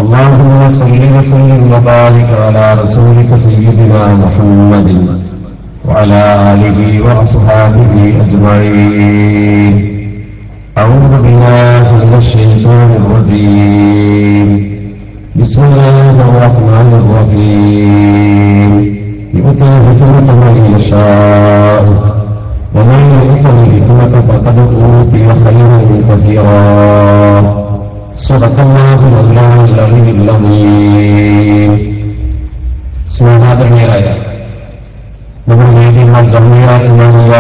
اللهم صل وسلم وبارك على رسولك سيدنا محمد وعلى آله وأصحابه أجمعين. أعوذ بالله من الشيطان الرجيم. بسم الله الرحمن الرحيم. يؤتي الحكمة من يشاء ومن يؤت الحكمة فقد أوتي خيرا كثيرا. صدق الله العلي العظيم. സ്നേഹാദരണീയരായ നമ്മുടെ വേദിയുള്ള ജമിയ ഇമാമിയ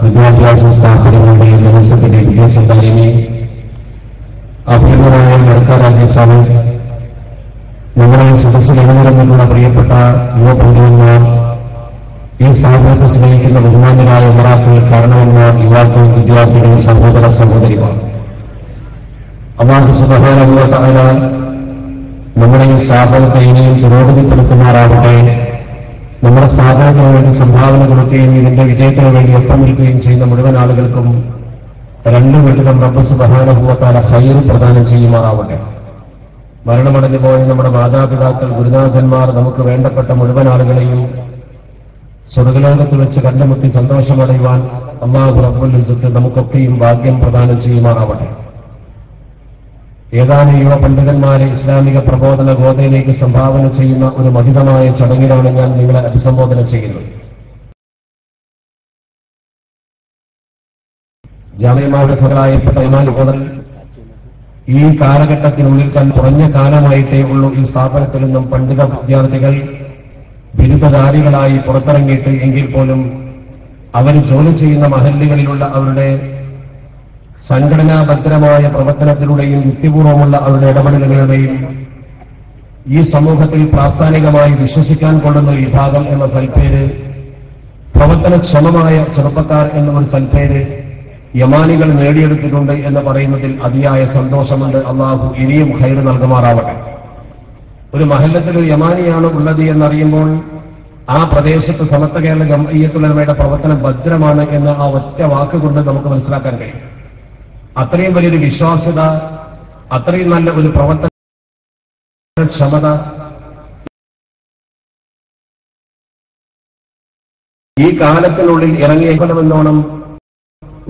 വിദ്യാഭ്യാസ സ്ഥാപനങ്ങളുടെ ദിവസത്തിന്റെ വിദ്യാഭ്യാസ താലിമി അഭിമുഖമായ സർക്കാരാജ്യ സഭ നമ്മുടെ സദസ്സിൽ എഴുന്നേൽന്നിട്ടുള്ള പ്രിയപ്പെട്ട യുവപണ്ഡിതന്മാർ, ഈ സ്ഥാപനത്തെ സ്നേഹിക്കുന്ന ബഹുമാന്യരായ ഉമറാക്കൾ, കാരണവന്മാർ, യുവാക്കൾ, വിദ്യാർത്ഥികൾ, സഹോദര സഹോദരിമാർ, അല്ലാഹു സുബ്ഹാനഹു വ തആല നമ്മുടെ ഈ സ്ഥാപനത്തെ ഇനിയും പുരോഗതിപ്പെടുത്തുമാറാവട്ടെ. നമ്മുടെ സ്ഥാപനത്തിന് വേണ്ടി സംഭാവന കൊടുക്കുകയും ഇതിന്റെ വിജയത്തിന് വേണ്ടി ഒപ്പം നിൽക്കുകയും ചെയ്യുന്ന മുഴുവൻ ആളുകൾക്കും രണ്ടു വീട്ടിലും റബ്ബ് സുബ്ഹാനഹു വ തആല ഖൈർ പ്രദാനം ചെയ്യുമാറാവട്ടെ. മരണമടഞ്ഞു പോയ നമ്മുടെ മാതാപിതാക്കൾ, ഗുരുനാഥന്മാർ, നമുക്ക് വേണ്ടപ്പെട്ട മുഴുവൻ ആളുകളെയും സ്വർഗ്ഗലോകത്ത് വെച്ച് കണ്ടുമുട്ടി സന്തോഷമടയുവാൻ അല്ലാഹു റബ്ബുൽ ഇസ്സത്ത് നമുക്കൊക്കെയും ഭാഗ്യം പ്രദാനം ചെയ്യുമാറാവട്ടെ. ഏതാനും യുവ പണ്ഡിതന്മാരെ ഇസ്ലാമിക പ്രബോധന ഗോതയിലേക്ക് സംഭാവന ചെയ്യുന്ന ഒരു മഹിതമായ ചടങ്ങിലാണ് ഞാൻ നിങ്ങളെ അഭിസംബോധന ചെയ്യുന്നത്. ജാമിഅയുടെ സഹലായപ്പെട്ട ഇമാം സഹോദരൻ, ഈ കാലഘട്ടത്തിനുള്ളിൽ തന്നെ കുറഞ്ഞ കാലമായിട്ടേ ഉള്ളൂ ഈ സ്ഥാപനത്തിൽ നിന്നും പണ്ഡിത വിദ്യാർത്ഥികൾ ബിരുദധാരികളായി പുറത്തിറങ്ങിയിട്ട് എങ്കിൽ പോലും അവർ ജോലി ചെയ്യുന്ന മഹല്ലുകളിലുള്ള അവരുടെ സംഘടനാബദ്ധമായ പ്രവർത്തനത്തിലൂടെയും യുക്തിപൂർവമുള്ള അവരുടെ ഇടപെടലുകളുടെയും ഈ സമൂഹത്തിൽ പ്രാസ്ഥാനികമായി വിശ്വസിക്കാൻ കൊള്ളുന്ന ഒരു വിഭാഗം എന്ന സൽപ്പേര്, പ്രവർത്തനക്ഷമമായ ചെറുപ്പക്കാർ എന്ന ഒരു സൽപ്പേര് യമാനികൾ നേടിയെടുത്തിട്ടുണ്ട് എന്ന് പറയുന്നതിൽ അതിയായ സന്തോഷമുണ്ട്. അള്ളാഹു ഇനിയും ഖൈർ നൽകുമാറാവട്ടെ. ഒരു മഹല്ലത്തിൽ ഒരു യമാനിയാണ് ഉള്ളത് എന്നറിയുമ്പോൾ ആ പ്രദേശത്ത് സമസ്ത കേരള ജംഇയ്യത്തുൽ ഉലമയുടെ പ്രവർത്തനം ഭദ്രമാണ് എന്ന് ആ ഒറ്റ വാക്കുകൊണ്ട് നമുക്ക് മനസ്സിലാക്കാൻ കഴിയും. അത്രയും വലിയൊരു വിശ്വാസ്യത, അത്രയും നല്ല ഒരു പ്രവർത്തനക്ഷമത ഈ കാലത്തിനുള്ളിൽ ഇറങ്ങിയെന്നോണം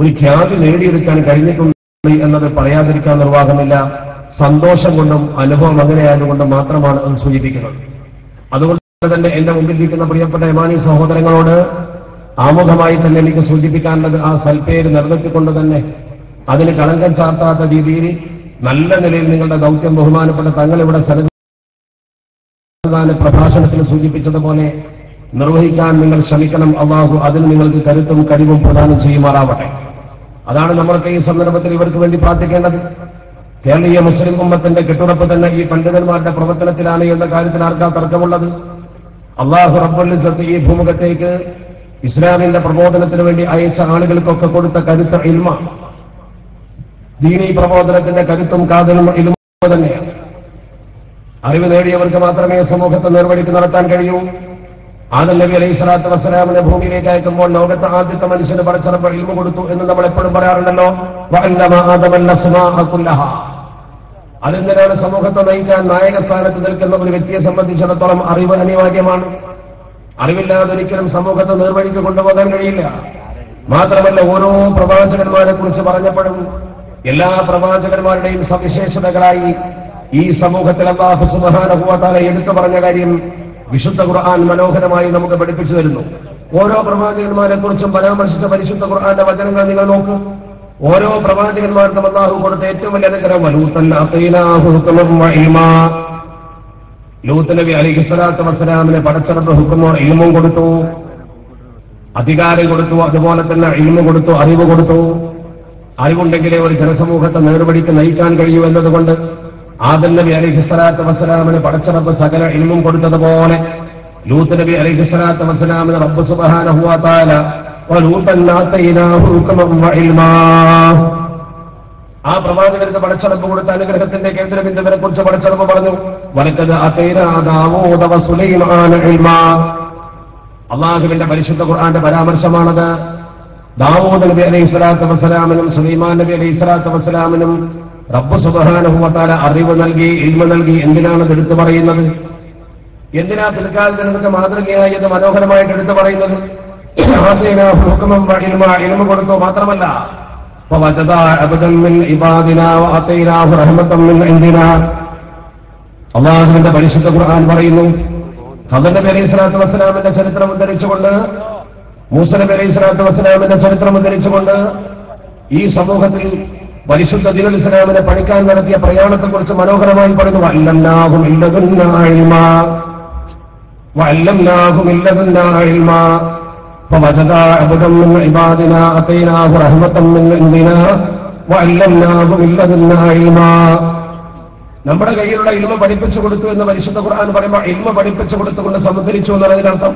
ഒരു ഖ്യാതി നേടിയെടുക്കാൻ കഴിഞ്ഞിട്ടുണ്ട് എന്നത് പറയാതിരിക്കാൻ നിർവാഹമില്ല. സന്തോഷം കൊണ്ടും അനുഭവം അങ്ങനെയായതുകൊണ്ടും മാത്രമാണ് അത് സൂചിപ്പിക്കുന്നത്. അതുകൊണ്ട് തന്നെ എന്റെ മുമ്പിലിരിക്കുന്ന പ്രിയപ്പെട്ട യമാനി സഹോദരങ്ങളോട് ആമുഖമായി തന്നെ എനിക്ക് സൂചിപ്പിക്കാനുള്ളത്, ആ സൽപ്പേര് നിലനിർത്തിക്കൊണ്ട് തന്നെ അതിന് കളങ്കം ചാർത്താത്ത രീതിയിൽ നല്ല നിലയിൽ നിങ്ങളുടെ ദൗത്യം ബഹുമാനപ്പെട്ട തങ്ങളിവിടെ സന്നദ്ധാന പ്രഭാഷണത്തിൽ സൂചിപ്പിച്ചതുപോലെ നിർവഹിക്കാൻ നിങ്ങൾ ശ്രമിക്കണം. അല്ലാഹു അതിന് നിങ്ങൾക്ക് കരുത്തും കഴിവും പ്രദാനം ചെയ്യുമാറാവട്ടെ. അതാണ് നമ്മൾക്ക് ഈ സന്ദർഭത്തിൽ ഇവർക്ക് വേണ്ടി പ്രാർത്ഥിക്കേണ്ടത്. കേരളീയ മുസ്ലിം ഉമ്മത്തിന്റെ കെട്ടുറപ്പ് തന്നെ ഈ പണ്ഡിതന്മാരുടെ പ്രവർത്തനത്തിലാണ് എന്ന കാര്യത്തിൽ ആർക്കാ തർക്കമുള്ളത്? അല്ലാഹു റബ്ബുൽ ഇസ്സത്ത് ഈ ഭൂമുഖത്തേക്ക് ഇസ്ലാമിന്റെ പ്രബോധനത്തിന് വേണ്ടി അയച്ച ആളുകൾക്കൊക്കെ കൊടുത്ത കരുത്ത ഇൽമ, ദീനീ പ്രബോധനത്തിന്റെ കരുത്തും കാതലും ഇൽമ തന്നെയാണ്. അറിവ് നേടിയവർക്ക് മാത്രമേ സമൂഹത്തെ നേർവഴിക്ക് നടത്താൻ കഴിയൂ. ആദം നബി അലൈഹി സ്വലാത്തു വസ്സലാമിനെ ഭൂമിയിലേക്ക് അയക്കുമ്പോൾ ലോകത്തെ ആദ്യത്തെ മനുഷ്യന് പടച്ചറപ്പ് ഇൽമ കൊടുത്തു എന്ന് നമ്മൾ എപ്പോഴും പറയാറുണ്ടല്ലോ. വഅല്ലമ ആദമൽ അസ്മാഅ കുല്ലഹ. അതെന്തിനാണ് സമൂഹത്തെ നയിക്കാൻ നായക സ്ഥാനത്ത് നിൽക്കുന്ന ഒരു വ്യക്തിയെ സംബന്ധിച്ചിടത്തോളം അറിവ് അനിവാര്യമാണ്. അറിവില്ലാതെ ഒരിക്കലും സമൂഹത്തെ നേർവഴിക്ക് കൊണ്ടുപോകാൻ കഴിയില്ല. മാത്രമല്ല, ഓരോ പ്രവാചകന്മാരെ കുറിച്ച് പറഞ്ഞപ്പോഴും എല്ലാ പ്രവാചകന്മാരുടെയും സവിശേഷതകളായി ഈ സമൂഹത്തിൽ അല്ലാഹു സുബ്ഹാനഹു വ തആല എടുത്തു പറഞ്ഞ കാര്യം വിശുദ്ധ ഖുർആൻ മനോഹരമായി നമുക്ക് പഠിപ്പിച്ചു തരുന്നു. ഓരോ പ്രവാചകന്മാരെ കുറിച്ചും പരാമർശിച്ച പരിശുദ്ധ ഖുർആന്റെ വചനങ്ങൾ നിങ്ങൾ നോക്കൂ. ഓരോ പ്രവാചകന്മാർക്കും അല്ലാഹു കൊടുത്ത ഏറ്റവും വലിയ അനുഗ്രഹം ലൂത്ത് നബി അലൈഹി സ്വലാത്തു വസ്സലാമിന് പടച്ചറപ്പ് ഹുക്കുമോ ഇൽമും കൊടുത്തു, അധികാരം കൊടുത്തു, അതുപോലെ തന്നെ ഇൽമു കൊടുത്തു, അറിവ് കൊടുത്തു. അറിവുണ്ടെങ്കിലേ ഒരു ജനസമൂഹത്തെ നേർവഴിക്ക് നയിക്കാൻ കഴിയൂ എന്നതുകൊണ്ട് ആദം നബി അലൈഹി സ്വലാത്തു വസ്സലാമിന് പടച്ചറപ്പ് സകല ഇൽമും കൊടുത്തതുപോലെ ലൂത്ത് നബി അലൈഹി സ്വലാത്തു വസ്സലാമിന് റബ്ബ് സുബ്ഹാനഹു വ തആല ആ പ്രവാചകർക്ക് പടച്ചറപ്പ് കൊടുത്ത അനുഗ്രഹത്തിന്റെ കേന്ദ്രബിന്ദുവിനെ കുറിച്ച് പടച്ചറപ്പ് പറഞ്ഞു, വലഖദ് അതൈനാ ദാവൂദ വ സുലൈമാന ഇൽമാ. അല്ലാഹുവിന്റെ പരിശുദ്ധ ഖുർആന്റെ പരാമർശമാണത്. ദാവൂദ് നബി അലൈഹി സ്വലാത്തു വസ്സലാമിനും സുലൈമാൻ നബി അലൈഹി സ്വലാത്തു വസ്സലാമിനും റബ്ബ് സുബ്ഹാനഹു വ തആല അറിവ് നൽകി, ഇൽമ നൽകി. എന്തിനാണ് ഇത് എടുത്തു പറയുന്നത്? എന്തിനാ പിൽക്കാലത്ത് നിങ്ങൾക്ക് മാതൃകയായി ഇത് മനോഹരമായിട്ട് എടുത്തു പറയുന്നത്? ഇൽമ കൊടുത്തു മാത്രമല്ല, അല്ലാഹുവിന്റെ പരിശുദ്ധ ഖുർആൻ പറയുന്നു, ഖദർ നബി അലൈഹി സ്വലാത്തു വസ്സലാമിന്റെ ചരിത്രം ഉദ്ധരിച്ചുകൊണ്ട്, മൂസ നബി അലൈഹി സ്വലാത്തു വസ്സലാമിന്റെ ചരിത്രം ഉദ്ധരിച്ചുകൊണ്ട് ഈ സമൂഹത്തിൽ പരിശുദ്ധ ദീനുൽ ഇസ്ലാമിനെ പഠിക്കാൻ നടത്തിയ പ്രയാണത്തെക്കുറിച്ച് മനോഹരമായി പറയുന്നു. വഅല്ലംനാഹു മിൻ ലദുന്നാ ഇൽമാ വഅല്ലംനാഹു മിൻ ലദുന്നാ ഇൽമാ ഫവജദാ അബ്ദൻ മിൻ ഇബാദിനാ അതൈനാഹു റഹ്മതൻ മിൻ ഇൻദിനാ വഅല്ലംനാഹു മിൻ ലദുന്നാ ഇൽമാ. നമ്മുടെ കയ്യിലുള്ള ഇൽമ പഠിപ്പിച്ചു കൊടുത്തു എന്ന് പരിശുദ്ധ ഖുർആൻ പറയുമ്പോൾ ഇൽമ പഠിപ്പിച്ചു കൊടുത്തുകൊണ്ട് സമുദ്ധരിച്ചു എന്നതിനർത്ഥം.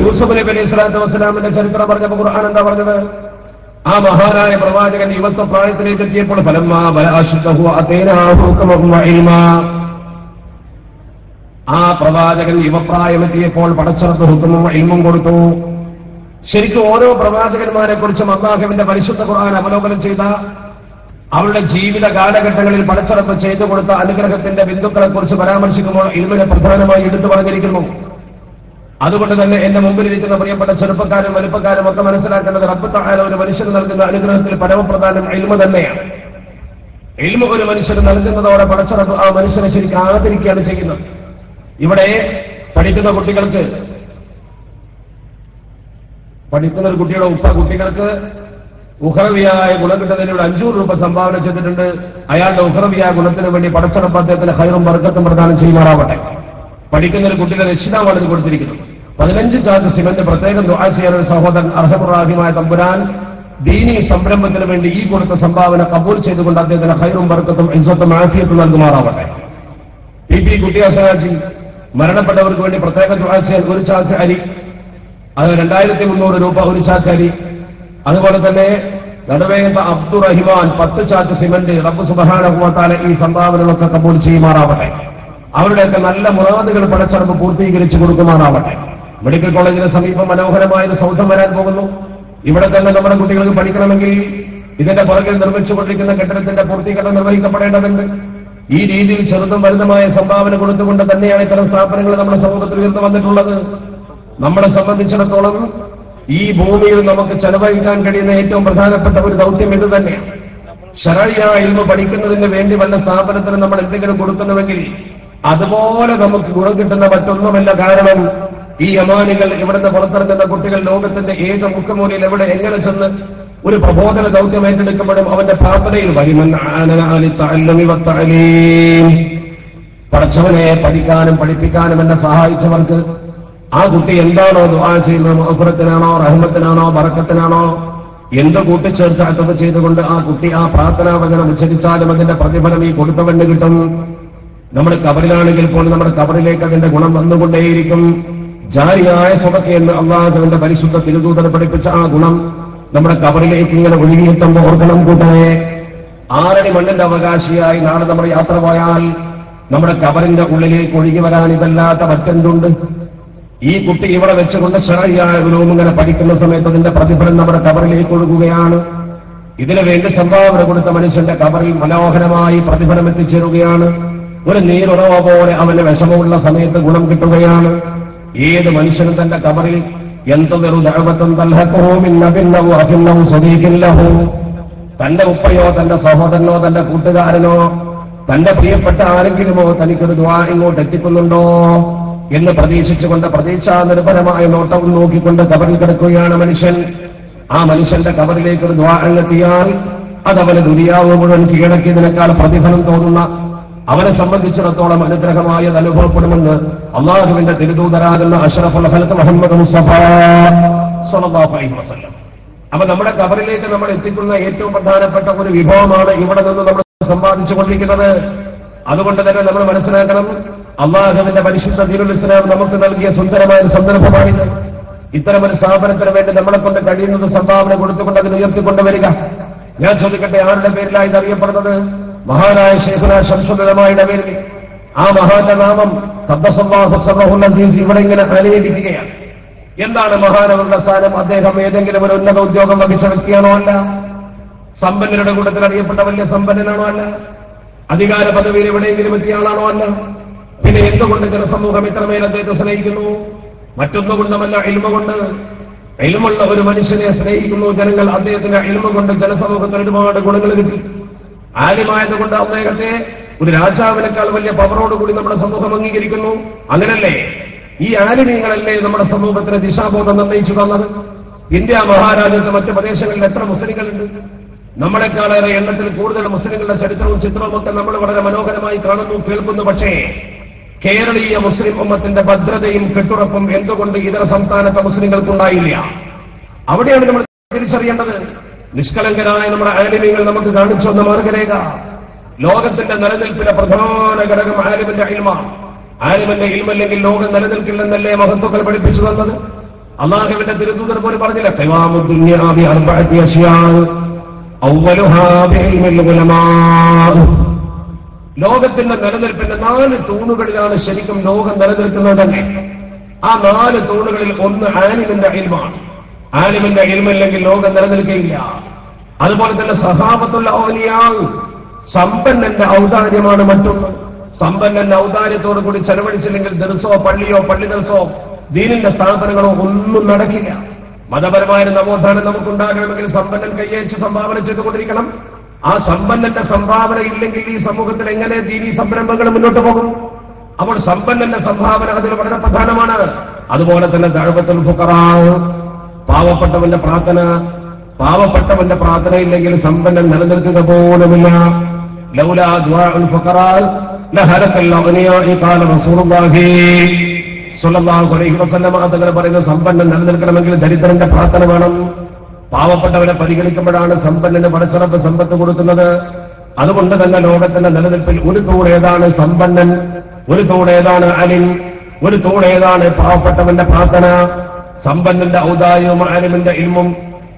യൂസുഫ് നബി അലൈഹി സ്വലാത്തു വസ്സലാമിന്റെ ചരിത്രം പറഞ്ഞപ്പോൾ ഖുർആൻ എന്താ പറഞ്ഞത്? ആ മഹാനായ പ്രവാചകൻ യുവത്വ പ്രായത്തിലേക്ക് എത്തിയപ്പോൾ ഫലമ്മാ ബലഅ അശ്ദഹു അതൈനാഹു ഹുക്മൻ വ ഇൽമാ. ആ പ്രവാചകൻ യുവപ്രായമെത്തിയപ്പോൾ പടച്ചറപ്പ് ഹുക്മും ഇൽമും കൊടുത്തു. ശരിക്കും ഓരോ പ്രവാചകന്മാരെ കുറിച്ചും അല്ലാഹുവിന്റെ പരിശുദ്ധ ഖുർആൻ അവലോകനം ചെയ്ത അവരുടെ ജീവിത കാലഘട്ടങ്ങളിൽ പടച്ചറപ്പ് ചെയ്തു കൊടുത്ത അനുഗ്രഹത്തിന്റെ ബിന്ദുക്കളെ കുറിച്ച് പരാമർശിക്കുമ്പോൾ ഇൽമിനെ പ്രധാനമായി എടുത്തു പറഞ്ഞിരിക്കുന്നു. അതുകൊണ്ട് തന്നെ എന്റെ മുമ്പിലിരിക്കുന്ന പ്രിയപ്പെട്ട ചെറുപ്പക്കാരും വലുപ്പക്കാരും ഒക്കെ മനസ്സിലാക്കേണ്ടത് റബ്ബ് തആല ഒരു മനുഷ്യന് നൽകുന്ന അനുഗ്രഹത്തിൽ പരമപ്രധാനം ഇൽമ തന്നെയാണ്. ഇൽമ ഒരു മനുഷ്യന് നൽകുന്നതോടെ പടച്ചറപ്പ് ആ മനുഷ്യനെ ശരിക്കും ആദരിക്കുകയാണ് ചെയ്യുന്നത്. ഇവിടെ പഠിക്കുന്ന ഒരു കുട്ടിയുടെ ഉപ്പ കുട്ടികൾക്ക് ഉഖറവിയായ ഗുണം കിട്ടുന്നതിന് ഇവിടെ 500 രൂപ സംഭാവന ചെയ്തിട്ടുണ്ട്. അയാളുടെ ഉഖറവിയായ ഗുണത്തിന് വേണ്ടി പടച്ചറപ്പ് അദ്ദേഹത്തിന് ഖൈറും ബർക്കത്തും പ്രദാനം ചെയ്യുമാറാവട്ടെ. പഠിക്കുന്ന ഒരു കുട്ടിയുടെ രക്ഷിതാവാണ് ഇത് കൊടുത്തിരിക്കുന്നത്. 15 ചാക്ക് സിമന്റ് പ്രത്യേകം ദുആ ചെയ്യാൻ ഒരു സഹോദരൻ അർഹമുറാഹിമായ തമ്പുരാൻ ദീനീ സംരംഭത്തിന് വേണ്ടി ഈ കൊടുത്ത സംഭാവന കബൂൽ ചെയ്തുകൊണ്ട് അദ്ദേഹത്തിന് ഖൈറും ബർക്കത്തും ഇസ്സത്തും ആഫിയത്തും നൽകുമാറാവട്ടെ. പി കുട്ടിയാസനാജി മരണപ്പെട്ടവർക്ക് വേണ്ടി പ്രത്യേക ദുആ ചെയ്യാൻ ഒരു ചാക്ക് അരി, അത് 2300 രൂപ ഒരു ചാക്ക് അരി. അതുപോലെ തന്നെ നടുവേഗത്ത അബ്ദുറഹിമാൻ 10 ചാക്ക് സിമന്റ്. റബ്ബ് സുബ്ഹാനഹു വ തആല ഈ സംഭാവനകളൊക്കെ കബൂൽ ചെയ്യുമാറാവട്ടെ. അവരുടെയൊക്കെ നല്ല മുറാദുകൾ പടച്ചറപ്പ് പൂർത്തീകരിച്ചു കൊടുക്കുമാറാവട്ടെ. മെഡിക്കൽ കോളേജിന് സമീപം മനോഹരമായ ഒരു സൗധം വരാൻ പോകുന്നു. ഇവിടെ തന്നെ നമ്മുടെ കുട്ടികൾക്ക് പഠിക്കണമെങ്കിൽ ഇതിന്റെ പുറകിൽ നിർമ്മിച്ചുകൊണ്ടിരിക്കുന്ന കെട്ടിടത്തിന്റെ പൂർത്തീകരണം നിർവഹിക്കപ്പെടേണ്ടതുണ്ട്. ഈ രീതിയിൽ ചെറുതും വലുതുമായ സംഭാവന കൊടുത്തുകൊണ്ട് തന്നെയാണ് ഇത്തരം സ്ഥാപനങ്ങൾ നമ്മുടെ സമൂഹത്തിൽ ഉയർന്നു വന്നിട്ടുള്ളത്. നമ്മളെ സംബന്ധിച്ചിടത്തോളം ഈ ഭൂമിയിൽ നമുക്ക് ചെലവഴിക്കാൻ കഴിയുന്ന ഏറ്റവും പ്രധാനപ്പെട്ട ഒരു ദൗത്യം ഇത് തന്നെയാണ്. ശരഈഅ ഇൽമ പഠിക്കുന്നതിന് വേണ്ടി വല്ല സ്ഥാപനത്തിന് നമ്മൾ എന്തെങ്കിലും കൊടുക്കുന്നുവെങ്കിൽ അതുപോലെ നമുക്ക് ഗുണം കിട്ടുന്ന മറ്റൊന്നുമല്ല. കാരണം ഈ യമാനികൾ ഇവിടുന്ന് പുറത്തിറങ്ങുന്ന കുട്ടികൾ ലോകത്തിന്റെ ഏക മുഖമൂലയിൽ എവിടെ എങ്ങനെ ചെന്ന് ഒരു പ്രബോധന ദൗത്യം ഏറ്റെടുക്കുമ്പോഴും അവന്റെ പ്രാർത്ഥനയിൽ പടച്ചവനെ പഠിക്കാനും പഠിപ്പിക്കാനും എന്നെ സഹായിച്ചവർക്ക് ആ കുട്ടി എന്താണോ ദുആ ചെയ്യുന്നത്, മഗ്ഫിറത്തിനാണോ റഹ്മത്തിനാണോ ബറക്കത്തിനാണോ, എന്ത് കൂട്ടിച്ചേർത്ത് അതൊക്കെ ചെയ്തുകൊണ്ട് ആ കുട്ടി ആ പ്രാർത്ഥനാ വചനം ഉച്ചരിച്ചാലും അതിന്റെ പ്രതിഫലം ഈ കൊടുത്തവന് കിട്ടും. നമ്മുടെ കബറിലാണെങ്കിൽ പോലും നമ്മുടെ കബറിലേക്ക് അതിന്റെ ഗുണം വന്നുകൊണ്ടേയിരിക്കും. ജാരിയായ സദഖ എന്ന് അല്ലാഹുവിന്റെ പരിശുദ്ധ തിരുദൂതർ പഠിപ്പിച്ച ആ ഗുണം നമ്മുടെ കബറിലേക്ക് ഇങ്ങനെ ഒഴുകിയെത്തുമ്പോൾ ഓർക്കണം കൂട്ടരെ, 6 അടി മണ്ണിന്റെ അവകാശിയായി നാളെ നമ്മൾ യാത്ര പോയാൽ നമ്മുടെ കബറിന്റെ ഉള്ളിലേക്ക് ഒഴുകി വരാൻ ഇതല്ലാത്ത മറ്റെന്തുണ്ട്? ഈ കുട്ടി ഇവിടെ വെച്ചുകൊണ്ട് ശരഈഅ ഉലൂം ഇങ്ങനെ പഠിക്കുന്ന സമയത്ത് അതിന്റെ പ്രതിഫലം നമ്മുടെ കബറിലേക്ക് ഒഴുകുകയാണ്. ഇതിനു വേണ്ടി സംഭാവന കൊടുത്ത മനുഷ്യന്റെ കബറിൽ മനോഹരമായി പ്രതിഫലം എത്തിച്ചേരുകയാണ്. ഒരു നീരുറവ പോലെ അവന് വിഷമമുള്ള സമയത്ത് ഗുണം കിട്ടുകയാണ്. ഏത് മനുഷ്യനും തന്റെ കബറിൽ തന്റെ ഉപ്പയോ തന്റെ സഹോദരനോ തന്റെ കൂട്ടുകാരനോ തന്റെ പ്രിയപ്പെട്ട ആരെങ്കിലുമോ തനിക്കൊരു ദുആ ഇങ്ങോട്ട് എത്തിക്കുന്നുണ്ടോ എന്ന് പ്രതീക്ഷിച്ചുകൊണ്ട് പ്രതീക്ഷാനിർഭരമായ നോട്ടവും നോക്കിക്കൊണ്ട് കബറിൽ കിടക്കുകയാണ് മനുഷ്യൻ. ആ മനുഷ്യന്റെ കബറിലേക്ക് ഒരു ദുആ എത്തിയാൽ അതവന് ദുനിയാവ് മുഴുവൻ കീഴടക്കിയതിനേക്കാൾ പ്രതിഫലം തോന്നുന്ന, അവനെ സംബന്ധിച്ചിടത്തോളം അനുഗ്രഹമായത് അനുഭവപ്പെടുമെന്ന് അല്ലാഹുവിന്റെ തിരുദൂതരാകുന്ന അഷ്റഫുൽ ഖൽഖ് മുഹമ്മദ് മുസ്തഫ സ്വല്ലല്ലാഹു അലൈഹി വസല്ലം. അപ്പൊ നമ്മുടെ കബറിലേക്ക് നമ്മൾ എത്തിക്കുന്ന ഏറ്റവും പ്രധാനപ്പെട്ട ഒരു വിഭവമാണ് ഇവിടെ നിന്ന് നമ്മൾ സമ്പാദിച്ചുകൊണ്ടിരിക്കുന്നത്. അതുകൊണ്ട് തന്നെ നമ്മൾ മനസ്സിലാക്കണം, അല്ലാഹുവിന്റെ പരിശുദ്ധ ദീനുൽ ഇസ്ലാം നമുക്ക് നൽകിയ സുന്ദരമായ ഒരു സന്ദർഭമാണിത്. ഇത്തരമൊരു സ്ഥാപനത്തിന് വേണ്ടി നമ്മളെ കൊണ്ട് കഴിയുന്നത് സംഭാവന കൊടുത്തുകൊണ്ട് അതിന് ഉയർത്തിക്കൊണ്ടുവരിക. ഞാൻ ചോദിക്കട്ടെ, ആരുടെ പേരിലാണ് ഇത് അറിയപ്പെടുന്നത്? മഹാനായ ശൈഖുനാ ശംസുൽ ഉലമായുടെ പേരിൽ. ആ മഹാന്റെ നാമം ഖദ്ദസല്ലാഹു സിർറഹുൽ അസീസ് ഇവിടെ ഇങ്ങനെ അലയടിക്കുകയാണ്. എന്താണ് മഹാനവരുടെ സ്ഥാനം? അദ്ദേഹം ഏതെങ്കിലും ഒരു ഉന്നത ഉദ്യോഗം വഹിച്ച വ്യക്തിയാണോ? അല്ല. സമ്പന്നരുടെ കൂട്ടത്തിൽ അറിയപ്പെട്ട വലിയ സമ്പന്നനാണോ? അല്ല. അധികാര പദവിയിൽ എവിടെയെങ്കിലും എത്തിയ ആളാണോ? അല്ല. പിന്നെ എന്തുകൊണ്ട് ജനസമൂഹം ഇത്രമേൽ അദ്ദേഹത്തെ സ്നേഹിക്കുന്നു? മറ്റൊന്നുകൊണ്ടുമല്ല, ഇൽമ കൊണ്ട്. ഇൽമുള്ള ഒരു മനുഷ്യനെ സ്നേഹിക്കുന്നു ജനങ്ങൾ. അദ്ദേഹത്തിന്റെ ഇൽമ കൊണ്ട് ജനസമൂഹത്തിന് ഒരുപാട് ഗുണങ്ങൾ കിട്ടി. ആലിമായതുകൊണ്ട് അദ്ദേഹത്തെ ഒരു രാജാവിനേക്കാൾ വലിയ പവറോടുകൂടി നമ്മുടെ സമൂഹം അംഗീകരിക്കുന്നു. അങ്ങനല്ലേ? ഈ ആലിമീങ്ങളല്ലേ നമ്മുടെ സമൂഹത്തിന് ദിശാബോധം നിർണ്ണയിച്ചു തന്നത്? ഇന്ത്യ മഹാരാജ്യത്ത് മറ്റ് പ്രദേശങ്ങളിൽ എത്ര മുസ്ലിങ്ങളുണ്ട്? നമ്മളെക്കാളേറെ എണ്ണത്തിൽ കൂടുതൽ മുസ്ലിങ്ങളുടെ ചരിത്രവും ചിത്രവും ഒക്കെ നമ്മൾ വളരെ മനോഹരമായി കാണുന്നു, കേൾക്കുന്നു. പക്ഷേ കേരളീയ മുസ്ലിം ഉമ്മത്തിന്റെ ഭദ്രതയും കെട്ടുറപ്പും എന്തുകൊണ്ട് ഇതര സംസ്ഥാനത്തെ മുസ്ലിങ്ങൾക്കുണ്ടായില്ല? അവിടെയാണ് നമ്മൾ തിരിച്ചറിയേണ്ടത്. നിഷ്കളങ്കരായ നമ്മുടെ ആലിമീങ്ങൾ നമുക്ക് കാണിച്ചു വന്ന മാർഗരേഖ. ലോകത്തിന്റെ നിലനിൽപ്പിന്റെ പ്രധാന ഘടകം ആലിമിന്റെ ഇൽമാണ്. ആലിമിന്റെ ഇൽമല്ലെങ്കിൽ ലോകം നിലനിൽക്കില്ലെന്നല്ലേ മഹത്തുക്കൾ പഠിപ്പിച്ചു തന്നത്? അല്ലാഹുവിന്റെ തിരുദൂതർ പോലും പറഞ്ഞില്ല, ഖിവാമുദ് ദുനിയാ ബി അർബഅതി അശ്യാ അവ്വലുഹാ ബിഇൽമിൽ ഉലമാ. ലോകത്തിന്റെ നിലനിൽപ്പിന്റെ 4 തൂണുകളിലാണ് ശരിക്കും ലോകം നിലനിൽക്കുന്നത് തന്നെ. ആ 4 തൂണുകളിൽ ഒന്ന് ആലിമിന്റെ ഇൽമാണ്. ആലിമിന്റെ ഇൽമില്ലെങ്കിൽ ലോകം നിലനിൽക്കുകയില്ല. അതുപോലെ തന്നെ സഹാബത്തുൽ ഔലിയാ, സമ്പന്നന്റെ ഔദാര്യമാണ് മറ്റൊന്ന്. സമ്പന്നന്റെ ഔദാര്യത്തോടു കൂടി ചെലവഴിച്ചില്ലെങ്കിൽ ദർസോ പള്ളിയോ പള്ളി ദർസോ ദീനിന്റെ സ്ഥാപനങ്ങളോ ഒന്നും നടക്കില്ല. മതപരമായ നവോത്ഥാനം നമുക്കുണ്ടാകണമെങ്കിൽ സമ്പന്നൻ കയ്യച്ച് സംഭാവന ചെയ്തുകൊണ്ടിരിക്കണം. ആ സമ്പന്നന്റെ സംഭാവന ഇല്ലെങ്കിൽ ഈ സമൂഹത്തിൽ എങ്ങനെ ദീനീ സംരംഭങ്ങൾ മുന്നോട്ട് പോകും? അപ്പോൾ സമ്പന്നന്റെ സംഭാവന അതിൽ വളരെ പ്രധാനമാണ്. അതുപോലെ തന്നെ ദഅവത്തുൽ ഫുഖറാ, പാവപ്പെട്ടവന്റെ പ്രാർത്ഥന. പാവപ്പെട്ടവന്റെ പ്രാർത്ഥന ഇല്ലെങ്കിൽ സമ്പന്നൻ നിലനിൽക്കുക പോലുമില്ല. ലൗലാ ദുആഉൽ ഫുഖറാ ലഹലക്കൽ അഗ്നിയാ ഖാല റസൂലുള്ളാഹി സ്വല്ലല്ലാഹു അലൈഹി വസല്ലം. തങ്ങൾ പറയുന്ന സമ്പന്നൻ നിലനിൽക്കണമെങ്കിൽ ദരിദ്രന്റെ പ്രാർത്ഥന വേണം. പാവപ്പെട്ടവരെ പരിഗണിക്കുമ്പോഴാണ് സമ്പന്നന് പടച്ചറപ്പ് സമ്പത്ത് കൊടുക്കുന്നത്. അതുകൊണ്ട് തന്നെ ലോകത്തിന്റെ നിലനിൽപ്പിൽ ഒരു തൂണേതാണ് സമ്പന്നൻ, ഒരു തൂണേതാണ് അലിം, ഒരു തൂണേതാണ് പാവപ്പെട്ടവന്റെ പ്രാർത്ഥന. സമ്പന്നന്റെ ഔദാര്യവും അലിമിന്റെ ഇൽമും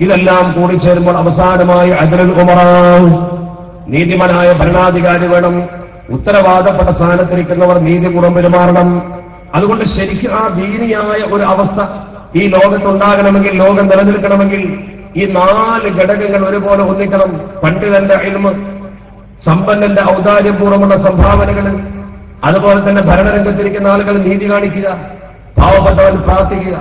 ഇതെല്ലാം കൂടി ചേരുമ്പോൾ അവസാനമായി അദ്ലുൽ ഉമറാ, നീതിമാനായ ഭരണാധികാരി വേണം. ഉത്തരവാദപ്പെട്ട സ്ഥാനത്തിരിക്കുന്നവർ നീതിപൂർവ്വം പെരുമാറണം. അതുകൊണ്ട് ശരിക്കും ആ ദീനിയായ ഒരു അവസ്ഥ ഈ ലോകത്തുണ്ടാകണമെങ്കിൽ, ലോകം നിലനിൽക്കണമെങ്കിൽ ഈ 4 ഘടകങ്ങൾ ഒരുപോലെ ഒന്നിക്കണം. പണ്ഡിതന്റെ ഇൽമ്, സമ്പന്നന്റെ ഔദാര്യപൂർവ്വമുള്ള സംഭാവനകൾ, അതുപോലെ തന്നെ ഭരണരംഗത്തിരിക്കുന്ന ആളുകൾ നീതി കാണിക്കുക, പാവപ്പെട്ടവൻ പ്രാർത്ഥിക്കുക.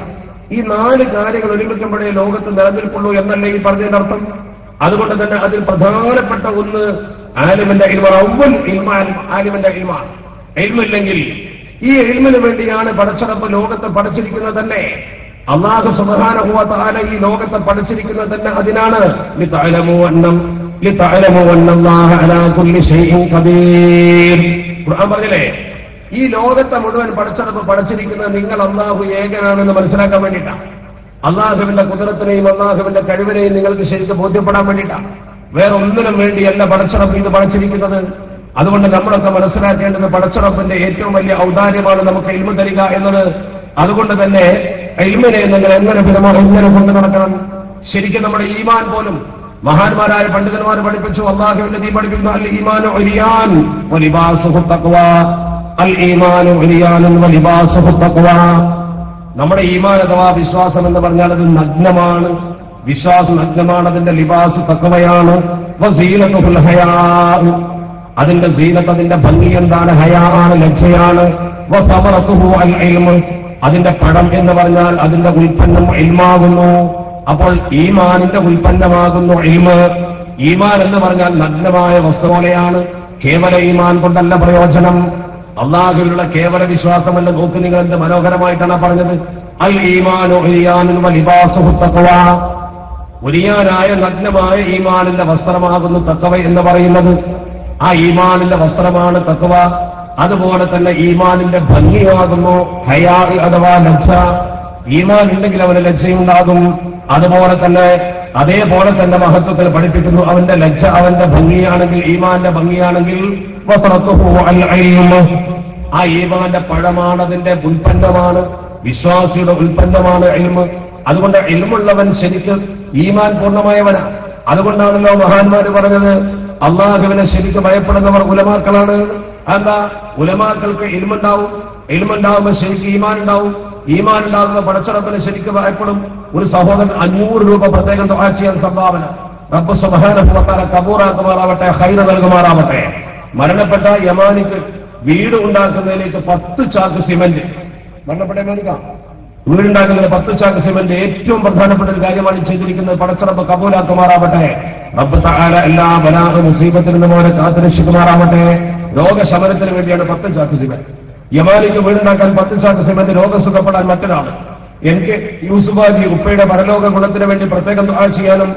ഈ 4 കാര്യങ്ങൾ ഒരുമിക്കുമ്പോഴേ ലോകത്ത് നിലനിൽപ്പുള്ളൂ എന്നല്ലേ ഈ പറഞ്ഞതിന്റെ അർത്ഥം? അതുകൊണ്ട് തന്നെ അതിൽ പ്രധാനപ്പെട്ട ഒന്ന് ആലിമിന്റെ ഇൽമാണ്. അവ്വൽ ഇൽമ ആലിമിന്റെ ഇൽമാണ്. ഇൽമില്ലെങ്കിൽ, ഈ ഇൽമിന് വേണ്ടിയാണ് പടച്ചറപ്പ് ലോകത്തെ പടച്ചിരിക്കുന്നത് തന്നെ. അല്ലാഹു സുബ്ഹാനഹു വ തആല ഈ ലോകത്തെ പടച്ചിരിക്കുന്നത് തന്നെ അതിനാണ്. ലിതഅലമു അന്നല്ലാഹ അലാ കുല്ലി ഷൈഇൻ ഖദീർ. ഖുർആൻ പറഞ്ഞില്ലേ, ഈ ലോകത്തെ മുഴുവൻ പടച്ചറപ്പ് പടച്ചിരിക്കുന്നത് നിങ്ങൾ അല്ലാഹു ഏകനാണെന്ന് മനസ്സിലാക്കാൻ വേണ്ടിയിട്ടാണ്. അല്ലാഹുവിന്റെ ഖുദ്റത്തിനെയും അല്ലാഹുവിന്റെ കഴിവിനെയും നിങ്ങൾക്ക് ശരിക്കും ബോധ്യപ്പെടാൻ വേണ്ടിയിട്ടാണ്. വേറെ ഒന്നിനും വേണ്ടിയല്ല പടച്ചറപ്പ് ഇത് പടച്ചിരിക്കുന്നത്. അതുകൊണ്ട് നമ്മളൊക്കെ മനസ്സിലാക്കേണ്ടത് പടച്ചറപ്പിന്റെ ഏറ്റവും വലിയ ഔദാര്യമാണ് നമുക്ക് ഇൽമു തരിക എന്നത്. അതുകൊണ്ട് തന്നെ ഇൽമിനെ നിങ്ങൾ എങ്ങനെ കൊണ്ടു നടക്കണം? ശരിക്കും നമ്മുടെ ഈമാൻ പോലും മഹാന്മാരായ പണ്ഡിതന്മാർ പഠിപ്പിച്ചു. അല്ലാഹുവിന്റെ ദീൻ പഠിപ്പിക്കുന്ന അൽ ഈമാനു ഉരിയാൻ വലിബാസുഹു തഖ്വാ, അൽ ഈമാനു ഉരിയാനുൻ വലിബാസുഹു തഖ്വാ. നമ്മുടെ ഈമാൻ അഥവാ വിശ്വാസം എന്ന് പറഞ്ഞാൽ അത് നഗ്നമാണ്. വിശ്വാസം നഗ്നമാണ്, അതിന്റെ ലിബാസ് തഖ്വയാണ്. വസീനത്തുൽ ഹയാ, അതിന്റെ സീനത്ത്, അതിന്റെ ഭംഗി എന്താണ്? ഹയാ ആണ്, ലജ്ജയാണ്. വസമറതുഹു അൽ ഇൽമ്, അതിന്റെ പഴം എന്ന് പറഞ്ഞാൽ അതിന്റെ ഉൽപ്പന്നം ഇൽമാകുന്നു. അപ്പോൾ ഈമാനിന്റെ ഉൽപ്പന്നമാകുന്നു ഇൽമ്. ഈമാൻ എന്ന് പറഞ്ഞാൽ നഗ്നമായ വസ്തു പോലെയാണ്. കേവല ഈമാൻ കൊണ്ടല്ല പ്രയോജനം. അല്ലാഹുവിലുള്ള കേവല വിശ്വാസമല്ല. നോക്ക് നിങ്ങൾ എന്ത് മനോഹരമായിട്ടാണ് പറഞ്ഞത്. അൽ ഈമാനു ഉരിയാനുൻ വലിബാസുഹു തഖ്വാ. ഉരിയാനായ നഗ്നമായ ഈമാനിന്റെ വസ്ത്രമാകുന്നു തഖ്വ എന്ന് പറയുന്നത്. ആ ഈമാനിന്റെ വസ്ത്രമാണ് തഖ്വ. അതുപോലെ തന്നെ ഈമാനിന്റെ ഭംഗിയാകുന്നു ഹയാ അഥവാ ലജ്ജ. ഈമാൻ ഉണ്ടെങ്കിൽ അവന് ലജ്ജയുണ്ടാകും. അതേപോലെ തന്നെ മഹത്വത്തിൽ പഠിപ്പിക്കുന്നു, അവന്റെ ലജ്ജ അവന്റെ ഭംഗിയാണെങ്കിൽ, ഈമാന്റെ ഭംഗിയാണെങ്കിൽ വസ്റത്തുഹു അൽ ഇൽമ്, ആ ഈമാന്റെ പഴമാണ്, അതിന്റെ ഉൽപ്പന്നമാണ്, വിശ്വാസിയുടെ ഉൽപ്പന്നമാണ് ഇൽമ്. അതുകൊണ്ട് ഇൽമുള്ളവൻ ശരിക്കും ഈമാൻ പൂർണ്ണമായവനാണ്. അതുകൊണ്ടാണല്ലോ മഹാന്മാര് പറഞ്ഞത് അള്ളാഹുവിനെ ശരിക്കും ഭയപ്പെടുന്നവർ ഉലമാക്കളാണ്. എന്താ? ഉലമാക്കൾക്ക് ഇൽമുണ്ടാവും, ഇൽമുണ്ടാവുമ്പോൾ ശരിക്കും ഈമാൻ ഉണ്ടാവും, ഈമാൻ ഉണ്ടാകുന്ന പടച്ചറപ്പിനെ ശരിക്കും ഭയപ്പെടും. ഒരു സഹോദരൻ 500 രൂപ പ്രത്യേകം ദുആ ചെയ്യാൻ സംഭാവന, റബ്ബ് സുബ്ഹാനഹു വ തആല കബൂറാക്കുമാറാവട്ടെ, ഖൈർ നൽകുമാറാവട്ടെ. മരണപ്പെട്ട യമാനിക്ക് വീട് ഉണ്ടാക്കുന്നതിലേക്ക് 10 ചാക്ക് സിമന്റ്, മരണപ്പെട്ട യമാനിക്ക വീടുണ്ടാക്കുന്നതിന് 10 ചാക്ക് സിമന്റ് ഏറ്റവും പ്രധാനപ്പെട്ട ഒരു കാര്യമാണ് ചെയ്തിരിക്കുന്നത്. പടച്ച റബ്ബ് കബൂലാക്കുമാറാവട്ടെ. റബ്ബ് തആല എല്ലാ ബലാ മുസീബത്തിൽ നിന്നും അവരെ കാത്തുരക്ഷിക്കുമാറാവട്ടെ. രോഗശമനത്തിന് വേണ്ടിയാണ് 10 ചാക്ക് സിമന്റ്. യമാനിക്ക് വീടുണ്ടാക്കാൻ 10 ചാക്ക് സിമന്റ്, രോഗം സുഖപ്പെടാൻ മറ്റൊരാള്. എനിക്ക് യൂസുഫാജി ഉപ്പയുടെ പരലോക ഗുണത്തിന് വേണ്ടി പ്രത്യേകം ദുആ ചെയ്യാനും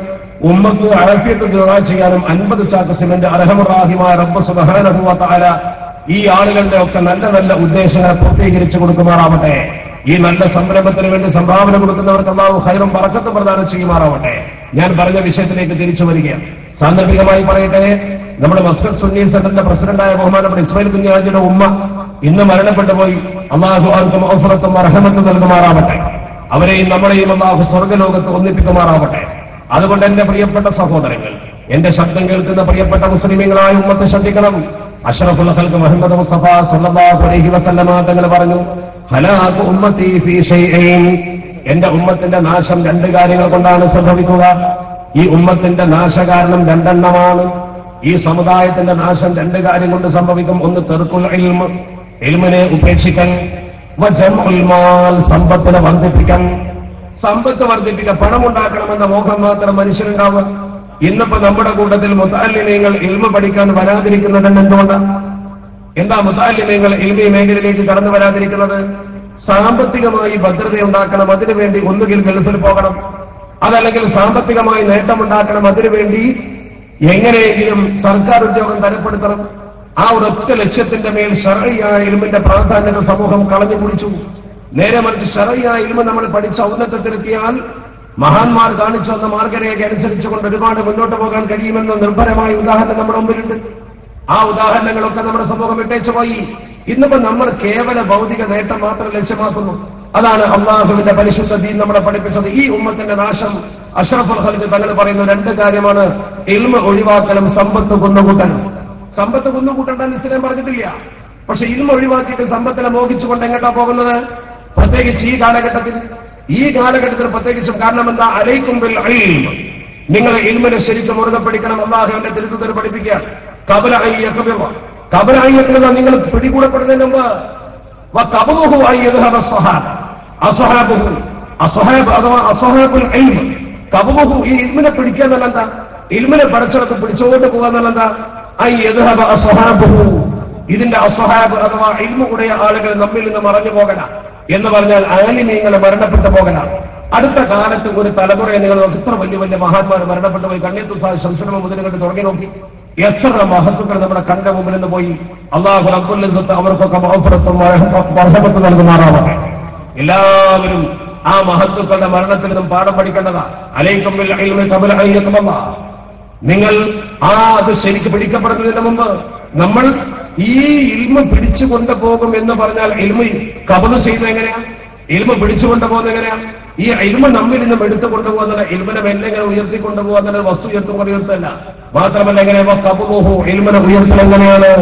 ഉമ്മക്ക് ആഫിയത്ത് ദുആ ചെയ്യാനും 50 ചാക്ക് സിമന്റ് അർഹമർ റഹീമായ റബ്ബ് സുബ്ഹാനഹു വ തആല ഈ ആളുകളുടെ ഒക്കെ നല്ല നല്ല ഉദ്ദേശങ്ങൾ പൂർത്തീകരിച്ചു കൊടുക്കുമാറാവട്ടെ. ഈ നല്ല സംരംഭത്തിന് വേണ്ടി സംഭാവന കൊടുക്കുന്നവർക്ക് അല്ലാഹു ഖൈറും ബറക്കത്തും പ്രദാനം ചെയ്യുമാറാവട്ടെ. ഞാൻ പറഞ്ഞ വിഷയത്തിലേക്ക് തിരിച്ചു വരികയാണ്. സാന്ദർഭികമായി പറയട്ടെ, നമ്മുടെ മസ്കറ്റ് സുന്നി സെന്ററിന്റെ പ്രസിഡന്റായ ബഹുമാനപ്പെട്ട ഇസ്മായിൽ കുഞ്ഞാജിയുടെ ഉമ്മ ഇന്ന് മരണപ്പെട്ടു പോയി. അല്ലാഹു അവർക്ക് മഗ്ഫിറത്തും റഹ്മത്തും നൽകുമാറാവട്ടെ. അവരെയും നമ്മളെയും അല്ലാഹു സ്വർഗ്ഗലോകത്ത് ഒന്നിപ്പിക്കുമാറാവട്ടെ. അതുകൊണ്ട് എന്റെ പ്രിയപ്പെട്ട സഹോദരങ്ങൾ, എന്റെ ശബ്ദം കേൾക്കുന്ന പ്രിയപ്പെട്ട മുസ്ലിമീങ്ങളായ ഉമ്മത്ത് ശ്രദ്ധിക്കണം. അഷ്റഫുൽ ഖൽഖ് മുഹമ്മദ് മുസ്തഫ സല്ലല്ലാഹു അലൈഹി വസല്ലമ തങ്ങൾ പറഞ്ഞു, ഹലാകു ഉമ്മത്തി ഫീ ഷൈഇൻ, എന്റെ ഉമ്മത്തിന്റെ നാശം 2 കാര്യങ്ങൾ കൊണ്ടാണ് സംഭവിക്കുക. ഈ ഉമ്മത്തിന്റെ നാശകാരണം 2 എണ്ണമാണ്. ഈ സമുദായത്തിന്റെ നാശം 2 കാര്യം കൊണ്ട് സംഭവിക്കും. ഒന്ന് തർക്കുൽ ഇൽമ്, ഇൽമിനെ ഉപേക്ഷിക്കൽ, വ ജംഉൽ മാൽ, സമ്പത്തിനെ വർദ്ധിപ്പിക്കൽ. സമ്പത്ത് വർദ്ധിപ്പിക്കുക, പണമുണ്ടാക്കണമെന്ന മോഹം മാത്രം മനുഷ്യനുണ്ടാവുക. ഇന്നിപ്പോ നമ്മുടെ കൂട്ടത്തിൽ മുതഅല്ലിമീങ്ങൾ ഇൽമ പഠിക്കാൻ വരാതിരിക്കുന്നത് എന്തുകൊണ്ടാണ്? എന്താ മുതഅല്ലിമീങ്ങൾ ഇൽമി മേഖലയിലേക്ക് കടന്നു വരാതിരിക്കുന്നത്? സാമ്പത്തികമായി ഭദ്രതയുണ്ടാക്കണം, അതിനുവേണ്ടി ഒന്നുകിൽ ഗൾഫിൽ പോകണം, അതല്ലെങ്കിൽ സാമ്പത്തികമായി നേട്ടമുണ്ടാക്കണം, അതിനുവേണ്ടി എങ്ങനെയെങ്കിലും സർക്കാർ ഉദ്യോഗം തരപ്പെടുത്തണം. ആ ഒരൊറ്റ ലക്ഷ്യത്തിന്റെ മേൽ ശർഈയായ ഇൽമിന്റെ പ്രാധാന്യത സമൂഹം കളഞ്ഞു കുടിച്ചു. നേരെ മറിച്ച് ശർഈയായ ഇൽമ നമ്മൾ പഠിച്ച ഔന്നത്യത്തിലെത്തിയാൽ മഹാന്മാർ കാണിച്ചു വന്ന മാർഗരേഖ അനുസരിച്ചുകൊണ്ട് ഒരുപാട് മുന്നോട്ട് പോകാൻ കഴിയുമെന്ന നിർഭരമായ ഉദാഹരണം നമ്മുടെ മുമ്പിലുണ്ട്. ആ ഉദാഹരണങ്ങളൊക്കെ നമ്മുടെ സമൂഹം വിട്ടേച്ചു പോയി. ഇന്നിപ്പോ നമ്മൾ കേവല ഭൗതിക നേട്ടം മാത്രം ലക്ഷ്യമാക്കുന്നു. അതാണ് അള്ളാഹുവിന്റെ പരിശുദ്ധ ദീൻ നമ്മളെ പഠിപ്പിച്ചത്. ഈ ഉമ്മത്തിന്റെ നാശം അഷ്റഫുൽ ഖൽഖ് തങ്ങൾ പറയുന്ന 2 കാര്യമാണ്: ഇൽമ ഒഴിവാക്കലും സമ്പത്ത് കുന്നുകൂട്ടലും. സമ്പത്ത് കുന്നുകൂട്ടണ്ടെന്ന് ഇസ്ലാം പറഞ്ഞിട്ടില്ല. പക്ഷെ ഇൽമ ഒഴിവാക്കിയിട്ട് സമ്പത്തിനെ മോഹിച്ചുകൊണ്ട് എങ്ങോട്ടാ പോകുന്നത്? പ്രത്യേകിച്ച് ഈ കാലഘട്ടത്തിൽ പ്രത്യേകിച്ചും. കാരണം എന്താ? അലൈക്കും ബിൽ ഇൽം, നിങ്ങൾ ഇൽമിനെ ശരിക്കും മുറുകെ പഠിക്കണം. അള്ളാഹുവിന്റെ തിരുത്തൽ പഠിപ്പിക്കുക. ഖബല അൻ യഖബിറ, നിങ്ങൾ പിടികൂടപ്പെടുന്നതിന് മുമ്പ് വഖബലുഹു അൻ യദ്ഹബ അസ്ഹാബ് അഥവാ അസ്ഹാബുൽ ഇൽം. ഖബലുഹു, ഈ ഇൽമിനെ പിടിക്കുക എന്നല്ല, ഇൽമിനെ പഠിച്ചെടുത്ത് പിടിച്ചുകൊണ്ട് പോകുക എന്നല്ല. അൻ യദ്ഹബ അസ്ഹാബുഹു, ഇതിന്റെ അസ്ഹാബ് അഥവാ ഇൽമു ഉடைய ആളുകൾ നമ്മിൽ നിന്ന് മറഞ്ഞു പോകണം എന്ന് പറഞ്ഞാൽ ആലിമീങ്ങളെ മരണപ്പെട്ടു പോകണം. അടുത്ത കാലത്ത് ഒരു തലമുറയെ നിങ്ങൾ എത്ര വലിയ വലിയ മഹാന്മാർ മരണപ്പെട്ടു പോയി. കണ്ണിയത്തുസ്താദ് ശംസുൽ മുതൽ കണ്ട് തുടങ്ങി നോക്കി. എത്ര മഹത്തുക്കൾ നമ്മുടെ കണ്ട മുമ്പിൽ നിന്ന് പോയി. അല്ലാഹു റബ്ബുൽ ഇസ്സത്ത് അവർക്കൊക്കെ മഗ്ഫിറത്തും റഹ്മത്തും നൽകുമാറാവട്ടെ. എല്ലാവരും ആ മഹത്തുക്കളുടെ മരണത്തിൽ നിന്നും പാഠം പഠിക്കേണ്ടതാ. അലൈക്കും ബിൽ ഇൽമി ഖബല അൻ യഖബല, നിങ്ങൾ അത് ശരിക്ക് പിടിക്കപ്പെടുന്നതിന് മുമ്പ് നമ്മൾ ഈ ഇൽമ പിടിച്ചുകൊണ്ട് പോകും എന്ന് പറഞ്ഞാൽ ഇൽമ കബല് ചെയ്യുന്നത് എങ്ങനെയാ? ഇൽമ പിടിച്ചുകൊണ്ട് പോകുന്നത് എങ്ങനെയാ? ഈ ഇൽമ നമ്മിൽ നിന്നും എടുത്തു കൊണ്ടുപോകുന്നില്ല. ഇൽമിനെ മെല്ലെങ്ങനെ ഉയർത്തിക്കൊണ്ടുപോകുന്ന വസ്തു ഉയർത്തല്ല. മാത്രമല്ല എങ്ങനെ കബുഹു, ഇൽമിനെ ഉയർത്തൽ എങ്ങനെയാണ്?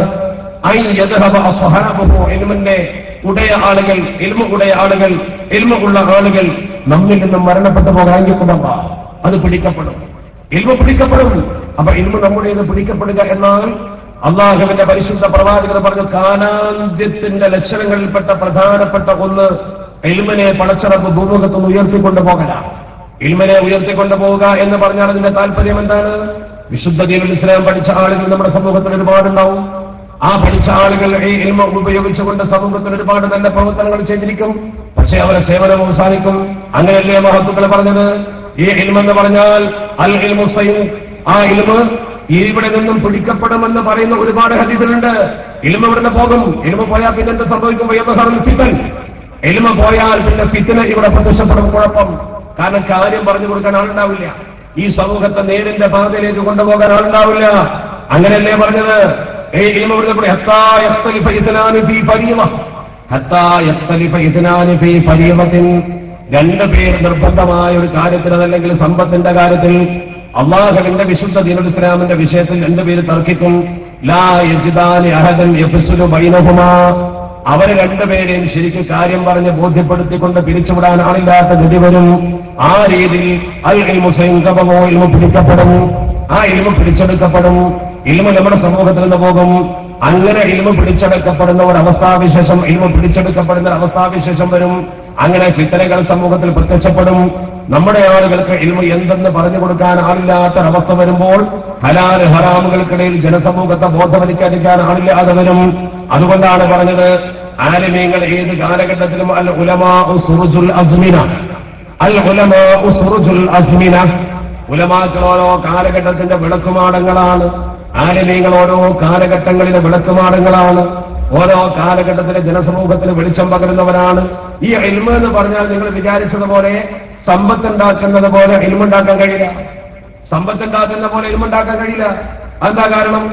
ഐ യദ്ഹബ അസ്ഹാബുഹു, ഇൽമിന്റെ ഉടയ ആളുകൾ, ഇൽമ ഉടയ ആളുകൾ, ഇൽമ ഉള്ള ആളുകൾ നമ്മിൽ നിന്നും മരണപ്പെട്ടു പോകാഞ്ഞിട്ടുണ്ടല്ല, അത് പിടിക്കപ്പെടും. ഇൽമ പിടിക്കപ്പെടും. അപ്പൊ ഇൽമ നമ്മുടേത് പിടിക്കപ്പെടുക എന്നാൽ അള്ളാഹുവിന്റെ പരിശുദ്ധ പ്രവാചകർ പറഞ്ഞു, കാനാന്ത്യത്തിന്റെ ലക്ഷണങ്ങളിൽപ്പെട്ട പ്രധാനപ്പെട്ട ഒന്ന് ഇൽമിനെ പടച്ചറപ്പ് ഭൂമുഖത്തുനിന്ന് ഉയർത്തിക്കൊണ്ടു പോകലാണ്. ഇൽമിനെ ഉയർത്തിക്കൊണ്ടു പോവുക എന്ന് പറഞ്ഞാൽ അതിന്റെ താല്പര്യം എന്താണ്? വിശുദ്ധ ദീനുൽ ഇസ്ലാം പഠിച്ച ആളുകൾ നമ്മുടെ സമൂഹത്തിൽ ഒരുപാടുണ്ടാവും. ആ പഠിച്ച ആളുകൾ ഈ ഇൽമ ഉപയോഗിച്ചുകൊണ്ട് സമൂഹത്തിൽ ഒരുപാട് നല്ല പ്രവർത്തനങ്ങൾ ചെയ്തിരിക്കും. പക്ഷേ അവരെ സേവനം അവസാനിക്കും. അങ്ങനെയല്ലേ മഹത്തുക്കൾ പറഞ്ഞത്? ഈ ഇൽമെന്ന് പറഞ്ഞാൽ അൽ ഇൽമു സൈൻ, ആ ഇൽമ് ഇവിടെ നിന്നും പിടിക്കപ്പെടുമെന്ന് പറയുന്ന ഒരുപാട് ഹദീസുകളുണ്ട്. ഇൽമ ഇവിടുന്ന് പോകും. ഇൽമ പോയാൽ പിന്നെ എന്ത് സംഭവിക്കും? ഫിത്തൻ, ഇൽമ പോയാൽ പിന്നെ ഫിത്ന ഇവിടെ പ്രത്യക്ഷപ്പെടും. കുഴപ്പം. കാരണം കാര്യം പറഞ്ഞു കൊടുക്കാൻ ആളുണ്ടാവില്ല. ഈ സമൂഹത്തെ നേരിന്റെ പാതയിലേക്ക് കൊണ്ടുപോകാൻ ആളുണ്ടാവില്ല. അങ്ങനെയല്ലേ പറഞ്ഞത്? ഈ ഇൽമ ഇവിടുന്ന് 2 പേർ നിർബന്ധമായ ഒരു കാര്യത്തിൽ, അതല്ലെങ്കിൽ സമ്പത്തിന്റെ കാര്യത്തിൽ, അള്ളാഹുവിന്റെ വിശുദ്ധ ദീനുൽ ഇസ്ലാമിന്റെ വിഷയത്തിൽ 2 പേര് തർക്കിക്കും. ലാ യജ്ദാനി അഹദൻ യഫ്സുലു ബൈനഹുമാ, അവര് 2 പേരെയും ശരിക്കും കാര്യം പറഞ്ഞ് ബോധ്യപ്പെടുത്തിക്കൊണ്ട് പിരിച്ചുവിടാൻ ആളില്ലാത്ത ഗതി വരും. ആ രീതിയിൽ അൽ ഇൽമു സൈൻകബമോ, ഇൽമു പിടിക്കപ്പെടും. ആ ഇൽമ പിടിച്ചെടുക്കപ്പെടും. ഇൽമ നമ്മുടെ സമൂഹത്തിൽ നിന്ന് പോകും. അങ്ങനെ ഇൽമ പിടിച്ചെടുക്കപ്പെടുന്ന ഒരവസ്ഥാവിശേഷം, ഇൽമ പിടിച്ചെടുക്കപ്പെടുന്ന ഒരവസ്ഥാവിശേഷം വരും. അങ്ങനെ ഫിത്നകൾ സമൂഹത്തിൽ പ്രത്യക്ഷപ്പെടും. നമ്മുടെ ആളുകൾക്ക് ഇൽമ എന്തെന്ന് പറഞ്ഞു കൊടുക്കാൻ ആളില്ലാത്തൊരവസ്ഥ വരുമ്പോൾ ഹലാൽ ഹറാമുകൾക്കിടയിൽ ജനസമൂഹത്തെ ബോധവൽക്കരിക്കാൻ ആളില്ലാതെ വരും. അതുകൊണ്ടാണ് പറഞ്ഞത്, ആലിമീങ്ങൾ ഏത് കാലഘട്ടത്തിലും അൽ ഉലമാഉ സുറുജുൽ അസ്മിന, അൽ ഉലമാഉ സുറുജുൽ അസ്മിന. ഉലമാക്കൾ ഓരോ കാലഘട്ടത്തിന്റെ വിളക്കുമാടങ്ങളാണ്. ആലിമീങ്ങൾ ഓരോ കാലഘട്ടങ്ങളിലെ വിളക്കുമാടങ്ങളാണ്. ഓരോ കാലഘട്ടത്തിലെ ജനസമൂഹത്തിന് വെളിച്ചം പകരുന്നവരാണ്. ഈ ഇൽമ എന്ന് പറഞ്ഞാൽ നിങ്ങൾ വിചാരിച്ചതുപോലെ സമ്പത്തുണ്ടാക്കുന്നത് പോലെ ഇൽമുണ്ടാക്കാൻ കഴിയില്ല. സമ്പത്തുണ്ടാക്കുന്ന പോലെ ഇൽമുണ്ടാക്കാൻ കഴിയില്ല. എന്താ കാരണം?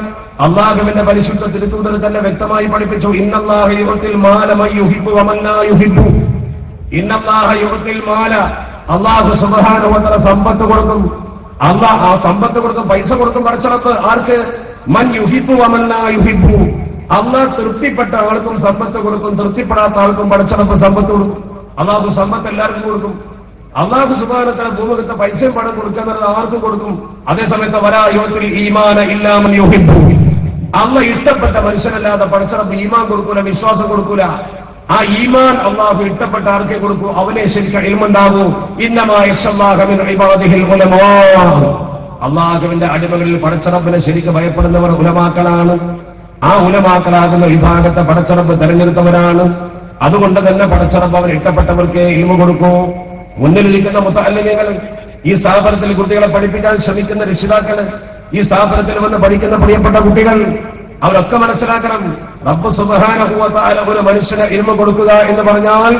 അള്ളാഹുവിന്റെ പരിശുദ്ധ തിരുത്തൂതർ തന്നെ വ്യക്തമായി പഠിപ്പിച്ചു, ഇന്നല്ലാഹ യുഅ്തിൽ മാല മൻ യുഹിബ്ബു വമൻ ലാ യുഹിബ്ബു. ഇന്നല്ലാഹ യുഅ്തിൽ മാല, അള്ളാഹു സുബ്ഹാനഹു വ തആല സമ്പത്ത് കൊടുക്കും. അള്ളാഹ് ആ സമ്പത്ത് കൊടുക്കും, പൈസ കൊടുക്കും. പടച്ചറപ്പ് ആർക്ക്? മൻ യുഹിബ്ബു വമൻ ലാ യുഹിബ്ബു. അള്ളാഹ് തൃപ്തിപ്പെട്ട ആൾക്കും സമ്പത്ത് കൊടുക്കും, തൃപ്തിപ്പെടാത്ത ആൾക്കും പടച്ചറപ്പ് സമ്പത്ത് കൊടുക്കും. അള്ളാഹു സമ്പത്ത് എല്ലാവർക്കും കൊടുക്കും. അള്ളാഹു സുബ്ഹാനഹു വ തആല ഭൂമുഖത്തെ പൈസയും പണം കൊടുക്കുന്നത് ആർക്കും കൊടുക്കും. അതേസമയത്ത് വലാ യുഅ്തിൽ ഈമാന ഇല്ലാ മൻ യുഹിബ്ബു. അള്ളാഹ് ഇഷ്ടപ്പെട്ട മനുഷ്യനല്ലാതെ പടച്ചറപ്പ് ഈമാൻ കൊടുക്കൂല, വിശ്വാസം കൊടുക്കൂല. ആ ഈമാൻ അള്ളാഹു ഇഷ്ടപ്പെട്ട ആർക്കേ കൊടുക്കൂ, അവനെ ശരിക്കും ഇൽമുണ്ടാകൂ. ഇന്നമാ യഖ്ശല്ലാഹ മിൻ ഇബാദിഹിൽ ഉലമാ. അള്ളാഹുവിന്റെ അടിമകളിൽ പടച്ചറപ്പിനെ ശരിക്കും ഭയപ്പെടുന്നവർ ഉലമാക്കളാണ്. ആ ഉലമാക്കളാകുന്ന വിഭാഗത്തെ പടച്ചറപ്പ് തെരഞ്ഞെടുത്തവരാണ്. അതുകൊണ്ട് തന്നെ പടച്ചറപ്പ് അവർ ഇഷ്ടപ്പെട്ടവർക്ക് ഇൽമു കൊടുക്കൂ. മുന്നിലിരിക്കുന്ന മുതഅല്ലിമീങ്ങൾ, ഈ സ്ഥാപനത്തിൽ കുട്ടികളെ പഠിപ്പിക്കാൻ ശ്രമിക്കുന്ന രക്ഷിതാക്കൾ, ഈ സ്ഥാപനത്തിൽ വന്ന് പഠിക്കുന്ന പ്രിയപ്പെട്ട കുട്ടികൾ, അവരൊക്കെ മനസ്സിലാക്കണം, റബ്ബ് സുബ്ഹാനഹു വ തആല ഒരു മനുഷ്യന് ഇൽമു കൊടുക്കുക എന്ന് പറഞ്ഞാൽ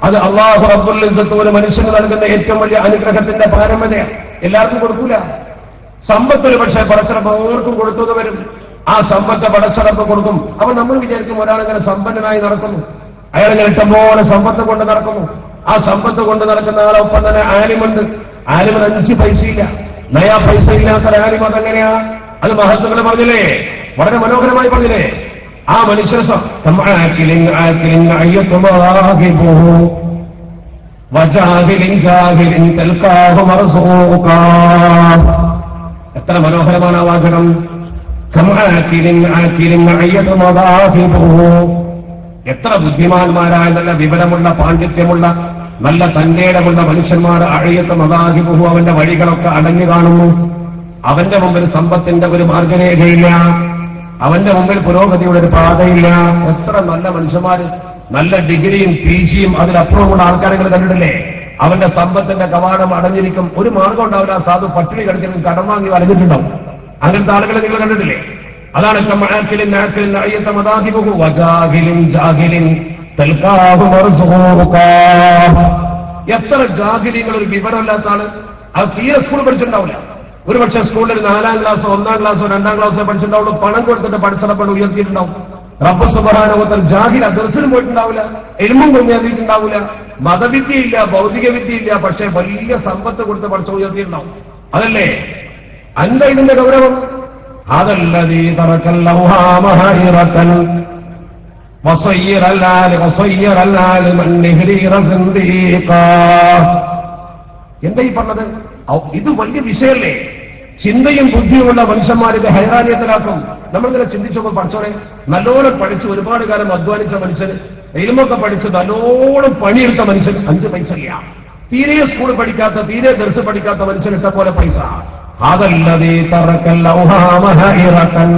അത് അല്ലാഹു റബ്ബുൽ ഇസ്സത്ത് ഒരു മനുഷ്യന് നൽകുന്ന ഏറ്റവും വലിയ അനുഗ്രഹത്തിന്റെ പാരമ്യതയാണ്. എല്ലാവർക്കും കൊടുക്കൂല. സമ്പത്തൊരു പക്ഷേ പടച്ചറപ്പ് ഓർക്കും കൊടുത്തു വരും. ആ സമ്പത്ത് പടച്ചറപ്പ് കൊടുക്കും. അപ്പൊ നമ്മൾ വിചാരിക്കും ഒരാളിങ്ങനെ സമ്പന്നനായി നടക്കുന്നു, അയാളിങ്ങനെ ഇഷ്ടംപോലെ സമ്പത്ത് കൊണ്ട് നടക്കുന്നു. ആ സമ്പത്ത് കൊണ്ട് നടക്കുന്ന ആളൊപ്പം തന്നെ ആലിമുണ്ട്. ആലിമിന് 5 പൈസയില്ല, നയാ പൈസ ഇല്ലാത്ത ആലിം. അതെങ്ങനെയാ? അത് മഹത്തുക്കൾ പറഞ്ഞില്ലേ, വളരെ മനോഹരമായി പറഞ്ഞില്ലേ. ആ മനുഷ്യർ എത്ര മനോഹരമാണ് ആ വാചകം. എത്ര ബുദ്ധിമാന്മാരായ നല്ല വിവരമുള്ള പാണ്ഡിത്യമുള്ള നല്ല തന്റേടമുള്ള മനുഷ്യന്മാർ അഴിയത്ത് മദാഹിബുഹു, അവന്റെ വഴികളൊക്കെ അടഞ്ഞു കാണുന്നു. അവന്റെ മുമ്പിൽ സമ്പത്തിന്റെ ഒരു മാർഗരേഖയില്ല, അവന്റെ മുമ്പിൽ പുരോഗതിയുടെ ഒരു പാതയില്ല. എത്ര നല്ല മനുഷ്യന്മാര്, നല്ല ഡിഗ്രിയും PGയും അതിലപ്പുറമുള്ള ആൾക്കാരെ കണ്ടിട്ടില്ലേ? അവന്റെ സമ്പത്തിന്റെ കവാടം അടഞ്ഞിരിക്കും. ഒരു മാർഗം ഉണ്ടാവില്ല. സാധു പട്ടിണി കിടക്കുന്നു, കടം വാങ്ങി വലഞ്ഞിട്ടുണ്ടാവും. അങ്ങനത്തെ ആളുകളെ നിങ്ങൾ കണ്ടിട്ടില്ലേ? അതാണ് എത്ര ജാഹിലികൾ, ഒരു വിവരമില്ലാത്ത ആള്. അത് തീരെ സ്കൂൾ പഠിച്ചിട്ടുണ്ടാവില്ല. ഒരുപക്ഷെ സ്കൂളിൽ 4ാം ക്ലാസ്സോ 1ാം ക്ലാസ്സോ 2ാം ക്ലാസ്സോ പഠിച്ചിട്ടുണ്ടാവുള്ളൂ. പണം കൊടുത്തിട്ട് പഠിച്ചപ്പോൾ ഉയർത്തിയിട്ടുണ്ടാവും. റബ്ബ് സുബ്ഹാനഹു വ തആല ജാഹിൽ, ദർസിനും പോയിട്ടുണ്ടാവില്ല, ഇൽമും കൊണ്ടുവന്നിട്ടുണ്ടാവില്ല, മതവിദ്യയില്ല, ഭൗതിക വിദ്യയില്ല. പക്ഷേ വലിയ സമ്പത്ത് കൊടുത്ത് പഠിച്ച ഉയർത്തിയിട്ടുണ്ടാവും. അതല്ലേ അന്ത ഇതിന്റെ ഗൗരവം? അതല്ലദീ തറക്കൽ ലൗഹാമ ഹൈറതൻ വസയ്യറൽ ആലിമൻ നിഹ്രീറ സിന്ദീഖാ. എന്താ ഈ പറഞ്ഞത്? ഇത് വലിയ വിഷയല്ലേ? ചിന്തയും ബുദ്ധിയുമുള്ള മനുഷ്യന്മാരിത് ഹൈറാനിയത്തിലാക്കും. നമ്മളിങ്ങനെ ചിന്തിച്ചപ്പോൾ പഠിച്ചോളെ, നല്ലോണം പഠിച്ച് ഒരുപാട് കാലം അധ്വാനിച്ച മനുഷ്യൻ, ഇൽമൊക്കെ പഠിച്ച് നല്ലോണം പണിയെടുത്ത മനുഷ്യൻ 5 പൈസ ഇല്ല. തീരെ സ്കൂൾ പഠിക്കാത്ത, തീരെ ദർസ് പഠിക്കാത്ത മനുഷ്യൻ ഇഷ്ടംപോലെ പൈസ. അതല്ലദീ തറക്കൽ ലൗഹാമ ഹൈറതൻ.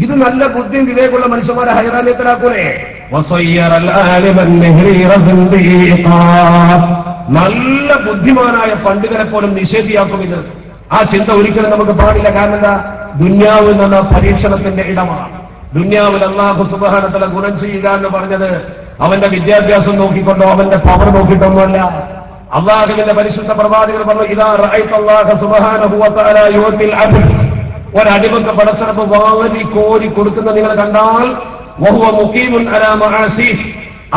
ഇത് നല്ല ബുദ്ധിയും വിവേകമുള്ള മനുഷ്യന്മാരെ ഹൈറാനിയത്തിലാക്കൂലേ? വസയ്യറൽ ആലിമൻ നിഹ്രീറ സിന്ദീഖാ. നല്ല ബുദ്ധിമാനായ പണ്ഡിതനെ പോലും നിഷേധിയാക്കും ഇത്. ആ ചിന്ത ഒരിക്കലും നമുക്ക് പാടില്ല. കാരണം എന്താ? ദുന്യാവിൽ നിന്ന് പരീക്ഷണത്തിന്റെ ഇടമാണ്. ദുന്യാവിൽ അല്ലാഹു സുബ്ഹാനഹു വ തആല ഗുണം ചെയ്യുക എന്ന് പറഞ്ഞത് അവന്റെ വിദ്യാഭ്യാസം നോക്കിക്കൊണ്ടോ അവന്റെ പവർ നോക്കിയിട്ടൊന്നുമല്ല. അള്ളാഹുവിന്റെ പരിശുദ്ധ പ്രവാചകർ പറഞ്ഞു, ഇദാ റഅയ്ത അല്ലാഹ സുബ്ഹാനഹു വ തആല യുഅ്തിൽ അബ്ദ്, ഒരടിമക്ക് പടച്ചറപ്പ് വാരി കോരി കൊടുക്കുന്ന നിങ്ങൾ കണ്ടാൽ, വഹുവ മുഖീമുൻ അലാ മആസി,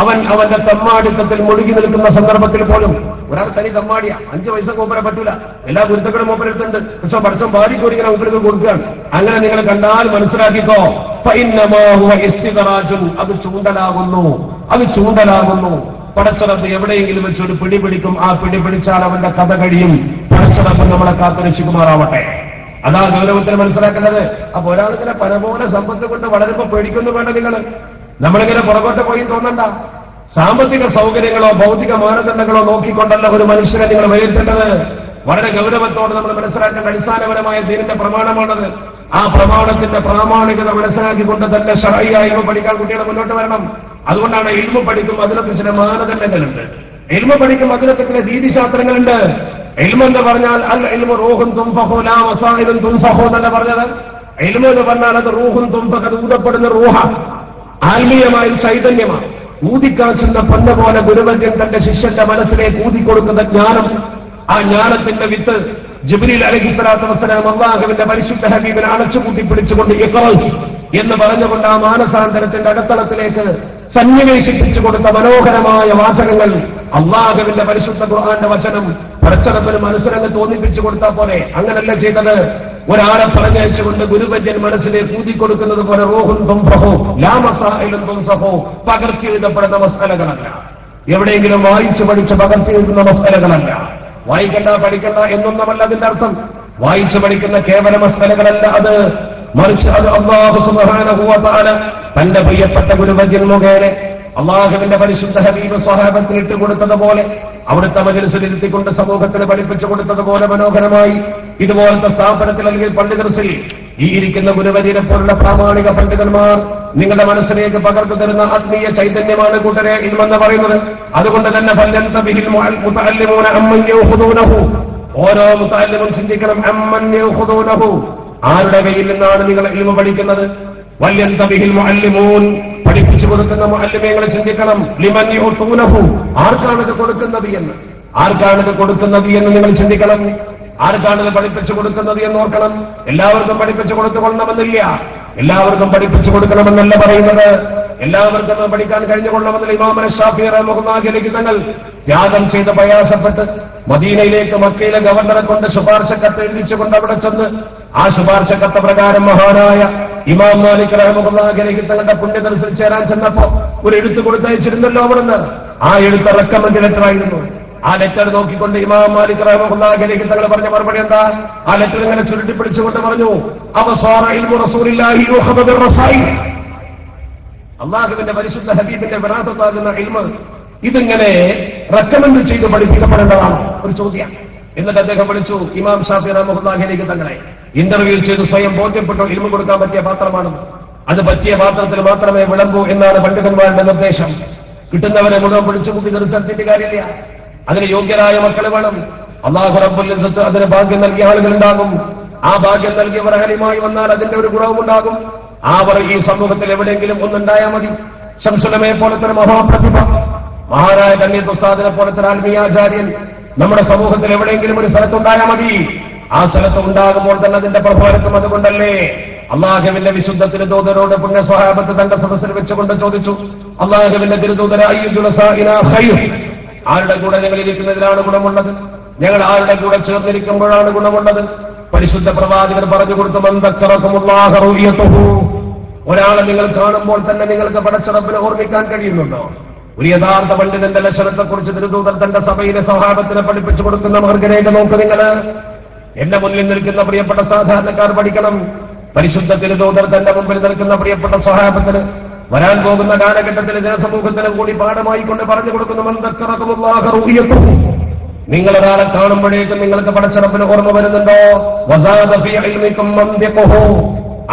അവൻ അവന്റെ തമ്മാടിത്തത്തിൽ മുഴുകി നിൽക്കുന്ന സന്ദർഭത്തിൽ പോലും. ഒരാൾ തനി തമ്മാടിയ 5 പൈസ മൂപ്പരെ പറ്റൂല, എല്ലാ ഗുരുത്തക്കളും മൂപ്പരെടുത്തുണ്ട്. പക്ഷെ പടച്ചം വാരിക്കോരിങ്ങനെ മൂപ്പർക്ക് കൊടുക്കുകയാണ്. അങ്ങനെ നിങ്ങൾ കണ്ടാൽ മനസ്സിലാക്കിക്കോ, ഫഇന്നമാ ഹുവ ഇസ്തിദറാജുൻ, അത് ചൂണ്ടലാകുന്നു, അത് ചൂണ്ടലാകുന്നു. പടച്ചറപ്പ് എവിടെയെങ്കിലും വെച്ചൊരു പിടി പിടിക്കും. ആ പിടി പിടിച്ചാൽ അവന്റെ കഥ കഴിയും. പടച്ചറപ്പ് നമ്മളെ കാത്തുരക്ഷിക്കുമാറാവട്ടെ. അതാ ഗൗരവത്തിൽ മനസ്സിലാക്കേണ്ടത്. അപ്പൊ ഒരാളിങ്ങനെ പരപോലെ സമ്പത്ത് കൊണ്ട് വളരുമ്പോ പേടിക്കുന്നു വേണ്ട. നമ്മളിങ്ങനെ പുറകോട്ട് പോയി തോന്നണ്ട. സാമ്പത്തിക സൗകര്യങ്ങളോ ഭൗതിക മാനദണ്ഡങ്ങളോ നോക്കിക്കൊണ്ടല്ല ഒരു മനുഷ്യനെ നിങ്ങൾ വിലയിരുത്തേണ്ടത്. വളരെ ഗൗരവത്തോടെ നമ്മൾ മനസ്സിലാക്കേണ്ട അടിസ്ഥാനപരമായ ദീനിന്റെ പ്രമാണമാണത്. ആ പ്രമാണത്തിന്റെ പ്രാമാണികത മനസ്സിലാക്കിക്കൊണ്ട് തന്നെ ശർഈയായ ഇൽമു പഠിക്കാൻ കുട്ടികളെ മുന്നോട്ട് വരണം. അതുകൊണ്ടാണ് ഇൽമു പഠിക്കും അതിനൊക്കെ ചില മാനദണ്ഡങ്ങളുണ്ട്. ഇൽമു പഠിക്കും അതിനൊക്കെ ചില രീതിശാസ്ത്രങ്ങളുണ്ട്. ഇൽമു എന്ന് പറഞ്ഞാൽ അൽ ഇൽമു റൂഹുൻ തുൻഫഖു ലാ വസാഇലുൻ തുൻഫഖു എന്നല്ല പറഞ്ഞത്. ഇൽമു എന്ന് പറഞ്ഞാൽ അത് റൂഹുൻ തുൻഫഖ്, അത് ഊതപ്പെടുന്ന റൂഹ, ആത്മീയമായ ചൈതന്യമാണ്. ഊതിക്കാച്ചുന്ന പൊന്ന പോലെ ഗുരുവര്യൻ തന്റെ ശിഷ്യന്റെ മനസ്സിലേക്ക് ഊതിക്കൊടുക്കുന്ന ജ്ഞാനം, ആ ജ്ഞാനത്തിന്റെ വിത്ത് ജിബ്രീൽ അലൈഹിസ്സലാത്തു വസ്സലാം അല്ലാഹുവിന്റെ പരിശുദ്ധ ഹബീബിനെ അണച്ചുകൂട്ടി പിടിച്ചുകൊണ്ട് ഇഖ്റ എന്ന് പറഞ്ഞുകൊണ്ട് ആ മാനസാന്തരത്തിന്റെ അകത്തളത്തിലേക്ക് സന്നിവേശിപ്പിച്ചു കൊടുത്ത മനോഹരമായ വാചകങ്ങൾ, അല്ലാഹുവിന്റെ പരിശുദ്ധ ഖുർആന്റെ വചനം പടച്ചറപ്പിന് മനസ്സിലങ്ങ് തോന്നിപ്പിച്ചു കൊടുത്താൽ പോലെ അങ്ങനല്ല ചെയ്തത്. ഒരാളെ പറഞ്ഞയച്ചുകൊണ്ട് ഗുരുവര്യൻ മനസ്സിലേക്ക് ഊതിക്കൊടുക്കുന്നത് പോലെ റൂഹുൻ തുൻഫഖു ലാ മസാഇലുൻ തുൻസഖു, പകർത്തി എഴുതപ്പെടുന്ന മസ്അലകളല്ല, എവിടെയെങ്കിലും വായിച്ചു പഠിച്ച് പകർത്തി എഴുതുന്ന മസ്അലകളല്ല. വായിക്കണ്ട പഠിക്കണ്ട എന്നൊന്നുമല്ല അതിന്റെ അർത്ഥം. വായിച്ചു പഠിക്കുന്ന കേവല മസ്അലകളല്ല അത്, മറിച്ച് അത് അല്ലാഹു സുബ്ഹാനഹു വ തആല തന്റെ പ്രിയപ്പെട്ട ഗുരുവര്യൻ മുഖേന അല്ലാഹുവിന്റെ പരിശുദ്ധ ഹബീബ് സ്വഹാബത്തിന് ഇട്ടുകൊടുത്തതുപോലെ, അവിടുത്തെ മജ്‌ലിസിലിരുത്തിക്കൊണ്ട് സമൂഹത്തിന് പഠിപ്പിച്ചു കൊടുത്തതുപോലെ മനോഹരമായി ഇതുപോലത്തെ സ്ഥാപനത്തിൽ അല്ലെങ്കിൽ പണ്ഡിതർസിൽ ഈ ഇരിക്കുന്ന ഗുരുവര്യനെ പോലുള്ള പ്രാമാണിക പണ്ഡിതന്മാർ നിങ്ങളുടെ മനസ്സിലേക്ക് പകർന്നു തരുന്ന ആത്മീയ ചൈതന്യമാണ് കൂട്ടരെ ഇൽമെന്ന് പറയുന്നത്. അതുകൊണ്ട് തന്നെ ഫല്യൻതബിഹിൽ മുതഅല്ലിമൂന അമ്മൻ യഖുദൂനഹു, ഓരോ മുതഅല്ലിമും ചിന്തിക്കണം അമ്മൻ യഖുദൂനഹു, ആരുടെ കയ്യിൽ നിന്നാണ് നിങ്ങൾ ഇൽമു പഠിക്കുന്നത്. വല്യൻതബിഹിൽ മുഅല്ലിമൂൻ, പഠിപ്പിച്ചു കൊടുക്കുന്ന മുഅല്ലിമീങ്ങൾ ചിന്തിക്കണം ലിമൻ യുതൂനഹു, ആർക്കാണിത് കൊടുക്കുന്നത് എന്ന്, ആർക്കാണിത് കൊടുക്കുന്നത് എന്ന് നിങ്ങൾ ചിന്തിക്കണം. ആർക്കാണിത് പഠിപ്പിച്ചു കൊടുക്കുന്നത് എന്ന് ഓർക്കണം. എല്ലാവർക്കും പഠിപ്പിച്ചു കൊടുത്തുകൊള്ളണമെന്നില്ല, എല്ലാവർക്കും പഠിപ്പിച്ചു കൊടുക്കണമെന്നല്ല പറയുന്നത്. എല്ലാവർക്കും പഠിക്കാൻ കഴിഞ്ഞുകൊള്ളണമെന്നില്ല. ഇമാം ശാഫിഈ റഹിമഹുല്ലാഹി അലൈഹി തങ്ങൾ ത്യാഗം ചെയ്ത് പ്രയാസപ്പെട്ട് മദീനയിലേക്ക് മക്കയിലെ ഗവർണറെ കൊണ്ട് ശുപാർശക്കത്ത് എഴുതിച്ചുകൊണ്ട് അവിടെ ചെന്ന് ആ ശുപാർശക്കത്ത് പ്രകാരം മഹാനായ ഇമാം മാലിക് റഹിമഹുല്ലാഹി അലൈഹി തങ്ങളുടെ പുണ്യദർസിൽ ചേരാൻ ചെന്നപ്പോ ഒരു എഴുത്ത് കൊടുത്തയച്ചിരുന്നല്ലോ അവിടുന്ന്. ആ എഴുത്ത് റെക്കമെൻഡ് ലെറ്റർ ആയിരുന്നു. ആ ലെറ്റർ നോക്കിക്കൊണ്ട് ഇമാം മാലിക് റഹിമഹുല്ലാഹി അലൈഹി തങ്ങൾ പറഞ്ഞ മറുപടി എന്താ? ആ ലെറ്റർ ഇങ്ങനെ ചുരുട്ടിപ്പിടിച്ചുകൊണ്ട് പറഞ്ഞു, അബ്സാറ ഇൽമു റസൂലില്ലാഹി യുഖദ ബിർറസായിൽ, അല്ലാഹുവിന്റെ പരിശുദ്ധ ഹബീബിന്റെ വിറാസത്താകുന്ന ഇൽമ് ഇതിങ്ങനെ റെക്കമെൻഡ് ചെയ്ത് പഠിപ്പിക്കപ്പെടേണ്ടതാണ്. ഒരു ചോദ്യം. എന്നിട്ട് അദ്ദേഹം വിളിച്ചു ഇമാം ശാഫിഈ റഹിമഹുല്ലാഹി അലൈഹി തങ്ങളെ ഇന്റർവ്യൂ ചെയ്ത് സ്വയം ബോധ്യപ്പെട്ടു ഇൽമു കൊടുക്കാൻ പറ്റിയ പാത്രമാണെന്ന്. അത് പറ്റിയ പാത്രത്തിൽ മാത്രമേ വിളമ്പൂ എന്നാണ് പണ്ഡിതന്മാരുടെ നിർദ്ദേശം. കിട്ടുന്നവരെ മുഴുവൻ പിടിച്ചുകൂട്ടി നിർസർത്തിന്റെ കാര്യമില്ല. അതിന് യോഗ്യരായ മക്കൾ വേണം. അല്ലാഹു റബ്ബുൽ ഇസ്സത്ത് അതിന് ഭാഗ്യം നൽകിയ ആളുകളുണ്ടാകും. ആ ഭാഗ്യം നൽകിയവർ അഹലിമായി വന്നാൽ അതിന്റെ ഒരു ഗുണവുമുണ്ടാകും. അവർ ഈ സമൂഹത്തിൽ എവിടെയെങ്കിലും ഒന്നുണ്ടായാൽ മതി. ശംസുലമയെ പോലത്തെ ഒരു മഹാപ്രതിഭ, മഹാനായ കണ്ണിയത്ത് ഉസ്താദിനെ പോലത്തെ ഒരു ആത്മീയാചാര്യൻ നമ്മുടെ സമൂഹത്തിൽ എവിടെയെങ്കിലും ഒരു സ്ഥലത്തുണ്ടായാൽ മതി. ആ സ്ഥലത്ത് ഉണ്ടാകുമ്പോൾ തന്നെ അതിന്റെ പ്രഭാവം. അതുകൊണ്ടല്ലേ അള്ളാഹുവിന്റെ വിശുദ്ധ തിരുദൂതരോട് പുണ്യ സ്വഹാബത്ത് തന്റെ സദസ്സിൽ വെച്ചുകൊണ്ട് ചോദിച്ചു, അള്ളാഹുവിന്റെ തിരുദൂതര ആരുടെ കൂടെ ഞങ്ങൾ ഇരിക്കുന്നതിലാണ് ഗുണമുള്ളത്? ഞങ്ങൾ ആരുടെ കൂടെ ചേർന്നിരിക്കുമ്പോഴാണ് ഗുണമുള്ളത്? പരിശുദ്ധ പ്രവാചകർ പറഞ്ഞു കൊടുത്തു, ഒരാളെ നിങ്ങൾ കാണുമ്പോൾ തന്നെ നിങ്ങൾക്ക് പടച്ചറപ്പിനെ ഓർമ്മിക്കാൻ കഴിയുന്നുണ്ടോ? ഒരു യഥാർത്ഥ പണ്ഡിതന്റെ ലക്ഷണത്തെക്കുറിച്ച് തിരുദൂതർ തന്റെ സഭയിലെ സ്വഹാബത്തിനെ പഠിപ്പിച്ചു കൊടുക്കുന്ന മാർഗരേഖ നോക്ക്. നിങ്ങൾ എന്റെ മുന്നിൽ നിൽക്കുന്ന പ്രിയപ്പെട്ട സാധാരണക്കാർ പഠിക്കണം. പരിശുദ്ധ തിരുദൂതർ തന്റെ മുമ്പിൽ നിൽക്കുന്ന പ്രിയപ്പെട്ട സ്വഹാബത്തിന് വരാൻ പോകുന്ന കാലഘട്ടത്തിൽ ജനസമൂഹത്തിനും കൂടി പാഠമായി കൊണ്ട് പറഞ്ഞു കൊടുക്കുന്നു, നിങ്ങൾ ഒരാളെ കാണുമ്പോഴേക്കും നിങ്ങൾക്ക് പടച്ചറപ്പിന് ഓർമ്മ വരുന്നുണ്ടോ?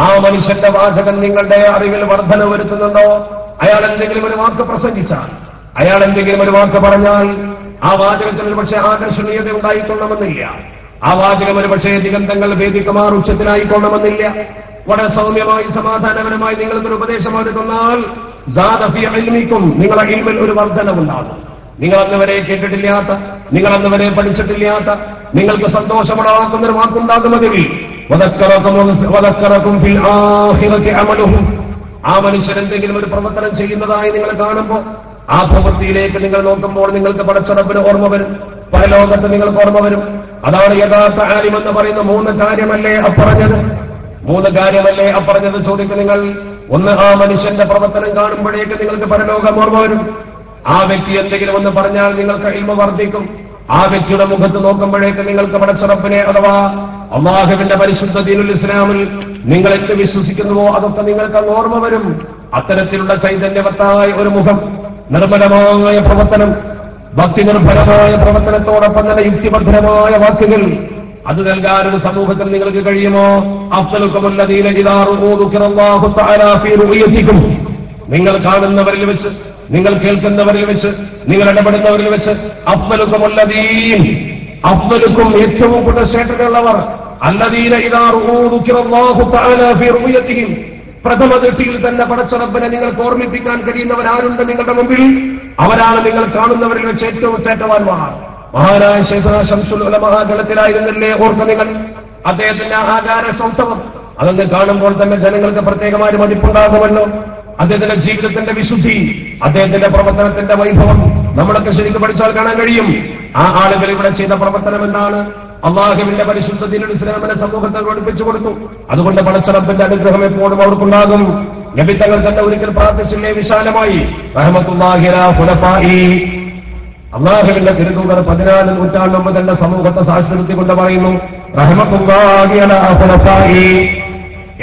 ആ മനുഷ്യന്റെ വാചകം നിങ്ങളുടെ അറിവിൽ വർധന വരുത്തുന്നുണ്ടോ? അയാൾ എന്തെങ്കിലും ഒരു വാക്ക് പ്രസംഗിച്ചാൽ, അയാൾ എന്തെങ്കിലും ഒരു വാക്ക് പറഞ്ഞാൽ ആ വാചകത്തിൽ ഒരു പക്ഷേ ആകർഷണീയത ഉണ്ടായിക്കൊള്ളണമെന്നില്ല. ആ വാചകം ഒരു പക്ഷേ ദിഗന്ധങ്ങൾ വേദിക്കുമാർ ഉച്ചത്തിലായിക്കൊള്ളണമെന്നില്ല. വളരെ സൗമ്യമായി സമാധാനപരമായി നിങ്ങളൊരു ഉപദേശം അവർ തന്നാൽ നിങ്ങളെ ഇൽമിൽ ഒരു വർധനവുണ്ടാകും. നിങ്ങൾ അന്നുവരെ കേട്ടിട്ടില്ലാത്ത, നിങ്ങൾ അന്നുവരെ പഠിച്ചിട്ടില്ലാത്ത, നിങ്ങൾക്ക് സന്തോഷമുണ്ടാക്കുന്ന ഒരു വാക്കുണ്ടാകുന്നതിൽ ആ മനുഷ്യൻ എന്തെങ്കിലും ഒരു പ്രവർത്തനം ചെയ്യുന്നതായി നിങ്ങൾ കാണുമ്പോൾ ആ പ്രവൃത്തിയിലേക്ക് നിങ്ങൾ നോക്കുമ്പോൾ നിങ്ങൾക്ക് പടച്ചറപ്പിന് ഓർമ്മ വരും, പരലോകത്ത് നിങ്ങൾക്ക് ഓർമ്മ വരും. അതാണ് യഥാർത്ഥ ആലിമെന്ന് പറയുന്ന മൂന്ന് കാര്യമല്ലേ അപ്പറഞ്ഞത്? മൂന്ന് കാര്യമല്ലേ അപ്പറഞ്ഞത്? ചോദിക്കും നിങ്ങൾ. ഒന്ന്, ആ മനുഷ്യന്റെ പ്രവർത്തനം കാണുമ്പോഴേക്ക് നിങ്ങൾക്ക് പരലോകം ഓർമ്മ വരും. ആ വ്യക്തി എന്തെങ്കിലും ഒന്ന് പറഞ്ഞാൽ നിങ്ങൾക്ക് ഇൽമ വർദ്ധിക്കും. ആ വ്യക്തിയുടെ മുഖത്ത് നോക്കുമ്പോഴേക്ക് നിങ്ങൾക്ക് പടച്ചറപ്പിനെ അഥവാ അല്ലാഹുവിന്റെ പരിശുദ്ധ ദീനുൽ ഇസ്ലാമിൽ നിങ്ങൾ എന്ത് വിശ്വസിക്കുന്നുവോ അതൊക്കെ നിങ്ങൾക്ക് ഓർമ്മ വരും. അത്തരത്തിലുള്ള ചൈതന്യവത്തായ ഒരു മുഖം, നിർമ്മലമായ പ്രവർത്തനം, ഭക്തി നിർഭരമായ പ്രവർത്തനത്തോടൊപ്പം തന്നെ യുക്തിഭദ്രമായ വാക്കുകൾ അത് നൽകാൻ ഒരു സമൂഹത്തിൽ നിങ്ങൾക്ക് കഴിയുമോ? അഫ്ദലുകുമുല്ലദീന ഇദാ റഊ ദിക്റല്ലാഹു തആല ഫീ റുയതികും, നിങ്ങൾ കാണുന്നവരിൽ വെച്ച്, നിങ്ങൾ കേൾക്കുന്നവരിൽ വെച്ച്, നിങ്ങൾ ഇടപെടുന്നവരിൽ വെച്ച് അഫ്ദലുകുമുല്ലദീൻ, അഫ്ദലുക്കും ഏറ്റവും കൂടുതൽ ശ്രേഷ്ഠതയുള്ളവർ, അല്ലദീന ഇദാ റഊ ദിക്റല്ലാഹു തആല ഫീ റുയതിഹിം, പ്രഥമ ദൃഷ്ടിയിൽ തന്നെ പടച്ച റബ്ബിനെ നിങ്ങൾക്ക് ഓർമ്മിപ്പിക്കാൻ കഴിയുന്നവരാരുണ്ട് നിങ്ങളുടെ മുമ്പിൽ? അവരാണ് നിങ്ങൾ കാണുന്നവരിൽ വെച്ച് ഏറ്റവും ശ്രേഷ്ഠവാന്മാർ. മഹാനായ ശൈഖുനാ ശംസുൽ ഉലമാ ഗണത്തിലായിരുന്നില്ലേ ഓർക്ക നിങ്ങൾ? അദ്ദേഹത്തിന്റെ ആകാര സൗഷ്ഠവം അതൊന്ന് കാണുമ്പോൾ തന്നെ ജനങ്ങൾക്ക് പ്രത്യേകമായ മതിപ്പുണ്ടാകുമല്ലോ. അദ്ദേഹത്തിന്റെ ജീവിതത്തിന്റെ വിശുദ്ധി, അദ്ദേഹത്തിന്റെ പ്രവർത്തനത്തിന്റെ വൈഭവം നമ്മളൊക്കെ ശരിക്കും പഠിച്ചാൽ കാണാൻ കഴിയും. ആ ആളുകൾ ഇവിടെ ചെയ്ത പ്രവർത്തനം എന്താണ്? അല്ലാഹുവിന്റെ പരിശുദ്ധ ദീനുൽ ഇസ്ലാമിനെ സമൂഹത്തെ പഠിപ്പിച്ചു കൊടുത്തു. അതുകൊണ്ട് പടച്ച റബ്ബിന്റെ അനുഗ്രഹം എപ്പോഴും അവർക്കുണ്ടാകും. നബി തങ്ങൾ തന്നെ ഒരിക്കൽ പ്രാർത്ഥിച്ചില്ലേ വിശാലമായി, റഹ്മത്തുള്ളാഹി അലാ ഖുലഫാഇ, അല്ലാഹുവിന്റെ തിരുദൂതർ 14 നൂറ്റാണ്ട് മുമ്പ് തന്നെ സമൂഹത്തെ സാക്ഷ്യപ്പെടുത്തിക്കൊണ്ട് പറയുന്നു, റഹ്മത്തുള്ളാഹി അലാ ഖുലഫാഇ,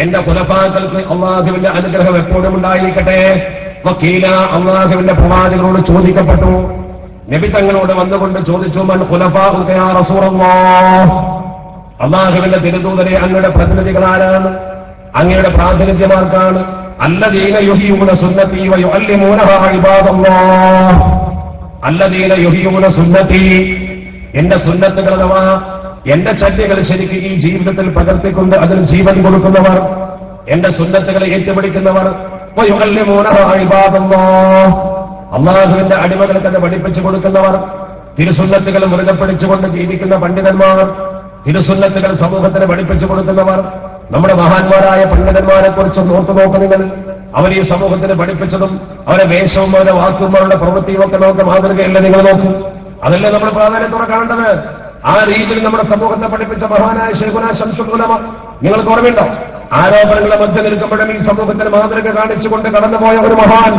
എന്റെ ഖുലഫാക്കൾക്ക് അല്ലാഹുവിന്റെ അനുഗ്രഹം എപ്പോഴും ഉണ്ടായിരിക്കട്ടെ. വക്കീല, അല്ലാഹുവിന്റെ പ്രവാചകരോട് ചോദിക്കപ്പെട്ടു, നബി തങ്ങളോട് വന്നുകൊണ്ട് ചോദിച്ചു, മൻ ഖുലഫാഉക യാ റസൂലല്ലാഹ്, അല്ലാഹുവിന്റെ തിരുദൂതരെ അങ്ങയുടെ പ്രതിനിധികൾ ആരാണ്? അങ്ങയുടെ പ്രാതിനിധ്യമാർക്കാണ്? അല്ലദീന യുഹ്യൂന സുന്നതി വയുഅല്ലിമൂനഹാ ഇബാദല്ലാഹ്, അല്ലദീന യുഹ്യൂന സുന്നതി, എന്റെ സുന്നത്തുകൾ അഥവാ എന്റെ ചര്യകൾ ശരിക്ക് ഈ ജീവിതത്തിൽ പകർത്തിക്കൊണ്ട് അതിന് ജീവൻ കൊടുക്കുന്നവർ, എന്റെ സുന്നത്തുകളെ ഏറ്റുപിടിക്കുന്നവർ, വയുഅല്ലിമൂനഹാ ഇബാദല്ലാഹ്, അല്ലാഹുവിന്റെ അടിമകൾക്ക് അത് പഠിപ്പിച്ചു കൊടുക്കുന്നവർ, തിരുസുന്നത്തുകൾ മുറുകെ പിടിച്ചുകൊണ്ട് ജീവിക്കുന്ന പണ്ഡിതന്മാർ, തിരുസുന്നത്തുകൾ സമൂഹത്തിന് പഠിപ്പിച്ചു കൊടുക്കുന്നവർ. നമ്മുടെ മഹാന്മാരായ പണ്ഡിതന്മാരെ കുറിച്ച് ഓർത്തു നോക്കുക. അവർ ഈ സമൂഹത്തിന് പഠിപ്പിച്ചതും അവരെ വേഷവും അവരുടെ വാക്കും അവരുടെ പ്രവൃത്തിയും ഒക്കെ നമുക്ക് മാതൃകയല്ല നിങ്ങൾ നോക്കും. അതല്ലേ നമ്മൾ പ്രാധാന്യത്തോടെ കാണേണ്ടത്. ആ രീതിയിൽ നമ്മുടെ സമൂഹത്തെ പഠിപ്പിച്ച മഹാനായ ശൈഖുനാ ശംസുൽ ഉലമ നിങ്ങൾക്ക് ഓർമ്മയുണ്ടോ? ആരോപണങ്ങളെ മധ്യ നിൽക്കുമ്പോഴും ഈ സമൂഹത്തിന് മാതൃക കാണിച്ചുകൊണ്ട് കടന്നുപോയ ഒരു മഹാൻ,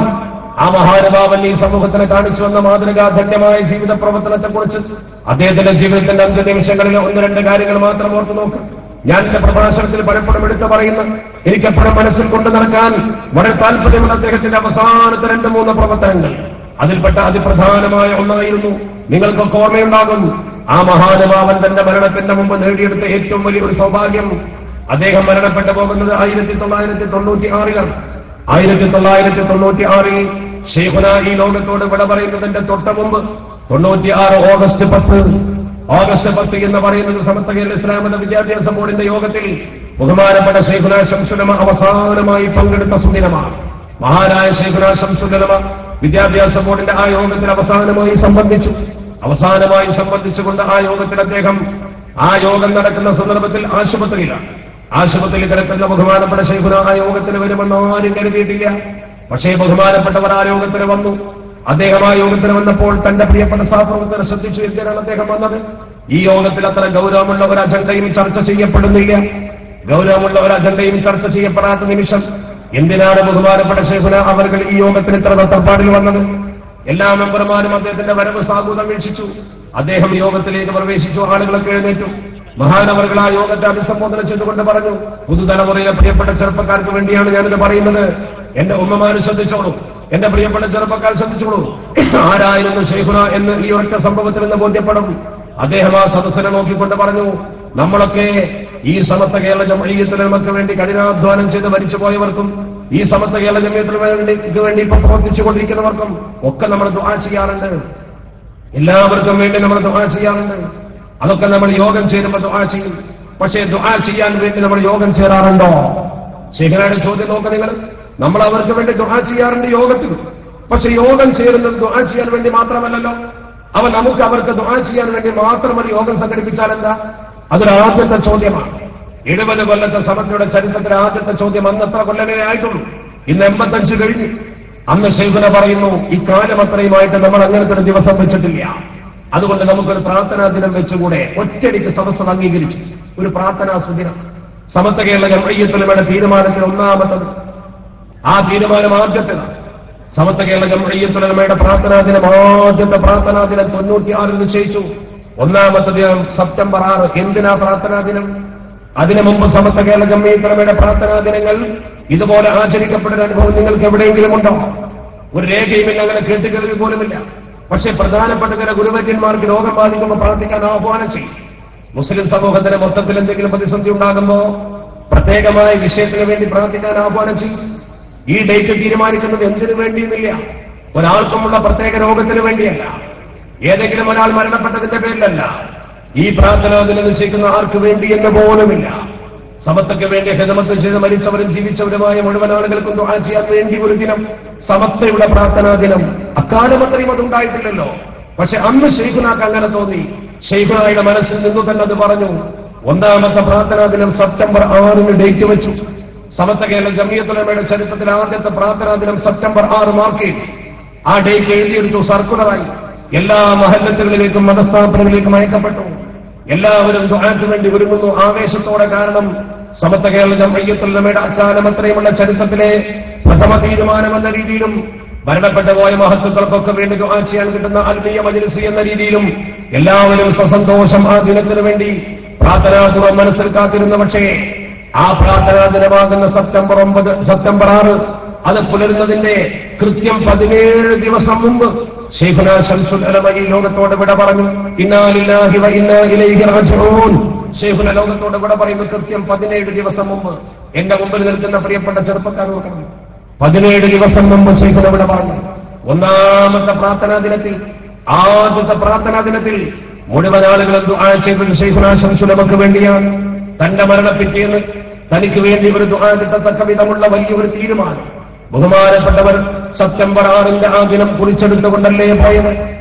ആ മഹാനുഭാവൻ ഈ സമൂഹത്തിന് കാണിച്ചു വന്ന മാതൃകാധന്യമായ ജീവിത പ്രവർത്തനത്തെക്കുറിച്ച് അദ്ദേഹത്തിന്റെ ജീവിതത്തിന്റെ അന്ത്യനിമിഷങ്ങളിൽ 1-2 കാര്യങ്ങൾ മാത്രം ഓർത്തു നോക്ക്. ഞാൻ എന്റെ പ്രഭാഷണത്തിൽ പലപ്പോഴും എടുത്തു പറയുന്ന, എനിക്കെപ്പോഴും മനസ്സിൽ കൊണ്ടു നടക്കാൻ വളരെ താല്പര്യമുള്ള അദ്ദേഹത്തിന്റെ അവസാനത്തെ 2-3 പ്രവർത്തനങ്ങൾ, അതിൽപ്പെട്ട അതിപ്രധാനമായ ഒന്നായിരുന്നു, നിങ്ങൾക്കൊക്കെ ഓർമ്മയുണ്ടാകും, ആ മഹാനുഭാവൻ തന്റെ മരണത്തിന്റെ മുമ്പ് നേടിയെടുത്ത ഏറ്റവും വലിയൊരു സൗഭാഗ്യം. അദ്ദേഹം മരണപ്പെട്ടു പോകുന്നത് 1996-ലാണ്. 1996 ശൈഖുനാ ഈ ലോകത്തോട് വിട പറയുന്നതിന്റെ തൊട്ട് മുമ്പ് 96 ഓഗസ്റ്റ് 10 എന്ന് പറയുന്നത് സമസ്ത കേരള ഇസ്ലാമിക വിദ്യാഭ്യാസ ബോർഡിന്റെ യോഗത്തിൽ ബഹുമാനപ്പെട്ട ശൈഖുനാ ശംസുൽ ഉലമ അവസാനമായി പങ്കെടുത്ത സുദിനമാണ്. മഹാനായ ശൈഖുനാ ശംസുൽ ഉലമ വിദ്യാഭ്യാസ ബോർഡിന്റെ ആ യോഗത്തിൽ അവസാനമായി സംബന്ധിച്ചുകൊണ്ട് ആ യോഗത്തിൽ അദ്ദേഹം, ആ യോഗം നടക്കുന്ന സന്ദർഭത്തിൽ ആശുപത്രിയിൽ കിടക്കുന്ന ബഹുമാനപ്പെട്ട ശൈഖുനാ ആ യോഗത്തിന് വരുമെന്ന് ആരും കരുതിയിട്ടില്ല. പക്ഷേ ബഹുമാനപ്പെട്ടവർ ആ യോഗത്തിന് വന്നു. അദ്ദേഹം ആ യോഗത്തിന് വന്നപ്പോൾ തന്റെ പ്രിയപ്പെട്ട സഹപ്രവർത്തകരെ ശ്രദ്ധിച്ചു. എന്തിനാണ് അദ്ദേഹം വന്നത്? ഈ യോഗത്തിൽ അത്ര ഗൗരവമുള്ള ഒരു അജണ്ടയും ചർച്ച ചെയ്യപ്പെടുന്നില്ല. ഗൗരവമുള്ള ഒരു അജണ്ടയും ചർച്ച ചെയ്യപ്പെടാത്ത നിമിഷം എന്തിനാണ് ബഹുമാനപ്പെട്ട ശൈഖുനാ അവർ ഈ യോഗത്തിന് ഇത്ര തത്രപ്പാടിൽ വന്നത്? എല്ലാ മെമ്പർമാരും അദ്ദേഹത്തിന്റെ വരവ് സാധുത വീക്ഷിച്ചു. അദ്ദേഹം യോഗത്തിലേക്ക് പ്രവേശിച്ചു. ആളുകളൊക്കെ എഴുന്നേറ്റു. മഹാനവറുകൾ ആ യോഗത്തെ അഭിസംബോധന ചെയ്തുകൊണ്ട് പറഞ്ഞു, പുതുതലമുറയിലെ പ്രിയപ്പെട്ട ചെറുപ്പക്കാർക്ക് വേണ്ടിയാണ് ഞാനിത് പറയുന്നത്. എന്റെ ഉമ്മമാര് ശ്രദ്ധിച്ചോളൂ, എന്റെ പ്രിയപ്പെട്ട ചെറുപ്പക്കാർ ശ്രദ്ധിച്ചോളൂ. ആരായിരുന്നു ശൈഖുനാ എന്ന് ഈ ഒറ്റ സംഭവത്തിൽ നിന്ന് ബോധ്യപ്പെടും. അദ്ദേഹം ആ സദസ്സിനെ നോക്കിക്കൊണ്ട് പറഞ്ഞു, നമ്മളൊക്കെ ഈ സമസ്ത കേരള ജംഇയ്യത്തുൽ ഉലമക്ക് വേണ്ടി കഠിനാധ്വാനം ചെയ്ത് മരിച്ചുപോയവർക്കും ഈ സമസ്ത കേരള ജംഇയ്യത്തുൽ ഉലമക്ക് വേണ്ടി ഇപ്പൊ പ്രവർത്തിച്ചുകൊണ്ടിരിക്കുന്നവർക്കും ഒക്കെ നമ്മൾ ദുആ ചെയ്യാറുണ്ട്. എല്ലാവർക്കും വേണ്ടി നമ്മൾ ദുആ ചെയ്യാറുണ്ട്. അതൊക്കെ നമ്മൾ യോഗം ചേരുമ്പോൾ ദുആ ചെയ്യും. പക്ഷേ ദുആ ചെയ്യാൻ വേണ്ടി നമ്മൾ യോഗം ചേരാറുണ്ടോ? ശൈഖുനായുടെ ചോദ്യം നോക്ക് നിങ്ങൾ. നമ്മൾ അവർക്ക് വേണ്ടി ദുആ ചെയ്യാറുണ്ട് യോഗത്തിൽ. പക്ഷെ യോഗം ചേരുന്നത് ദുആ ചെയ്യാൻ വേണ്ടി മാത്രമല്ലല്ലോ. നമുക്ക് അവർക്ക് ദുആ ചെയ്യാൻ വേണ്ടി മാത്രം ഒരു യോഗം സംഘടിപ്പിച്ചാൽ എന്താ? അതൊരു ആദ്യത്തെ ചോദ്യമാണ്. 70 കൊല്ലത്തെ സമസ്തയുടെ ചരിത്രത്തിലെ ആദ്യത്തെ ചോദ്യം. അന്ന് എത്ര കൊല്ലമേ ആയിട്ടുള്ളൂ? ഇന്ന് 85 കഴിഞ്ഞു. അന്ന് ശൈഖുനാ പറയുന്നു, ഇക്കാലം അത്രയുമായിട്ട് നമ്മൾ അങ്ങനത്തെ ഒരു ദിവസം വെച്ചിട്ടില്ല. അതുകൊണ്ട് നമുക്കൊരു പ്രാർത്ഥനാ ദിനം വെച്ചുകൂടെ? ഒറ്റയടിക്ക് സദസ്സ് അംഗീകരിച്ചു ഒരു പ്രാർത്ഥനാ സുദിനം. സമസ്ത കേരള ജംഇയ്യത്തുൽ ഉലമയുടെ തീരുമാനത്തിൽ ഒന്നാമത്തത്, ആ തീരുമാനം ആദ്യത്തേതാണ്. സമസ്ത കേരള ജംഇയ്യത്തുൽ ഉലമയുടെ പ്രാർത്ഥനാ ദിനം, ആദ്യത്തെ പ്രാർത്ഥനാ ദിനം 96 നിശ്ചയിച്ചു. ഒന്നാമത്തെ ദിനം സെപ്റ്റംബർ 6. എന്തിനാ പ്രാർത്ഥനാ ദിനം? അതിനു മുമ്പ് സമസ്ത കേരള ജംഇയ്യത്തുൽ ഉലമയുടെ പ്രാർത്ഥനാ ദിനങ്ങൾ ഇതുപോലെ ആചരിക്കപ്പെടുന്ന അനുഭവം നിങ്ങൾക്ക് എവിടെയെങ്കിലും ഉണ്ടോ? ഒരു രേഖയുമില്ല, അങ്ങനെ കേട്ടുകേൾവി പോലുമില്ല. പക്ഷേ പ്രധാനപ്പെട്ട ചില ഗുരുവര്യന്മാർക്ക് രോഗം ബാധിക്കുമ്പോൾ പ്രാർത്ഥിക്കാൻ ആഹ്വാനം ചെയ്യും. മുസ്ലിം സമൂഹത്തിന് മൊത്തത്തിൽ എന്തെങ്കിലും പ്രതിസന്ധി ഉണ്ടാകുമ്പോൾ പ്രത്യേകമായ വിഷയത്തിന് വേണ്ടി പ്രാർത്ഥിക്കാൻ ആഹ്വാനം ചെയ്യും. ഈ ഡേറ്റ് തീരുമാനിക്കുന്നത് എന്തിനു വേണ്ടിയെന്നില്ല, ഒരാൾക്കുമുള്ള പ്രത്യേക രോഗത്തിന് വേണ്ടിയല്ല, ഏതെങ്കിലും ഒരാൾ മരണപ്പെട്ടതിന്റെ പേരിലല്ല. ഈ പ്രാർത്ഥന അതിനെ നിശ്ചയിക്കുന്ന ആർക്ക് വേണ്ടി എന്ന് പോലുമില്ല. സമത്വയ്ക്ക് വേണ്ടി ഹിദമത്ത് ചെയ്ത് മരിച്ചവരും ജീവിച്ചവരുമായ മുഴുവൻ ആളുകൾക്കും ദുആ ചെയ്യാൻ വേണ്ടി ഒരു ദിനം, സമത്വയുടെ പ്രാർത്ഥനാ ദിനം. അക്കാലം അത്രയും അതുണ്ടായിട്ടില്ലല്ലോ. പക്ഷെ അന്ന് ശൈഖുനാക്ക് അങ്ങനെ തോന്നി. ശൈഖുനായുടെ മനസ്സിൽ നിന്നു തന്നെ അത് പറഞ്ഞു. ഒന്നാമത്തെ പ്രാർത്ഥനാ ദിനം സെപ്റ്റംബർ 6 ഡേറ്റ് വെച്ചു. സമസ്ത കേരള ജംഇയ്യത്തുൽ ഉലമയുടെ ചരിത്രത്തിൽ ആദ്യത്തെ പ്രാർത്ഥനാ ദിനം സെപ്റ്റംബർ 6 മാർക്ക് ചെയ്തു. ആ ഡേറ്റ് എഴുതിയെടുത്തു, സർക്കുലറായി എല്ലാ മഹല്ലത്തുകളിലേക്കും മതസ്ഥാപനങ്ങളിലേക്കും അയക്കപ്പെട്ടു. എല്ലാവരും ദുആക്ക് വേണ്ടി ഒരുങ്ങുന്നു ആവേശത്തോടെ. കാരണം സമസ്ത കേരള ജംഇയ്യത്തുൽ ഉലമയുടെ അക്കാലം അത്രയുമുള്ള ചരിത്രത്തിലെ പ്രഥമ തീരുമാനമെന്ന രീതിയിലും മരണപ്പെട്ടു പോയ മഹത്തുക്കൾക്കൊക്കെ വേണ്ടി ദുആ ചെയ്യാൻ കിട്ടുന്ന ആത്മീയ മജ്‌ലിസ് എന്ന രീതിയിലും എല്ലാവരും സസന്തോഷം ആ ദിനത്തിനു വേണ്ടി പ്രാർത്ഥനാപൂർവ്വം മനസ്സിൽ കാത്തിരുന്നു. പക്ഷേ ആ പ്രാർത്ഥനാ ദിനമാകുന്ന സെപ്റ്റംബർ 6 അത് പുലരുന്നതിന്റെ കൃത്യം 17 ദിവസം മുമ്പ് ശൈഖുനാ ശംസുൽ ഉലമ ഈ ലോകത്തോട് വിട പറഞ്ഞു. ഇന്നാ ലില്ലാഹി വ ഇന്നാ ഇലൈഹി റാജിഊൻ. ശൈഖുനാ ലോകത്തോട് വിട പറയുന്നു കൃത്യം 17 ദിവസം മുമ്പ്. എന്റെ മുമ്പിൽ നിൽക്കുന്ന പ്രിയപ്പെട്ട ചെറുപ്പക്കാർ നോക്കണം, 17 ദിവസം മുമ്പ് ശൈഖുനാ വിട പറഞ്ഞു. ഒന്നാമത്തെ പ്രാർത്ഥനാ ദിനത്തിൽ, ആദ്യത്തെ പ്രാർത്ഥനാ ദിനത്തിൽ മുഴുവൻ ആളുകളും ദുആ ചെയ്തത് ശൈഖുനാ ശംസുൽ ഉലമക്ക് വേണ്ടിയാണ്. തന്റെ മരണപ്പിറ്റേന്ന് തനിക്ക് വേണ്ടി ഒരു ദുആ കിട്ടത്തക്ക വിധമുള്ള വലിയൊരു തീരുമാനം ബഹുമാനപ്പെട്ടവർ സെപ്റ്റംബർ 6 ആ ദിനം കുറിച്ചെടുത്തുകൊണ്ടല്ലേ പോയത്.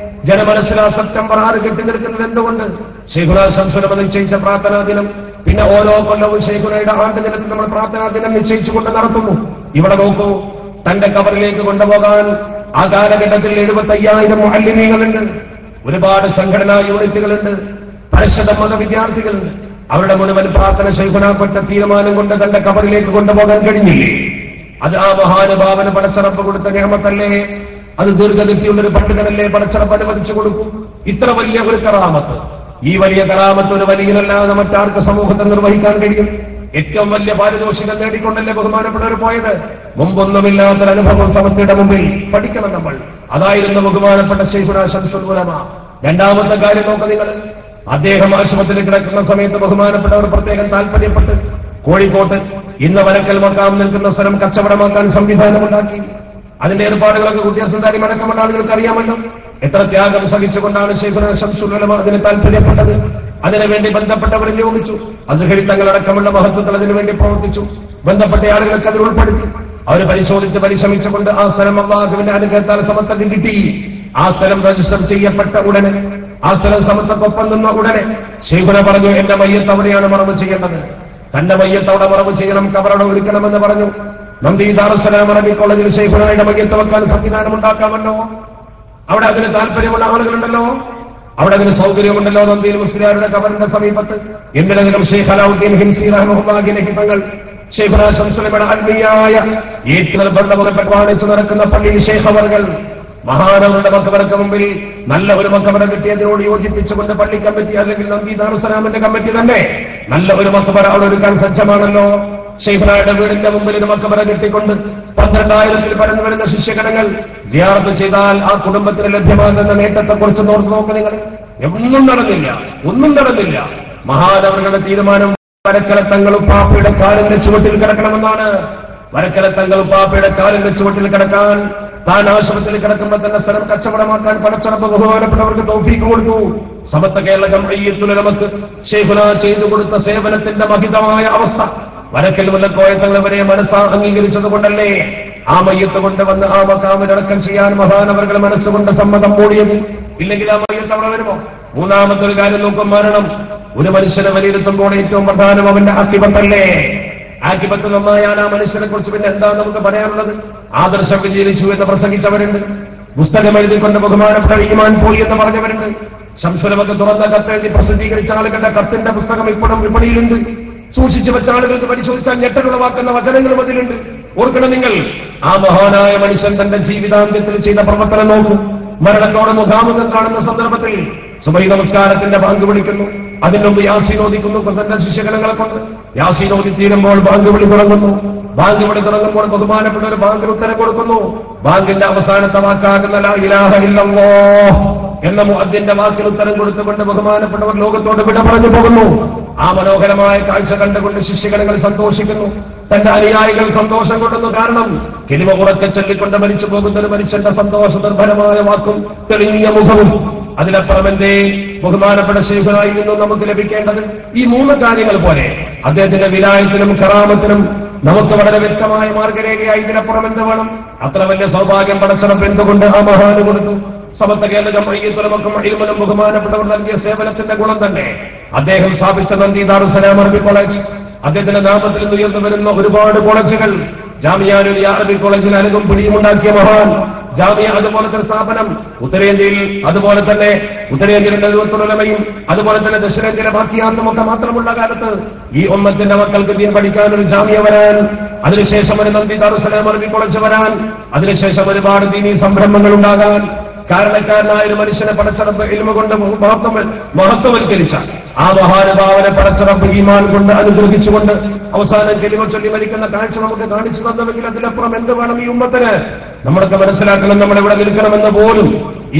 ജനമനസ്സിൽ ആ സെപ്റ്റംബർ 6 കെട്ടി നിൽക്കുന്നത് എന്തുകൊണ്ട്? ശൈഖുനാ ശംസുൽ ഉലമ നിശ്ചയിച്ച പ്രാർത്ഥനാ ദിനം. പിന്നെ ഓരോ കൊല്ലവും ശൈഖുനയുടെ ആണ്ട് ദിനത്തിൽ നമ്മൾ പ്രാർത്ഥനാ ദിനം നിശ്ചയിച്ചുകൊണ്ട് നടത്തുന്നു. ഇവിടെ നോക്കൂ, തന്റെ കബറിലേക്ക് കൊണ്ടുപോകാൻ ആ കാലഘട്ടത്തിൽ 75,000 മുഅല്ലിമീങ്ങളുണ്ട്, ഒരുപാട് സംഘടനാ യൂണിറ്റുകളുണ്ട്, പരിശുദ്ധ മത വിദ്യാർത്ഥികളുണ്ട്. അവരുടെ മുഴുവൻ പ്രാർത്ഥന ശൈഖുനാക്കൊറ്റ തീരുമാനം കൊണ്ട് തന്റെ കബറിലേക്ക് കൊണ്ടുപോകാൻ കഴിഞ്ഞില്ലേ? അത് ആ മഹാനുഭാവന് പടച്ചറപ്പ് കൊടുത്ത നിഅമത്തല്ലേ? അത് ദീർഘദൃഷ്ടിയുള്ളൊരു പണ്ഡിതനല്ലേ പടച്ചറപ്പ് അനുവദിച്ചു കൊടുക്കും? ഇത്ര വലിയ ഒരു കറാമത്ത്, ഈ വലിയ കറാമത്ത് ഒരു വലിയനല്ലാതെ മറ്റാർക്ക് സമൂഹത്തെ നിർവഹിക്കാൻ കഴിയും? ഏറ്റവും വലിയ പാരിതോഷികം നേടിക്കൊണ്ടല്ലേ ബഹുമാനപ്പെട്ടവർ പോയത്. മുമ്പൊന്നുമില്ലാത്തൊരനുഭവം സമസ്തയുടെ മുമ്പിൽ പഠിക്കണം നമ്മൾ. അതായിരുന്നു ബഹുമാനപ്പെട്ട ശൈഖുനാ ശംസുൽ ഉലമ. രണ്ടാമത്തെ കാര്യം നോക്ക നിങ്ങൾ, അദ്ദേഹം ആശുപത്രിയിൽ കിടക്കുന്ന സമയത്ത് ബഹുമാനപ്പെട്ടവർ പ്രത്യേകം താല്പര്യപ്പെട്ട് കോഴിക്കോട്ട് ഇന്ന് വരക്കൽ മക്കാം നിൽക്കുന്ന സ്ഥലം കച്ചവടമാക്കാൻ സംവിധാനമുണ്ടാക്കി. അതിന്റെ ഏർപ്പാടുകളൊക്കെ കുട്ടിയാസന്താരി അടക്കമുള്ള ആളുകൾക്ക് അറിയാമല്ലോ. എത്ര ത്യാഗം സഹിച്ചുകൊണ്ടാണ് ശൈഖുനാ ശംസുൽ ഉലമ അതിന് താല്പര്യപ്പെട്ടത്. അതിനുവേണ്ടി ബന്ധപ്പെട്ടവർ നിയോഗിച്ചു. അസ്ഹരി തങ്ങളടക്കമുള്ള മഹത്തുക്കൾ അതിനുവേണ്ടി പ്രവർത്തിച്ചു. ബന്ധപ്പെട്ട ആളുകൾക്ക് അതിൽ ഉൾപ്പെടുത്തി. അവർ പരിശോധിച്ച് പരിശ്രമിച്ചുകൊണ്ട് ആ സ്ഥലം അല്ലാഹുവിന്റെ അനുഗ്രഹത്താൽ സമത്വം കിട്ടി. ആ സ്ഥലം രജിസ്റ്റർ ചെയ്യപ്പെട്ട ഉടനെ, ആ സ്ഥലം സമത്വക്കൊപ്പം നിന്ന ഉടനെ ശൈഖുന പറഞ്ഞു, എന്റെ മയ്യത്ത് അവിടെയാണ് മറവ് ചെയ്യേണ്ടത്. തന്റെ മയ്യത്ത് അവിടെ മറവ് ചെയ്യണം, കബറവിടെ ഒരുക്കണമെന്ന് പറഞ്ഞു. നന്ദി ദാറുസ്സലാം അറബി കോളേജിൽ ശൈഖുനയുടെ മയ്യത്ത് വെക്കാൻ സംവിധാനം ഉണ്ടാക്കാമല്ലോ. അവിടെ അതിന് താല്പര്യമുള്ള ആളുകളുണ്ടല്ലോ, അവിടെ അതിന് സൗകര്യമുണ്ടല്ലോ. നന്ദിയിൽ മുസ്ലിയാരുടെ കബറിന്റെ സമീപത്ത് എന്തിനകം ഷെയ്ഖ് അലാവുദ്ദീൻ ഹിംസി റഹ്മത്തുള്ളാഹി ഹിതങ്ങൾ ശൈഖുനാ ശംസുൽ ഉലമയുടെ ആത്മീയായ ഏറ്റവും ബന്ധപ്പെട്ട നടക്കുന്ന പള്ളിയിൽ ശൈഖ് അവർകൾ മഹാനവരുടെ മക്കബറക്ക് മുമ്പിൽ നല്ല ഒരു മക്കബറ കിട്ടിയതിനോട് യോജിപ്പിച്ചുകൊണ്ട് പള്ളി കമ്മിറ്റി അല്ലെങ്കിൽ നന്ദി ദാറുസ്സലാമിന്റെ കമ്മിറ്റി തന്നെ നല്ല ഒരു മക്കബറ അവിടെ ഒരുക്കാൻ സജ്ജമാണല്ലോ. ശൈഖുനായുടെ വീടിന്റെ മുമ്പിൽ ഒരു മക്കബറ കിട്ടിക്കൊണ്ട് 12,000-ൽ പരന്നു വരുന്ന ശിഷ്യഗണങ്ങൾ സിയാറത്ത് ചെയ്താൽ ആ കുടുംബത്തിന് ലഭ്യമാകുന്ന നേട്ടത്തെക്കുറിച്ച് നോർത്ത് നോക്ക് നിങ്ങൾ. ഒന്നും നടന്നില്ല. മഹാനവരുടെ തീരുമാനം വരക്കല തങ്ങൾ ഉപ്പാപ്പയുടെ കാലിന്റെ ചുവട്ടിൽ കിടക്കണമെന്നാണ്. വരക്കല തങ്ങൾ ഉപ്പാപ്പയുടെ കാലിന്റെ ചുവട്ടിൽ കിടക്കാൻ, താൻ ആശുപത്രിയിൽ കിടക്കുമ്പോൾ തന്നെ സ്ഥലം കച്ചവടമാക്കാൻ പടച്ചറപ്പ് ബഹുമാനപ്പെട്ടവർക്ക് തൗഫീഖ് കൊടുത്തു. സമസ്ത കേരള ജംഇയ്യത്തുൽ ഉലമക്ക് ശൈഖുനാ ചെയ്തു കൊടുത്ത സേവനത്തിന്റെ മഹിതമായ അവസ്ഥ വരക്കൽ മുല്ലക്കോയ തങ്ങൾ വരെ മനസ്സാ അംഗീകരിച്ചതുകൊണ്ടല്ലേ ആ മയ്യത്ത് കൊണ്ടുവന്ന് ആ മക്കാമിലടക്കം ചെയ്യാൻ മഹാനവറുകൾ മനസ്സുകൊണ്ട് സമ്മതം മൂടിയത്. ഇല്ലെങ്കിൽ ആ മയ്യത്ത് അവിടെ വരുമോ? മൂന്നാമത്തെ ഒരു കാര്യം നോക്കും, മരണം. ഒരു മനുഷ്യനെ വിലയിരുത്തുമ്പോൾ ഏറ്റവും പ്രധാനം അവന്റെ ആക്കിബത്തല്ലേ. ആക്കിബത്ത് നന്നായാൽ ആ മനുഷ്യനെ കുറിച്ച് പിന്നെ എന്താ നമുക്ക് പറയാനുള്ളത്? ആദർശം വിജയിച്ചു എന്ന് പ്രസംഗിച്ചവരുണ്ട്. പുസ്തകം എഴുതിക്കൊണ്ട് ബഹുമാനപ്പെട്ട ഈമാൻ പോയി എന്ന് പറഞ്ഞവരുണ്ട്. ശംസുൽ ഉലമക്ക് തുറന്ന കത്തെഴുതി പ്രസിദ്ധീകരിച്ച ആളുകളുടെ കത്തിന്റെ പുസ്തകം ഇപ്പോഴും വിപണിയിലുണ്ട്. സൂക്ഷിച്ചു വെച്ച ആളുകൾക്ക് പരിശോധിച്ചാൽ ഞെട്ടലുളവാക്കുന്ന വചനങ്ങളും അതിലുണ്ട്. ഓർക്കണം നിങ്ങൾ, ആ മഹാനായ മനുഷ്യൻ തന്റെ ജീവിതാന്ത്യത്തിൽ ചെയ്ത പ്രവർത്തനം നോക്കൂ. മരണത്തോടെ മുഖാമുഖം കാണുന്ന സന്ദർഭത്തിൽ സുബഹി നമസ്കാരത്തിന്റെ ബാങ്ക് വിളിക്കുന്നു, അതിനുമുമ്പ് യാസീൻ ഓദിക്കുന്നു തന്റെ ശിഷ്യഗണങ്ങളെ കൊണ്ട്. യാസീൻ ഓതി തീരുമ്പോൾ ബാങ്ക് വിളി തുടങ്ങുന്നു. ബാങ്ക് വിളി തുടങ്ങുമ്പോൾ ബഹുമാനപ്പെട്ട ഒരു ബാങ്കിന് ഉത്തരം കൊടുക്കുന്നു. ബാങ്കിന്റെ അവസാനത്തെ വാക്കാകുന്ന ലാ ഇലാഹ ഇല്ലല്ലാഹ് എന്ന മുഅദ്ദിന്റെ വാക്കിന് ഉത്തരം കൊടുത്തുകൊണ്ട് ബഹുമാനപ്പെട്ടവർ ലോകത്തോട് വിട പറഞ്ഞു പോകുന്നു. ആ മനോഹരമായ കാഴ്ച കണ്ടുകൊണ്ട് ശിഷ്യഗണങ്ങൾ സന്തോഷിക്കുന്നു, തന്റെ അനുയായികൾ സന്തോഷം കൊള്ളുന്നു. കാരണം കിലിമ ഉറക്കെ ചൊല്ലിക്കൊണ്ട് മരിച്ചു പോകുന്ന ഒരു മനുഷ്യന്റെ സന്തോഷ നിർഭരമായ വാക്കും തെളിഞ്ഞ മുഖവും. അതിനപ്പുറം എന്തേ ബഹുമാനപ്പെട്ട ശൈഖുനായി നിന്നും നമുക്ക് ലഭിക്കേണ്ടത്? ഈ 3 കാര്യങ്ങൾ പോലെ അദ്ദേഹത്തിന്റെ വിലായത്തിനും കറാമത്തിനും നമുക്ക് വളരെ വ്യക്തമായ മാർഗരേഖയായി ഇതിനപ്പുറം എന്ത് വേണം? അത്ര വലിയ സൗഭാഗ്യം പടച്ചറപ്പ് എന്തുകൊണ്ട് ആ മഹാന് കൊടുത്തു? സമസ്ത കേരള ജംഇയ്യത്തുലമക്കും ഇൽമിനും ബഹുമാനപ്പെട്ടവർ നൽകിയ സേവനത്തിന്റെ ഗുണം തന്നെ. അദ്ദേഹം സ്ഥാപിച്ച നന്ദി ദാറുസ്സലാം അറബി കോളേജ്, അദ്ദേഹത്തിന്റെ നാമത്തിൽ നിന്ന് ഉയർന്നു വരുന്ന ഒരുപാട് കോളേജുകൾ, ജാമിഅത്തുൽ അറബി കോളേജിൽ അനങ്ങും പിടിയുമുണ്ടാക്കിയ മഹാൻ, ജാമിയ അതുപോലത്തെ സ്ഥാപനം ഉത്തരേന്ത്യയിൽ, അതുപോലെ തന്നെ ഉത്തരേന്ത്യയിലെ നേതൃത്വലമയും അതുപോലെ തന്നെ ദക്ഷിണേന്ത്യയിലെ ബാക്കിയാത്തുമൊക്കെ മാത്രമുള്ള കാലത്ത് ഈ ഉമ്മത്തിന്റെ മക്കൾക്ക് ദീൻ പഠിക്കാൻ ഒരു ജാമിയ വരാൻ, അതിനുശേഷം ഒരു നന്ദി ദാറുസ്സലാം അറബി കോളേജ് വരാൻ, അതിനുശേഷം ഒരുപാട് ദീനീ സംരംഭങ്ങൾ ഉണ്ടാകാൻ കാരണക്കാരനായ ഒരു മനുഷ്യനെ പടച്ചറപ്പ് ഇൽമ കൊണ്ട് മഹത്വവൽക്കരിച്ച ആ മഹാനുഭാവനെ പടച്ചറപ്പ് ഈമാൻ കൊണ്ട് അനുഗ്രഹിച്ചുകൊണ്ട് അവസാനം കലിമ ചൊല്ലി മരിക്കുന്ന കാഴ്ച നമുക്ക് കാണിച്ചു തന്നുവെങ്കിൽ അതിലപ്പുറം എന്ത് വേണം ഈ ഉമ്മത്തിന്? നമ്മളൊക്കെ മനസ്സിലാക്കണം, നമ്മളിവിടെ നിൽക്കണമെന്ന് പോലും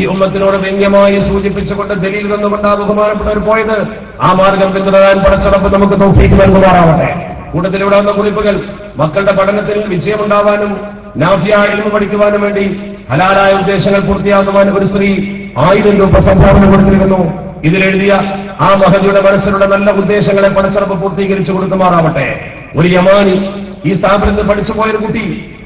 ഈ ഉമ്മത്തിനോട് വ്യംഗ്യമായി സൂചിപ്പിച്ചുകൊണ്ട് ദലീൽ തന്നുകൊണ്ട് ആ ബഹുമാനപ്പെട്ടവർ പോയത്. ആ മാർഗം പിന്തുടരാൻ പടച്ചറപ്പ് നമുക്ക് തൗഫീഖ് നൽകുമാറാവട്ടെ. കൂട്ടത്തിൽ ഇവിടെ വന്ന കുറിപ്പുകൾ മക്കളുടെ പഠനത്തിൽ വിജയമുണ്ടാവാനും നാഫിയ ഇൽമ പഠിക്കുവാനും വേണ്ടി ഹലാലായ ഉദ്ദേശങ്ങൾ പൂർത്തിയാക്കുവാൻ ഒരു സ്ത്രീ 1000 രൂപ സംഭാവന കൊടുത്തിരിക്കുന്നു. ഇതിലെഴുതിയ ആ മഹദിയുടെ മനസ്സിലുള്ള നല്ല ഉദ്ദേശങ്ങളെ പടച്ചറപ്പ് പൂർത്തീകരിച്ചു കൊടുക്കുമാറാവട്ടെ. ഒരു യമാനി ഈ സ്ഥാപനത്തിൽ പഠിച്ചു പോയൊരു കുട്ടി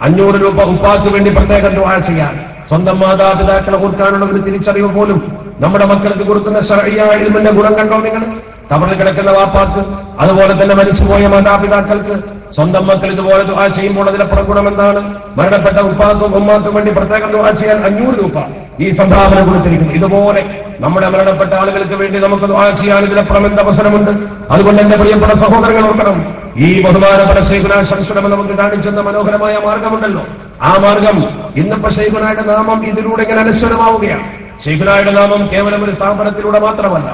500 രൂപ ഉപ്പാക്ക് വേണ്ടി പ്രത്യേകം ദുആ ചെയ്യാൻ, സ്വന്തം മാതാപിതാക്കളെ ഓർക്കാനുള്ള ഒരു തിരിച്ചറിവ് പോലും നമ്മുടെ മക്കൾക്ക് കൊടുക്കുന്ന ശർഈയായ ഇൽമിന്റെ ഗുണം കണ്ടോ നിങ്ങൾ? കബറിൽ കിടക്കുന്ന വാപ്പാക്ക്, അതുപോലെ തന്നെ മരിച്ചുപോയ മാതാപിതാക്കൾക്ക് സ്വന്തം മക്കൾ ഇതുപോലെ ദുആ ചെയ്യുമ്പോൾ അതിലപ്പുറം ഗുണം എന്താണ്? മരണപ്പെട്ട ഉപ്പാക്കും ഉമ്മാക്കും വേണ്ടി പ്രത്യേകം ദുആ ചെയ്യാൻ 500 രൂപ ഈ സംഭാവന കൊടുത്തിരിക്കുന്നു. ഇതുപോലെ നമ്മുടെ മരണപ്പെട്ട ആളുകൾക്ക് വേണ്ടി നമുക്ക് ദുആ ചെയ്യാൻ ഇതിലപ്പുറം എന്ത് അവസരമുണ്ട്? അതുകൊണ്ട് എന്റെ പ്രിയപ്പെട്ട സഹോദരങ്ങൾ ഓർക്കണം, ഈ ബഹുമാനപ്പെട്ട ശൈഖുനാ ശംസുലമ നമുക്ക് കാണിച്ചെന്ന മനോഹരമായ മാർഗമുണ്ടല്ലോ, ആ മാർഗം ഇന്നിപ്പോ ശൈഖുനായുടെ നാമം ഇതിലൂടെ ഇങ്ങനെ അനശ്വരമാവുകയാണ്. ശൈഖുനായുടെ നാമം കേവലം ഒരു സ്ഥാപനത്തിലൂടെ മാത്രമല്ല,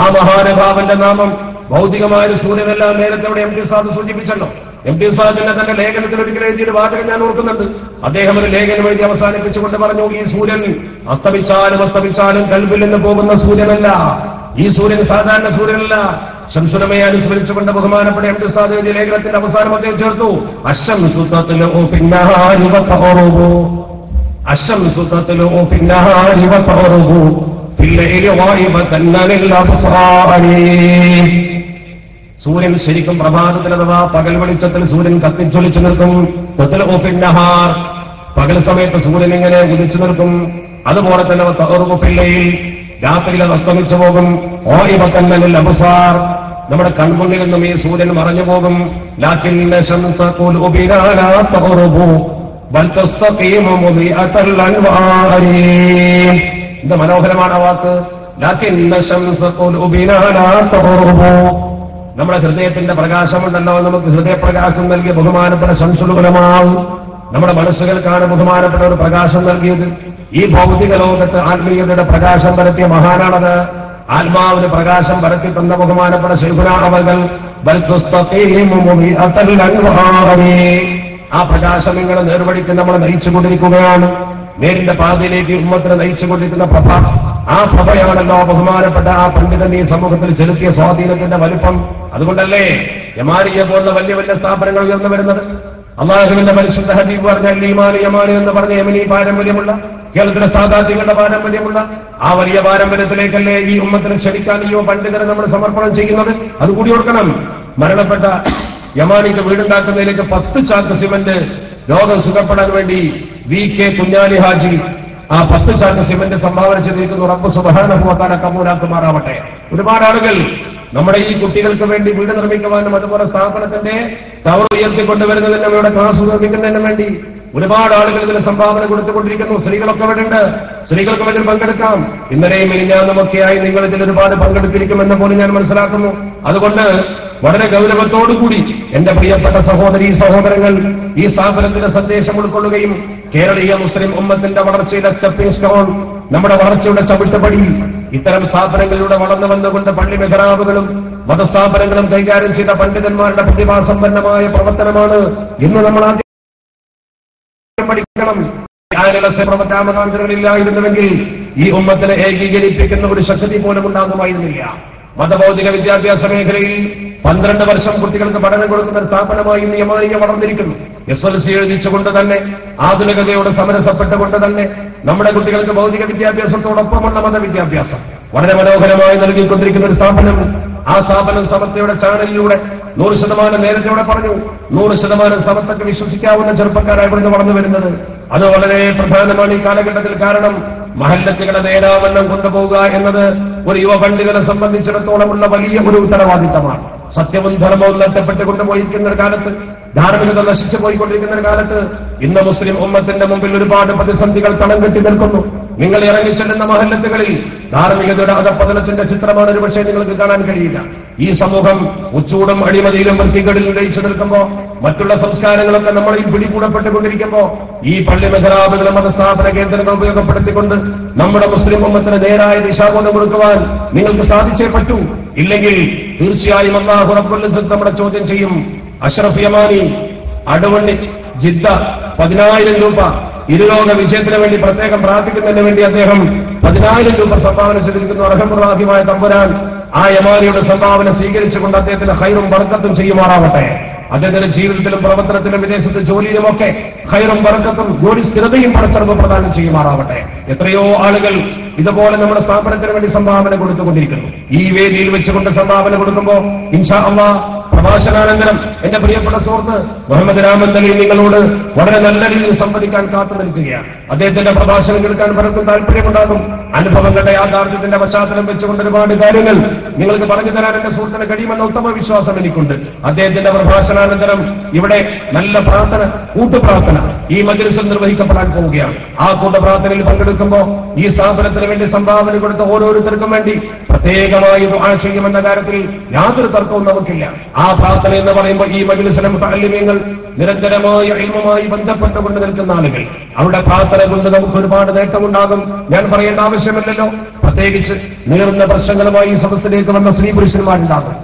ആ മഹാനുഭാവന്റെ നാമം ഭൗതികമായൊരു സൂര്യനെല്ലാം നേരത്തെ അവിടെ എം.ടി. സാദ് സൂചിപ്പിച്ചല്ലോ. എം.ടി. സാദിന്റെ തന്നെ ലേഖനത്തിൽ ഒരിക്കൽ എഴുതിയൊരു വാചകം ഞാൻ ഓർക്കുന്നുണ്ട്. അദ്ദേഹം ഒരു ലേഖനം എഴുതി അവസാനിപ്പിച്ചുകൊണ്ട് പറഞ്ഞു, ഈ സൂര്യൻ അസ്തമിച്ചാലും കൽബിൽ നിന്ന് പോകുന്ന സൂര്യനല്ല, ഈ സൂര്യൻ സാധാരണ സൂര്യനല്ല. ശംസുലമയെ അനുസ്മരിച്ചുകൊണ്ട് ബഹുമാനപ്പെട്ട എം.ടി. സാദ് എഴുതിയ ലേഖനത്തിന്റെ അവസാനം അദ്ദേഹം ചേർത്തു, അശ്ശംസു തത്ലഉ ഫിന്നഹാരി വതഖറുബു, അശ്ശംസു തത്ലഉ ഫിന്നഹാരി വതഖറുബു ഫില്ലൈലി ഗായിബതൻ ലിൽ അബ്സാരി. സൂര്യൻ ശരിക്കും പ്രഭാതത്തിൽ അഥവാ പകൽ വെളിച്ചത്തിൽ സൂര്യൻ കത്തിച്ചൊലിച്ചു നിൽക്കും. തത്ലഉ ഫിന്നഹാർ, പകൽ സമയത്ത് സൂര്യൻ ഇങ്ങനെ ഉദിച്ചു നിൽക്കും. അതുപോലെ തന്നെ തഖറുബു ഫില്ലൈൽ, രാത്രിയിൽ അത് അസ്തമിച്ചു പോകും. ഗായിബതൻ ലിൽ അബ്സാർ, നമ്മുടെ കൺമുന്നിൽ നിന്നും ഈ സൂര്യൻ മറഞ്ഞു പോകും. ലാകിന്ന ശംസ ഖുലുബിനാ ലാ തഖറുബു ബൽ തസ്തഖീമു മുദിഅത്തൽ അൻവാരി. ഇത് മനോഹരമാണ് ആ വാക്ക്. ലാകിന്ന ശംസ ഖുലുബിനാ ലാ തഖറുബു, നമ്മുടെ ഹൃദയത്തിന്റെ പ്രകാശമുണ്ടല്ലോ, നമുക്ക് ഹൃദയപ്രകാശം നൽകിയ ബഹുമാനപ്പെട്ട ശംസുൽ ഉലമാവ് നമ്മുടെ മനസ്സുകൾക്കാണ് ബഹുമാനപ്പെട്ട ഒരു പ്രകാശം നൽകിയത്. ഈ ഭൗതിക ലോകത്ത് ആത്മീയതയുടെ പ്രകാശം പരത്തിയ മഹാനാണത്. ആത്മാവിന് പ്രകാശം പരത്തി തന്ന ബഹുമാനപ്പെട്ട ശൈഖുനാ അവകൾ ആ പ്രകാശം നിങ്ങളെ നേർവഴിക്ക് നമ്മളെ നയിച്ചുകൊണ്ടിരിക്കുകയാണ്. നേരിന്റെ പാതയിലേക്ക് ഉമ്മത്തിനെ നയിച്ചുകൊണ്ടിരിക്കുന്ന പ്രഭ, ആ പ്രഭയാണല്ലോ ബഹുമാനപ്പെട്ട ആ പണ്ഡിതൻ ഈ സമൂഹത്തിൽ ചെലുത്തിയ സ്വാധീനത്തിന്റെ വലിപ്പം. അതുകൊണ്ടല്ലേ യമാനിയെ പോലുള്ള വലിയ വലിയ സ്ഥാപനങ്ങൾ ഉയർന്നു വരുന്നത്. അള്ളാഹുവിന്റെ പരിശുദ്ധ ഹബീബ് പറഞ്ഞ ഈമാനി യമാനി എന്ന് പറഞ്ഞ യമനി പാരമ്പര്യമുള്ള, കേരളത്തിലെ സാദാത്യങ്ങളുടെ പാരമ്പര്യമുള്ള ആ വലിയ പാരമ്പര്യത്തിലേക്കല്ലേ ഈ ഉമ്മത്തിനെ ക്ഷണിക്കാൻ ഈ പണ്ഡിതരെ നമ്മൾ സമർപ്പണം ചെയ്യുന്നത്? അതുകൂടി ഓർക്കണം. മരണപ്പെട്ട യമാനിക്ക് വീടുണ്ടാക്കുന്നതിലേക്ക് 10 ചാക്ക് സിമന്റ് രോഗം സുഖപ്പെടാൻ വേണ്ടി VK കുഞ്ഞാലി ഹാജി ആ 10 ചാക്ക് സിമന്റ് സംഭാവന ചെയ്തിരിക്കുന്നു. റബ്ബ് സുബ്ഹാനഹു വ തആല കബൂലാക്കുമാറാവട്ടെ. ഒരുപാട് ആളുകൾ നമ്മുടെ ഈ കുട്ടികൾക്ക് വേണ്ടി വീട് നിർമ്മിക്കുവാനും അതുപോലെ സ്ഥാപനത്തിന്റെ ടവർ ഉയർത്തിക്കൊണ്ടുവരുന്നതിനും ഇവിടെ ക്ലാസ് നിർമ്മിക്കുന്നതിനും വേണ്ടി ഒരുപാട് ആളുകൾ ഇതിന് സംഭാവന കൊടുത്തുകൊണ്ടിരിക്കുന്നു. സ്ത്രീകളൊക്കെ ഇവിടെ ഉണ്ട്, സ്ത്രീകൾക്ക് ഇതിൽ പങ്കെടുക്കാം. ഇന്നലെയും മിനിഞ്ഞാന്നുമൊക്കെയായി നിങ്ങൾ ഇതിൽ ഒരുപാട് പങ്കെടുത്തിരിക്കുമെന്ന് പോലും ഞാൻ മനസ്സിലാക്കുന്നു. അതുകൊണ്ട് വളരെ ഗൗരവത്തോടുകൂടി എന്റെ പ്രിയപ്പെട്ട സഹോദരീ സഹോദരങ്ങൾ ഈ സ്ഥാപനത്തിന്റെ സന്ദേശം ഉൾക്കൊള്ളുകയും കേരളീയ മുസ്ലിം ഉമ്മത്തിന്റെ വളർച്ചയുടെ സ്റ്റെപ്പിംഗ് സ്റ്റോൺ, നമ്മുടെ വളർച്ചയുടെ ചവിട്ടുപടി ഇത്തരം സ്ഥാപനങ്ങളിലൂടെ വളർന്നു വന്നുകൊണ്ട് പള്ളി മെഹ്റാബുകളും മതസ്ഥാപനങ്ങളും കൈകാര്യം ചെയ്ത പണ്ഡിതന്മാരുടെ പ്രതിഭാസമ്പന്നമായ പ്രവർത്തനമാണ് ഇന്ന് നമ്മൾ ആദ്യം പഠിക്കണം. പ്രവർത്തനങ്ങളില്ലായിരുന്നുവെങ്കിൽ ഈ ഉമ്മത്തിനെ ഏകീകരിപ്പിക്കുന്ന ഒരു ശക്തി പോലും ഉണ്ടാകുമായിരുന്നില്ല. മതഭൗതിക വിദ്യാഭ്യാസ മേഖലയിൽ 12 വർഷം കുട്ടികൾക്ക് പഠനം കൊടുക്കുന്ന സ്ഥാപനമായി നിയമനീയ വളർന്നിരിക്കുന്നു. SLC എഴുതിച്ചുകൊണ്ട് തന്നെ, ആധുനികതയോട് സമരസപ്പെട്ടുകൊണ്ട് തന്നെ നമ്മുടെ കുട്ടികൾക്ക് ഭൗതിക വിദ്യാഭ്യാസത്തോടൊപ്പമുള്ള മതവിദ്യാഭ്യാസം വളരെ മനോഹരമായി നൽകിക്കൊണ്ടിരിക്കുന്ന ഒരു സ്ഥാപനം. ആ സ്ഥാപനം സമത്വയുടെ ചാനലിലൂടെ 100% നേരത്തെ ഇവിടെ പറഞ്ഞു, 100% സമത്വക്ക് വിശ്വസിക്കാവുന്ന ചെറുപ്പക്കാരായി ഇവിടുന്ന് വളർന്നു വരുന്നത്. അത് വളരെ പ്രധാനമാണ് ഈ കാലഘട്ടത്തിൽ. കാരണം മഹല്ലത്തുകളെ നേരാവണ്ണം കൊണ്ടുപോവുക എന്നത് ഒരു യുവ പണ്ഡിതനെ സംബന്ധിച്ചിടത്തോളമുള്ള വലിയ ഒരു ഉത്തരവാദിത്തമാണ്. സത്യവും ധർമ്മവും നഷ്ടപ്പെട്ടുകൊണ്ടുപോയിരിക്കുന്ന ഒരു കാലത്ത്, ധാർമ്മികത നശിച്ചു പോയിക്കൊണ്ടിരിക്കുന്ന ഒരു കാലത്ത് ഇന്ന് മുസ്ലിം ഉമ്മത്തിന്റെ മുമ്പിൽ ഒരുപാട് പ്രതിസന്ധികൾ തളം കെട്ടി നിൽക്കുന്നു. നിങ്ങൾ ഇറങ്ങിച്ചെല്ലുന്ന മഹല്ലത്തുകളിൽ ധാർമ്മികതയുടെ അധപ്പതനത്തിന്റെ ചിത്രമാണ് ഒരുപക്ഷെ നിങ്ങൾക്ക് കാണാൻ കഴിയില്ല. ഈ സമൂഹം ഉച്ചൂടും അഴിമതിയിലും വൃത്തികേടിലും ലയിച്ചു നിൽക്കുമ്പോൾ, മറ്റുള്ള സംസ്കാരങ്ങളൊക്കെ നമ്മളിൽ പിടികൂടപ്പെട്ടുകൊണ്ടിരിക്കുമ്പോൾ, ഈ പള്ളി മെഹ്റാബുകളും മതസ്ഥാപന കേന്ദ്രങ്ങൾ ഉപയോഗപ്പെടുത്തിക്കൊണ്ട് നമ്മുടെ മുസ്ലിം ഉമ്മത്തിന് നേരായ ദിശാബോധം കൊടുക്കുവാൻ നിങ്ങൾക്ക് സാധിച്ചേ പറ്റൂ. ഇല്ലെങ്കിൽ തീർച്ചയായും അല്ലാഹു റബ്ബുൽ ഇസ്സത്ത് നമ്മുടെ ചോദ്യം ചെയ്യും. അഷ്റഫ് യമാനി അടുവണ്ണി ജിദ്ദ 10,000 രൂപ ഇരുലോക വിജയത്തിന് വേണ്ടി പ്രത്യേകം പ്രാർത്ഥിക്കുന്നതിന് വേണ്ടി അദ്ദേഹം 10,000 രൂപ സംഭാവന ചെയ്തിരിക്കുന്നു. റഹ്മുറാഹിമായ തമ്പുരാൻ ആ യമാനിയുടെ സംഭാവന സ്വീകരിച്ചുകൊണ്ട് അദ്ദേഹത്തിന് ഖൈറും ബർക്കത്തും ചെയ്യുമാറാവട്ടെ. അദ്ദേഹത്തിന്റെ ജീവിതത്തിലും പ്രവർത്തനത്തിലും വിദേശത്ത് ജോലിയിലുമൊക്കെ ഖൈറും ബർക്കത്തും ജോലി സ്ഥിരതയും പടച്ചറവ് പ്രദാനം ചെയ്യുമാറാവട്ടെ. എത്രയോ ആളുകൾ ഇതുപോലെ നമ്മുടെ സ്ഥാപനത്തിന് വേണ്ടി സംഭാവന കൊടുത്തുകൊണ്ടിരിക്കുന്നു. ഈ വേദിയിൽ വെച്ചുകൊണ്ട് സംഭാവന കൊടുക്കുമ്പോൾ ഇൻഷാ അല്ലാഹ് പ്രഭാഷണാനന്തരം എന്റെ പ്രിയപ്പെട്ട സുഹൃത്ത് മുഹമ്മദ് രാമന്തലി നിങ്ങളോട് വളരെ നല്ല രീതിയിൽ സംവദിക്കാൻ കാത്തു നിൽക്കുകയാണ്. അദ്ദേഹത്തിന്റെ പ്രഭാഷണം കേൾക്കാൻ പലർക്കും താല്പര്യമുണ്ടാകും. അനുഭവങ്ങളുടെ യാഥാർത്ഥ്യത്തിന്റെ പശ്ചാത്തലം വെച്ചുകൊണ്ട് ഒരുപാട് കാര്യങ്ങൾ നിങ്ങൾക്ക് പറഞ്ഞു തരാൻ എന്റെ സുഹൃത്തിന് കഴിയുമെന്ന ഉത്തമ വിശ്വാസം എനിക്കുണ്ട്. അദ്ദേഹത്തിന്റെ പ്രഭാഷണാനന്തരം ഇവിടെ നല്ല പ്രാർത്ഥന, കൂട്ടുപ്രാർത്ഥന ഈ മജ്‌ലിസിൽ നിർവഹിക്കപ്പെടാൻ പോവുകയാണ്. ആ കൂട്ടുപ്രാർത്ഥനയിൽ പങ്കെടുക്കുമ്പോൾ ഈ സ്ഥാപനത്തിന് വേണ്ടി സംഭാവന കൊടുത്ത ഓരോരുത്തർക്കും വേണ്ടി പ്രത്യേകമായി ദുആ ചെയ്യുമെന്ന കാര്യത്തിൽ യാതൊരു തർക്കവും നമുക്കില്ല. ആ പ്രാർത്ഥന എന്ന് പറയുമ്പോൾ ഈ മജ്‌ലിസിലെ മുതഅല്ലിമീങ്ങൾ നിരന്തരമായ ഇൽമുമായി ബന്ധപ്പെട്ടുകൊണ്ട് നിൽക്കുന്ന ആളുകൾ, അവരുടെ പ്രാർത്ഥന കൊണ്ട് നമുക്ക് ഒരുപാട് നേട്ടമുണ്ടാകും. ഞാൻ പറയേണ്ട ആവശ്യമില്ലല്ലോ. പ്രത്യേകിച്ച് നീറുന്ന പ്രശ്നങ്ങളുമായി ഈ സദസ്സിലേക്ക് വന്ന സ്ത്രീ പുരുഷന്മാരുണ്ടാകും,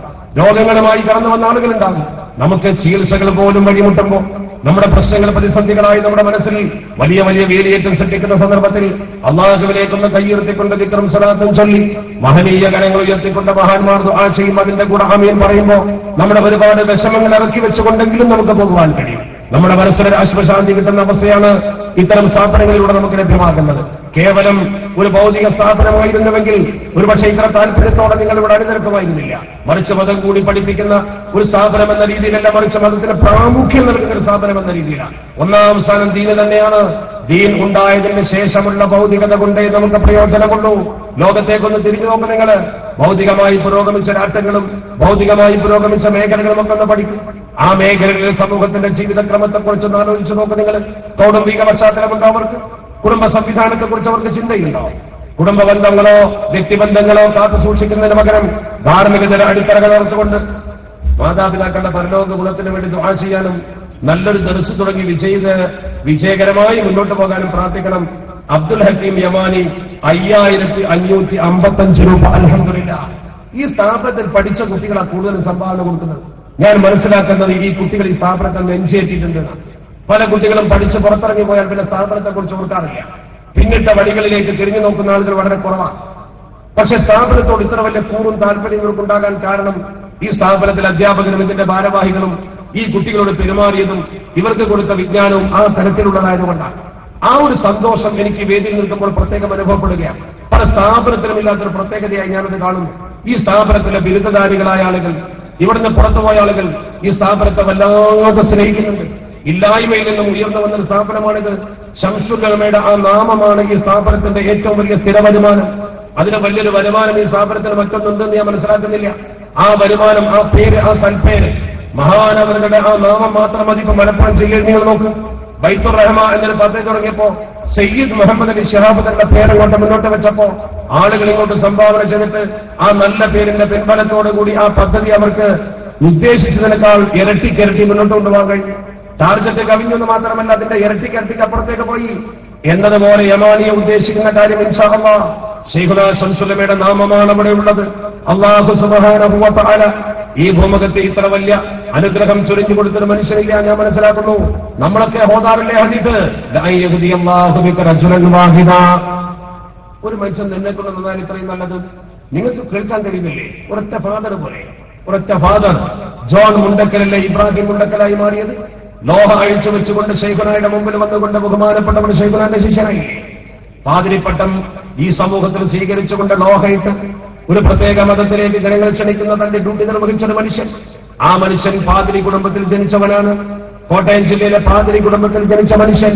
രോഗങ്ങളുമായി കടന്നു വന്ന ആളുകളുണ്ടാകും. നമുക്ക് ചികിത്സകൾ പോലും വഴിമുട്ടുമ്പോൾ, നമ്മുടെ പ്രശ്നങ്ങൾ പ്രതിസന്ധികളായി നമ്മുടെ മനസ്സിൽ വലിയ വലിയ വേലിയേറ്റം സൃഷ്ടിക്കുന്ന സന്ദർഭത്തിൽ അള്ളാഹുവിലേക്കൊന്ന് കൈയുയർത്തിക്കൊണ്ട് ദിക്റും സ്വലാത്തും ചൊല്ലി മഹനീയ കരങ്ങൾ ഉയർത്തിക്കൊണ്ട് മഹാന്മാർ ദുആ ചെയ്യും. അതിന്റെ കൂടെ ആമീൻ പറയുമ്പോൾ നമ്മുടെ ഒരുപാട് വിഷമങ്ങൾ ഇറക്കി വെച്ചുകൊണ്ടെങ്കിലും നമുക്ക് പോകുവാൻ കഴിയും. നമ്മുടെ മനസ്സിന് ആശ്വാശാന്തി കിട്ടുന്ന അവസ്ഥയാണ് ഇത്തരം സ്ഥാപനങ്ങളിലൂടെ നമുക്ക് ലഭ്യമാകുന്നത്. കേവലം ഒരു ഭൗതിക സ്ഥാപനമായിരുന്നുവെങ്കിൽ ഒരുപക്ഷെ ഇത്ര താല്പര്യത്തോടെ നിങ്ങൾ ഇവിടെ അണിനിരക്കുമായിരുന്നില്ല. മറിച്ച് മതം കൂടി പഠിപ്പിക്കുന്ന ഒരു സ്ഥാപനം എന്ന രീതിയിലല്ല, മറിച്ച് മതത്തിന് പ്രാമുഖ്യം നൽകുന്ന ഒരു സ്ഥാപനം എന്ന രീതിയിലാണ്. ഒന്നാം സ്ഥാനം ദീന് തന്നെയാണ്. ദീൻ ഉണ്ടായതിന് ശേഷമുള്ള ഭൗതികത കൊണ്ടേ നമുക്ക് പ്രയോജനമുള്ളൂ. ലോകത്തേക്കൊന്ന് തിരിഞ്ഞു നോക്ക് നിങ്ങൾ. ഭൗതികമായി പുരോഗമിച്ച രാഷ്ട്രങ്ങളും ഭൗതികമായി പുരോഗമിച്ച മേഖലകളും ഒക്കെ ഒന്ന് പഠിക്കും. ആ മേഖലകളിൽ സമൂഹത്തിന്റെ ജീവിതക്രമത്തെക്കുറിച്ചൊന്ന് ആലോചിച്ചു നോക്ക് നിങ്ങൾ. കൗടുംബിക പശ്ചാത്തലമുണ്ടോ അവർക്ക്? കുടുംബ സംവിധാനത്തെക്കുറിച്ച് അവർക്ക് ചിന്തയുണ്ടോ? കുടുംബ ബന്ധങ്ങളോ വ്യക്തിബന്ധങ്ങളോ കാത്തു സൂക്ഷിക്കുന്നതിന് പകരം ധാർമ്മികതയുടെ അടിത്തറകൾ ഓർത്തുകൊണ്ട് മാതാപിതാക്കളുടെ പരലോക ഗുണത്തിന് വേണ്ടി ദുആ ചെയ്യാനും നല്ലൊരു ദർസ് തുടങ്ങി വിജയകരമായി മുന്നോട്ട് പോകാനും പ്രാർത്ഥിക്കണം. അബ്ദുൽ ഹക്കീം യമാനി 5555 രൂപ. അൽഹംദുലില്ലാഹ്. ഈ സ്ഥാപനത്തിൽ പഠിച്ച കുട്ടികളാണ് കൂടുതലും സംഭാവന കൊടുക്കുന്നത്. ഞാൻ മനസ്സിലാക്കുന്നത് ഈ കുട്ടികൾ ഈ സ്ഥാപനത്തിൽ നെഞ്ചേറ്റിട്ടുണ്ട്. പല കുട്ടികളും പഠിച്ച് പുറത്തിറങ്ങി പോയാൽ പിന്നെ സ്ഥാപനത്തെക്കുറിച്ച് ഓർക്കാറില്ല. പിന്നിട്ട വഴികളിലേക്ക് തിരിഞ്ഞു നോക്കുന്ന ആളുകൾ വളരെ കുറവാണ്. പക്ഷെ സ്ഥാപനത്തോട് ഇത്ര വലിയ കൂറും താല്പര്യങ്ങൾക്കുണ്ടാകാൻ കാരണം ഈ സ്ഥാപനത്തിലെ അധ്യാപകരും ഇതിന്റെ ഭാരവാഹികളും ഈ കുട്ടികളോട് പെരുമാറിയതും ഇവർക്ക് കൊടുത്ത വിജ്ഞാനവും ആ തരത്തിലുള്ളതായതുകൊണ്ടാണ്. ആ ഒരു സന്തോഷം എനിക്ക് വേദിയിൽ നിൽക്കുമ്പോൾ പ്രത്യേകം അനുഭവപ്പെടുകയാണ്. പല സ്ഥാപനത്തിലും ഇല്ലാത്തൊരു പ്രത്യേകതയായി ഞാനത് കാണുന്നു. ഈ സ്ഥാപനത്തിലെ ബിരുദധാരികളായ ആളുകൾ, ഇവിടുന്ന് പുറത്തുപോയ ആളുകൾ ഈ സ്ഥാപനത്തെ വല്ലാതെ സ്നേഹിക്കുന്നുണ്ട്. ഇല്ലായ്മയിൽ നിന്നും ഉയർന്നു വന്നൊരു സ്ഥാപനമാണിത്. ശംസുൽ ഉലമയുടെ ആ നാമമാണ് ഈ സ്ഥാപനത്തിന്റെ ഏറ്റവും വലിയ സ്ഥിര വരുമാനം. അതിന് വലിയൊരു വരുമാനം ഈ സ്ഥാപനത്തിന് മറ്റൊന്നുണ്ടെന്ന് ഞാൻ മനസ്സിലാക്കുന്നില്ല. ആ വരുമാനം, ആ പേര്, ആ സൽപ്പേര്, മഹാനവരുടെ ആ നാമം മാത്രം മതി. ഇപ്പൊ മലപ്പുറം ജില്ലയിൽ നിങ്ങൾ നോക്ക്, ബൈത്തുർ റഹ്മ എന്നൊരു പദ്ധതി തുടങ്ങിയപ്പോ സയ്യിദ് മുഹമ്മദ് അലി ശിഹാബ് തങ്ങളുടെ പേരങ്ങോട്ട് മുന്നോട്ട് വെച്ചപ്പോ ആളുകൾ ഇങ്ങോട്ട് സംഭാവന ചെയ്തിട്ട് ആ നല്ല പേരിന്റെ പിൻബലത്തോടുകൂടി ആ പദ്ധതി അവർക്ക് ഉദ്ദേശിച്ചതിനേക്കാൾ ഇരട്ടിക്കിരട്ടി മുന്നോട്ട് കൊണ്ടുപോകാൻ കഴിഞ്ഞു. ടാർജറ്റ് കവിഞ്ഞെന്ന് മാത്രമല്ല, അതിന്റെ ഇരട്ടിക്കിരട്ടിക്ക് അപ്പുറത്തേക്ക് പോയി എന്നതുപോലെ യമാനിയെ ഉദ്ദേശിക്കുന്ന കാര്യം ഇൻഷാ അല്ലാഹ് ശൈഖുനാ ശംസുൽ ഉലമയുടെ നാമമാണ് അവിടെ ഉള്ളത്. അല്ലാഹു സുബ്ഹാനഹു വ തആല ഈ ഭൂമുഖത്ത് ഇത്ര വലിയ അനുഗ്രഹം ചൊരിഞ്ഞു കൊടുത്തൊരു മനുഷ്യനില്ല ഞാൻ മനസ്സിലാക്കുന്നു. നമ്മളൊക്കെ ഹോദാറിലെ ഹദീസ് ഒരു മനുഷ്യൻ നിന്നെ കൊണ്ട് നിന്നാൽ ഇത്രയും നല്ലത് നിങ്ങൾക്ക് കേൾക്കാൻ കഴിയുന്നില്ലേ? ഒരൊറ്റ ഫാദർ പോലെ, ഒരൊറ്റ ഫാദർ ജോൺ മുണ്ടക്കലല്ലേ ഇബ്രാഹിം മുണ്ടക്കലായി മാറിയത്? ലോഹ അഴിച്ചു വെച്ചുകൊണ്ട് ശൈഖുനായുടെ മുമ്പിൽ വന്നുകൊണ്ട് ബഹുമാനപ്പെട്ടവർ ശൈഖുനാന്റെ ശിഷ്യനായി പാതിരിപ്പട്ടം ഈ സമൂഹത്തിൽ സ്വീകരിച്ചുകൊണ്ട് ലോഹയിട്ട് ഒരു പ്രത്യേക മതത്തിലേക്ക് ജനങ്ങൾ ക്ഷണിക്കുന്ന തന്റെ ഡ്യൂട്ടി നിർവഹിച്ചൊരു മനുഷ്യൻ. ആ മനുഷ്യൻ പാതിരി കുടുംബത്തിൽ ജനിച്ചവനാണ്. കോട്ടയം ജില്ലയിലെ പാതിരി കുടുംബത്തിൽ ജനിച്ച മനുഷ്യൻ,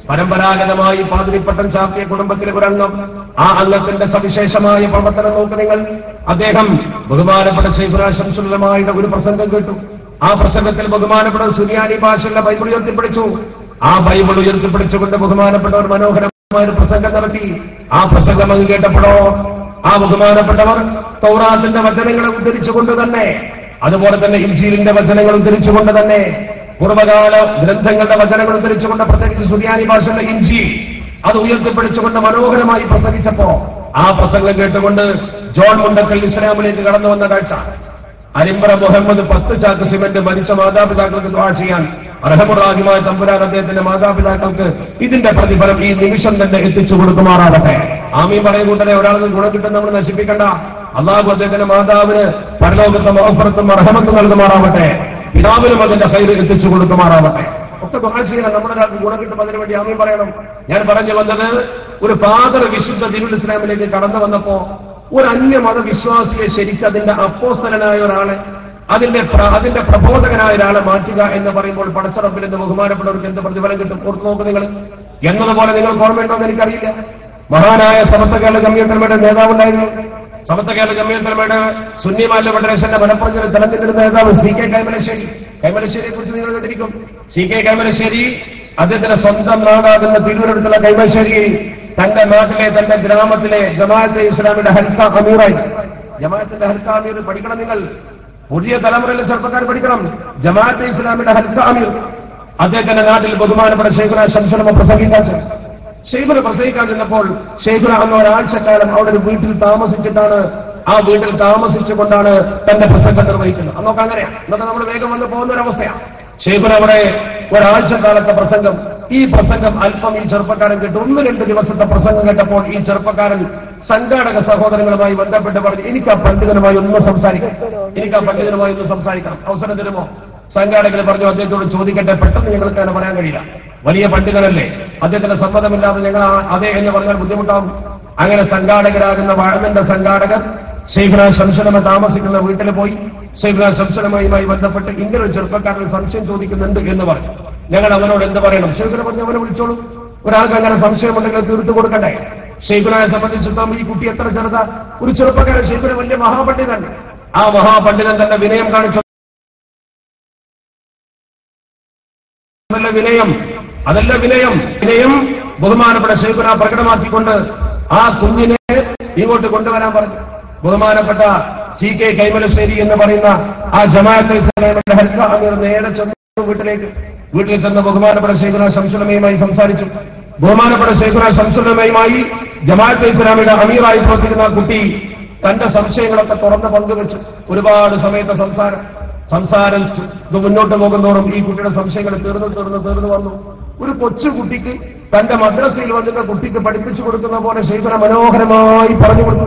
പരമ്പരാഗതമായി പാതിരിപ്പട്ടം ചാർത്തിയ കുടുംബത്തിലെ ഒരു അംഗം. ആ അംഗത്തിന്റെ സവിശേഷമായ പ്രവർത്തനം നോക്ക് നിങ്ങൾ. അദ്ദേഹം ബഹുമാനപ്പെട്ട ശൈഖുനാ ശംസുൽ ഉലമായുടെ ഒരു പ്രസംഗം കേട്ടു. ആ പ്രസംഗത്തിൽ ബഹുമാനപ്പെട്ട സുറിയാനി ഭാഷയിലെ ബൈബിൾ ഉയർത്തിപ്പിടിച്ചു. ആ ബൈബിൾ ഉയർത്തിപ്പിടിച്ചുകൊണ്ട് ബഹുമാനപ്പെട്ടവർ മനോഹരമായ ഒരു പ്രസംഗം നടത്തി. ആ പ്രസംഗം അങ്ങ് കേട്ടപ്പോഴോ ആ ബഹുമാനപ്പെട്ടവർ തൗറാത്തിന്റെ വചനങ്ങളെ ഉദ്ധരിച്ചുകൊണ്ട് തന്നെ, അതുപോലെ തന്നെ ഇൻജീലിന്റെ വചനങ്ങൾ ഉദ്ധരിച്ചുകൊണ്ട് തന്നെ, പൂർവ്വകാല ഗ്രന്ഥങ്ങളുടെ വചനങ്ങൾ ഉദ്ധരിച്ചുകൊണ്ട്, പ്രത്യേകിച്ച് സുറിയാനി ഭാഷയുടെ ഇൻജീൽ അത് ഉയർത്തിപ്പിടിച്ചുകൊണ്ട് മനോഹരമായി പ്രസംഗിച്ചപ്പോ ആ പ്രസംഗം കേട്ടുകൊണ്ട് ജോൺ മുണ്ടക്കൽ ഇസ്ലാമിലേക്ക് കടന്നു വന്ന കാഴ്ച. അരിമ്പറ മുഹമ്മദ് 10 ചാക്ക് സിമന്റ് മരിച്ച മാതാപിതാക്കൾക്ക് ദുആ ചെയ്യാൻ അർഹമുറാഹിമായ തമ്പുരാൻ അദ്ദേഹത്തിന്റെ മാതാപിതാക്കൾക്ക് ഇതിന്റെ പ്രതിഫലം ഈ നിമിഷം തന്നെ എത്തിച്ചു കൊടുക്കുമാറാവട്ടെ. ആമീൻ പറയും കൂട്ടരെ. ഒരാൾക്ക് ഗുണം കിട്ടും നമ്മൾ നശിപ്പിക്കണ്ട. അള്ളാഹു അദ്ദേഹത്തിന്റെ മാതാവിന് പരലോകത്തെ മഗ്ഫിറത്തും റഹ്മത്തും നൽകുമാറാവട്ടെ. പിതാവിനും അതിന്റെ ഖൈർ എത്തിച്ചു കൊടുക്കുമാറാവട്ടെ. ഒക്കെ ദുആ ചെയ്യാൻ നമ്മുടെ ഒരാൾക്ക് ഗുണം കിട്ടും. അതിനുവേണ്ടി ആമീൻ പറയണം. ഞാൻ പറഞ്ഞു വന്നത്, ഒരു ഫാദർ വിശുദ്ധ ദീനുൽ ഇസ്ലാമിലേക്ക് കടന്നു വന്നപ്പോ ഒരു അന്യമത വിശ്വാസിയെ ശരിക്കും അതിന്റെ അപ്പോസ്തലനായ ഒരാളെ, അതിന്റെ പ്രബോധകനായ ഒരാളെ മാറ്റുക എന്ന് പറയുമ്പോൾ പടച്ചറപ്പിൽ നിന്ന് ബഹുമാനപ്പെട്ടവർക്ക് എന്ത് പ്രതിഫലം കിട്ടും? ഓർത്ത് നോക്ക് നിങ്ങൾ. എന്നതുപോലെ നിങ്ങൾക്ക് ഓർമ്മയുണ്ടോ എന്ന് എനിക്കറിയില്ല. മഹാനായ സമസ്ത കേരള ജംഇയ്യത്തുൽ ഉലമയുടെ നേതാവുണ്ടായിരുന്നു. സമസ്ത കേരള ജംഇയ്യത്തുൽ ഉലമയുടെ സുന്നി മാലിന്യ ഫെഡറേഷന്റെ മലപ്പുറം തെലങ്കാനയുടെ നേതാവ് CK കൈമലശ്ശേരി. കൈമലശ്ശേരിയെ കുറിച്ച് നിങ്ങൾ കേട്ടിരിക്കും. CK കൈമലശ്ശേരി അദ്ദേഹത്തിന്റെ സ്വന്തം നാടാകുന്ന തിരുവനന്തപുരത്തുള്ള കൈമലശ്ശേരി തന്റെ നാട്ടിലെ, തന്റെ ഗ്രാമത്തിലെ ജമാഅത്തെ ഇസ്ലാമിയുടെ ഹൽക്ക അമീറായി. ജമാഅത്തിന്റെ ഹൽക്ക അമീർ പഠിക്കണം നിങ്ങൾ. പുതിയ തലമുറയിലെ ചെറുപ്പക്കാർ പഠിക്കണം. ജമാഅത്തെ ഇസ്ലാമിയുടെ ഹൽക്ക അമീർ അദ്ദേഹത്തിന്റെ നാട്ടിൽ ബഹുമാനപ്പെട്ട ശൈഖുനാ ശംസുൽ ഉലമ പ്രസംഗിക്കാൻ ചെന്നപ്പോൾ ശൈഖുനാ അന്ന് ഒരാഴ്ചക്കാലം അവിടെ ഒരു വീട്ടിൽ താമസിച്ചിട്ടാണ്, ആ വീട്ടിൽ താമസിച്ചുകൊണ്ടാണ് തന്റെ പ്രസംഗം നിർവഹിക്കുന്നത്. അന്നൊക്കെ അങ്ങനെയാണ്. അന്നൊക്കെ നമ്മൾ വേഗം വന്ന് പോകുന്ന ഒരവസ്ഥയാണ്. ശൈഖുനാ അവിടെ ഒരാഴ്ചക്കാലത്തെ പ്രസംഗം. ഈ പ്രസംഗം അല്പം ഈ ചെറുപ്പക്കാരൻ കേട്ടു. 1-2 ദിവസത്തെ പ്രസംഗം കേട്ടപ്പോൾ ഈ ചെറുപ്പക്കാരൻ സംഘാടക സഹോദരങ്ങളുമായി ബന്ധപ്പെട്ട് പറഞ്ഞു, എനിക്ക് ആ പണ്ഡിതനുമായി ഒന്ന് സംസാരിക്കണം, അവസരം തരുമോ? സംഘാടകർ പറഞ്ഞു, അദ്ദേഹത്തോട് ചോദിക്കട്ടെ, പെട്ടെന്ന് ഞങ്ങൾക്ക് അങ്ങനെ പറയാൻ കഴിയില്ല, വലിയ പണ്ഡിതനല്ലേ, അദ്ദേഹത്തിന്റെ സമ്മതമില്ലാതെ ഞങ്ങൾ അതെ എന്ന് പറഞ്ഞാൽ ബുദ്ധിമുട്ടാവും. അങ്ങനെ സംഘാടകരാകുന്ന വാഴന്റെ സംഘാടകർ ശൈഖുനാ ശംസുൽ ഉലമ താമസിക്കുന്ന വീട്ടിൽ പോയി ശൈഖുനാ ശംസുൽ ഉലമയുമായി ബന്ധപ്പെട്ട് ഇങ്ങനെ ഒരു ചെറുപ്പക്കാരൻ സംശയം ചോദിക്കുന്നുണ്ട് എന്ന് പറഞ്ഞു. ഞങ്ങൾ അവനോട് എന്ത് പറയണം? ശൈഖുനാ പറഞ്ഞു, അവനെ വിളിച്ചോളൂ. ഒരാൾക്ക് അങ്ങനെ സംശയമുണ്ടെങ്കിൽ തീർത്തു കൊടുക്കണ്ടേ? ശൈഖുനായെ സംബന്ധിച്ചിടത്തോളം ഈ കുട്ടി എത്ര ചെറുതാ, ഒരു ചെറുപ്പക്കാരൻ. ശൈഖുനാ വലിയ മഹാപണ്ഡിതൻ. ആ മഹാപണ്ഡിതൻ തന്നെ വിനയം കാണിച്ചു. അതല്ല വിനയം ബഹുമാനപ്പെട്ട ശൈഖുനാ പ്രകടമാക്കിക്കൊണ്ട് ആ കുഞ്ഞിനെ ഇങ്ങോട്ട് കൊണ്ടുവരാൻ പറഞ്ഞു. ബഹുമാനപ്പെട്ട CK കൈമലശ്ശേരി എന്ന് പറയുന്ന ആ ജമാഅത്തെ ഇസ്ലാമിയുടെ ഹൽക്ക അമീർ നേരെ ചെന്നു വീട്ടിൽ ചെന്ന് ബഹുമാനപ്പെട്ട ശൈഖുനാ ശംസുൽ ഉലമയുമായി സംസാരിച്ചു. ബഹുമാനപ്പെട്ട ശൈഖുനാ ശംസുൽ ഉലമയുമായി ജമാഅത്തെ ഇസ്ലാമിയുടെ അമീറായി പ്രവർത്തിക്കുന്ന കുട്ടി തന്റെ സംശയങ്ങളൊക്കെ തുറന്ന് പങ്കുവെച്ചു. ഒരുപാട് സമയത്തെ സംസാരം മുന്നോട്ട് പോകുന്നതോറും ഈ കുട്ടിയുടെ സംശയങ്ങൾ തീർന്നു വന്നു. ഒരു കൊച്ചുകുട്ടിക്ക് തന്റെ മദ്രസയിൽ വന്നിട്ട് കുട്ടിക്ക് പഠിപ്പിച്ചു കൊടുക്കുന്ന പോലെ ശൈഖുനാ മനോഹരമായി പറഞ്ഞു കൊടുത്തു.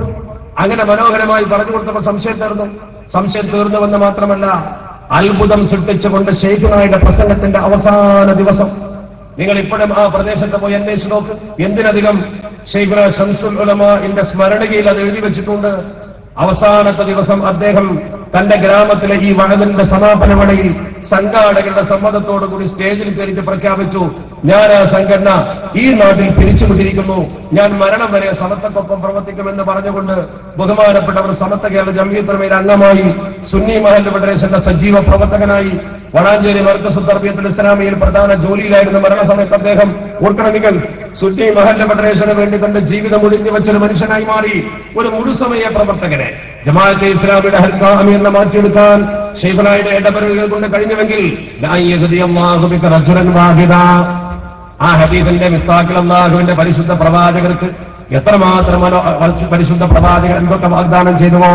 അങ്ങനെ മനോഹരമായി പറഞ്ഞു കൊടുത്തപ്പോൾ സംശയം തീർന്നുവെന്ന് മാത്രമല്ല, അത്ഭുതം സൃഷ്ടിച്ചുകൊണ്ട് ശൈഖുനായുടെ പ്രസംഗത്തിന്റെ അവസാന ദിവസം, നിങ്ങൾ ഇപ്പോഴും ആ പ്രദേശത്ത് പോയി അന്വേഷിച്ച് നോക്ക്. എന്തിനധികം ശൈഖുനാ ശംസുൽ ഉലമയുടെ സ്മരണയിൽ അത് എഴുതി വെച്ചിട്ടുണ്ട്. അവസാനത്തെ ദിവസം അദ്ദേഹം തന്റെ ഗ്രാമത്തിലെ ഈ വഴതിന്റെ സമാപന വേളയിൽ സംഘാടകരുടെ സമ്മതത്തോടുകൂടി സ്റ്റേജിൽ കയറിയിട്ട് പ്രഖ്യാപിച്ചു, ഞാൻ ആ സംഘടന ഈ നാട്ടിൽ പിരിച്ചുവിട്ടിരിക്കുന്നു, ഞാൻ മരണം വരെ സമത്വക്കൊപ്പം പ്രവർത്തിക്കുമെന്ന് പറഞ്ഞുകൊണ്ട് ബഹുമാനപ്പെട്ടവർ സമത്വ കേരള ജംഇയ്യത്തുൽ ഉലമയുടെ അംഗമായി, സുന്നി മഹല്ല് ഫെഡറേഷന്റെ സജീവ പ്രവർത്തകനായി, വളാഞ്ചേരി മർക്കസ് തർബിയത്തുൽ ഇസ്ലാമിയിൽ പ്രധാന ജോലിയിലായിരുന്ന മരണസമയത്ത് അദ്ദേഹം ഓർക്കണമെങ്കിൽ സുന്നി മഹല്ല് ഫെഡറേഷന് വേണ്ടി തന്റെ ജീവിതം ഒഴിഞ്ഞു വെച്ചൊരു മനുഷ്യനായി മാറി. ഒരു മുഴുസമയ പ്രവർത്തകനെ ജമാഅത്തെ ഇസ്ലാമിയുടെ ഹൽക്ക അമീറിനെ മാറ്റിയെടുക്കാൻ ശൈഖുനായുടെ ഇടപെടലുകൾ കൊണ്ട് കഴിഞ്ഞുവെങ്കിൽ ആ ഹദീസിന്റെ മിസ്താഖിൽ അല്ലാഹുവിന്റെ പരിശുദ്ധ പ്രവാചകർക്ക് എത്രമാത്രം പരിശുദ്ധ പ്രവാചകർ എന്തൊക്കെ വാഗ്ദാനം ചെയ്തുവോ